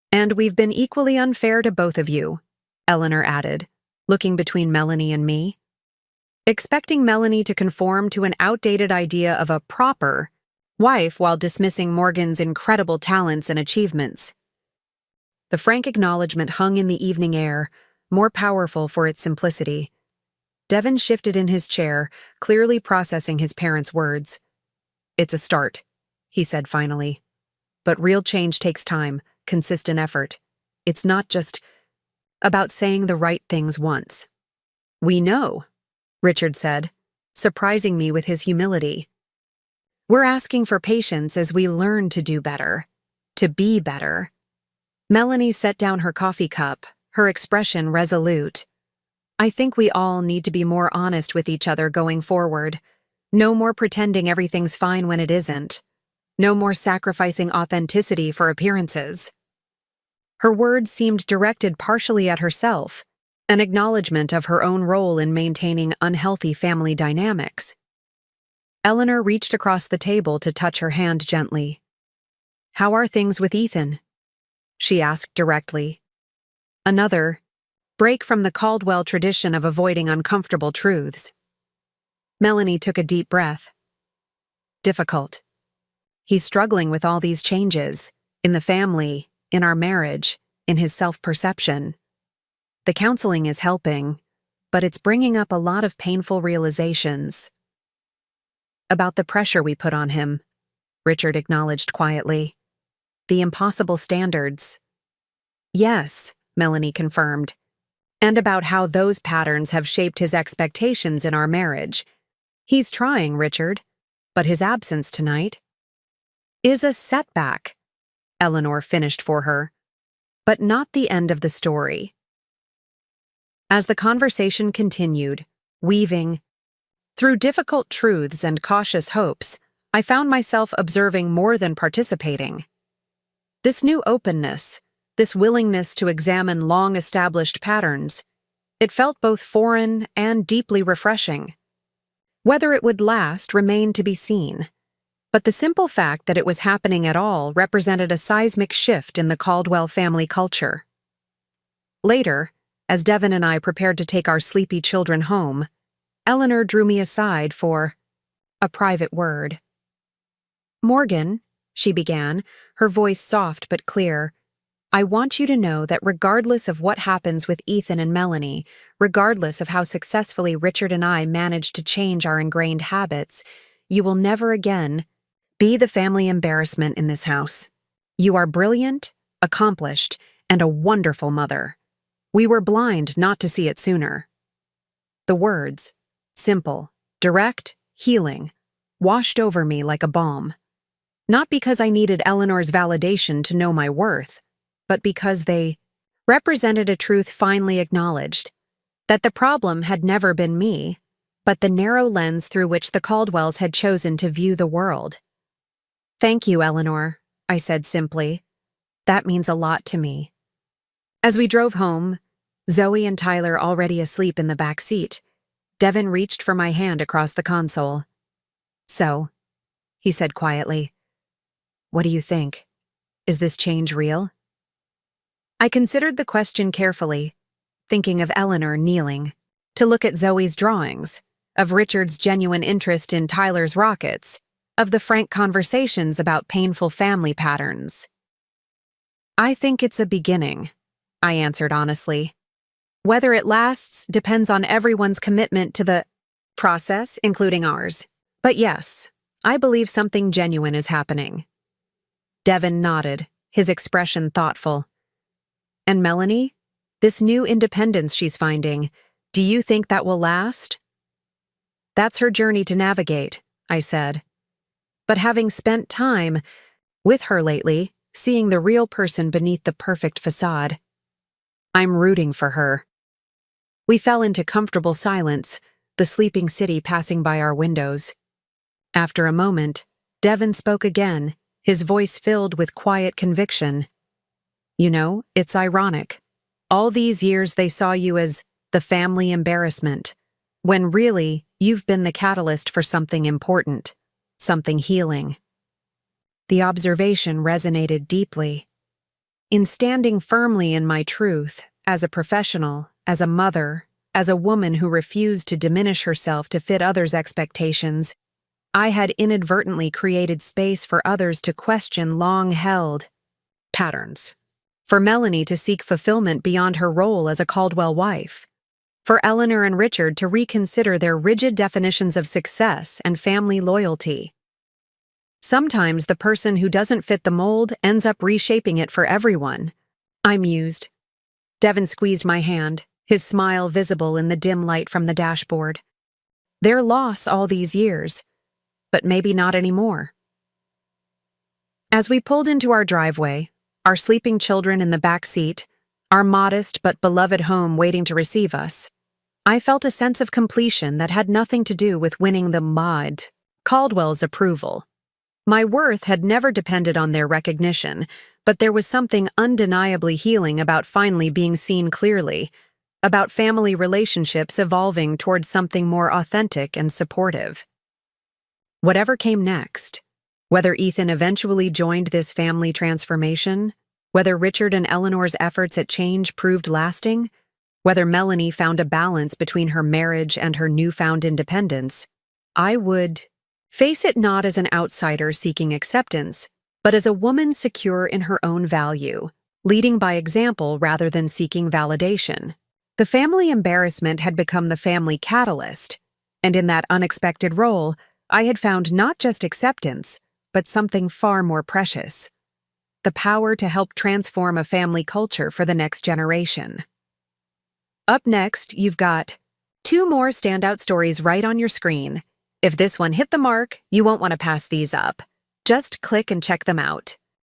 And we've been equally unfair to both of you," Eleanor added, looking between Melanie and me. Expecting Melanie to conform to an outdated idea of a proper wife while dismissing Morgan's incredible talents and achievements. The frank acknowledgement hung in the evening air, more powerful for its simplicity. Devon shifted in his chair, clearly processing his parents' words. "It's a start," he said finally. "But real change takes time, consistent effort. It's not just about saying the right things once." "We know," Richard said, surprising me with his humility. "We're asking for patience as we learn to do better, to be better." Melanie set down her coffee cup, her expression resolute. "I think we all need to be more honest with each other going forward. No more pretending everything's fine when it isn't. No more sacrificing authenticity for appearances." Her words seemed directed partially at herself, an acknowledgement of her own role in maintaining unhealthy family dynamics. Eleanor reached across the table to touch her hand gently. "How are things with Ethan?" she asked directly. Another break from the Caldwell tradition of avoiding uncomfortable truths. Melanie took a deep breath. "Difficult. He's struggling with all these changes, in the family, in our marriage, in his self-perception. The counseling is helping, but it's bringing up a lot of painful realizations. About the pressure we put on him," Richard acknowledged quietly. "The impossible standards." "Yes," Melanie confirmed. "And about how those patterns have shaped his expectations in our marriage. He's trying, Richard, but his absence tonight is a setback," Eleanor finished for her, "but not the end of the story." As the conversation continued, weaving through difficult truths and cautious hopes, I found myself observing more than participating. This new openness, this willingness to examine long-established patterns, it felt both foreign and deeply refreshing. Whether it would last remained to be seen, but the simple fact that it was happening at all represented a seismic shift in the Caldwell family culture. Later, as Devon and I prepared to take our sleepy children home, Eleanor drew me aside for a private word. "Morgan," she began, her voice soft but clear, "I want you to know that regardless of what happens with Ethan and Melanie, regardless of how successfully Richard and I manage to change our ingrained habits, you will never again be the family embarrassment in this house. You are brilliant, accomplished, and a wonderful mother. We were blind not to see it sooner." The words, simple, direct, healing, washed over me like a balm. Not because I needed Eleanor's validation to know my worth, but because they represented a truth finally acknowledged, that the problem had never been me, but the narrow lens through which the Caldwells had chosen to view the world. "Thank you, Eleanor," I said simply. "That means a lot to me." As we drove home, Zoe and Tyler already asleep in the back seat, Devon reached for my hand across the console. "So," he said quietly, "what do you think? Is this change real?" I considered the question carefully, thinking of Eleanor kneeling, to look at Zoe's drawings, of Richard's genuine interest in Tyler's rockets, of the frank conversations about painful family patterns. "I think it's a beginning," I answered honestly. Whether it lasts depends on everyone's commitment to the process, including ours. But yes, I believe something genuine is happening. Devin nodded, his expression thoughtful. And Melanie? This new independence she's finding, do you think that will last? That's her journey to navigate, I said. But having spent time with her lately, seeing the real person beneath the perfect facade, I'm rooting for her. We fell into comfortable silence, the sleeping city passing by our windows. After a moment, Devin spoke again, his voice filled with quiet conviction. You know, it's ironic. All these years they saw you as the family embarrassment, when really you've been the catalyst for something important, something healing. The observation resonated deeply. In standing firmly in my truth, as a professional, as a mother, as a woman who refused to diminish herself to fit others' expectations, I had inadvertently created space for others to question long-held patterns. For Melanie to seek fulfillment beyond her role as a Caldwell wife. For Eleanor and Richard to reconsider their rigid definitions of success and family loyalty. Sometimes the person who doesn't fit the mold ends up reshaping it for everyone, I mused. Devin squeezed my hand, his smile visible in the dim light from the dashboard. Their loss all these years, but maybe not anymore. As we pulled into our driveway, our sleeping children in the back seat, our modest but beloved home waiting to receive us, I felt a sense of completion that had nothing to do with winning the Caldwell's approval. My worth had never depended on their recognition, but there was something undeniably healing about finally being seen clearly, about family relationships evolving towards something more authentic and supportive. Whatever came next, whether Ethan eventually joined this family transformation, whether Richard and Eleanor's efforts at change proved lasting, whether Melanie found a balance between her marriage and her newfound independence, I would face it not as an outsider seeking acceptance, but as a woman secure in her own value, leading by example rather than seeking validation. The family embarrassment had become the family catalyst, and in that unexpected role, I had found not just acceptance, but something far more precious: the power to help transform a family culture for the next generation. Up next, you've got 2 more standout stories right on your screen. If this one hit the mark, you won't want to pass these up. Just click and check them out.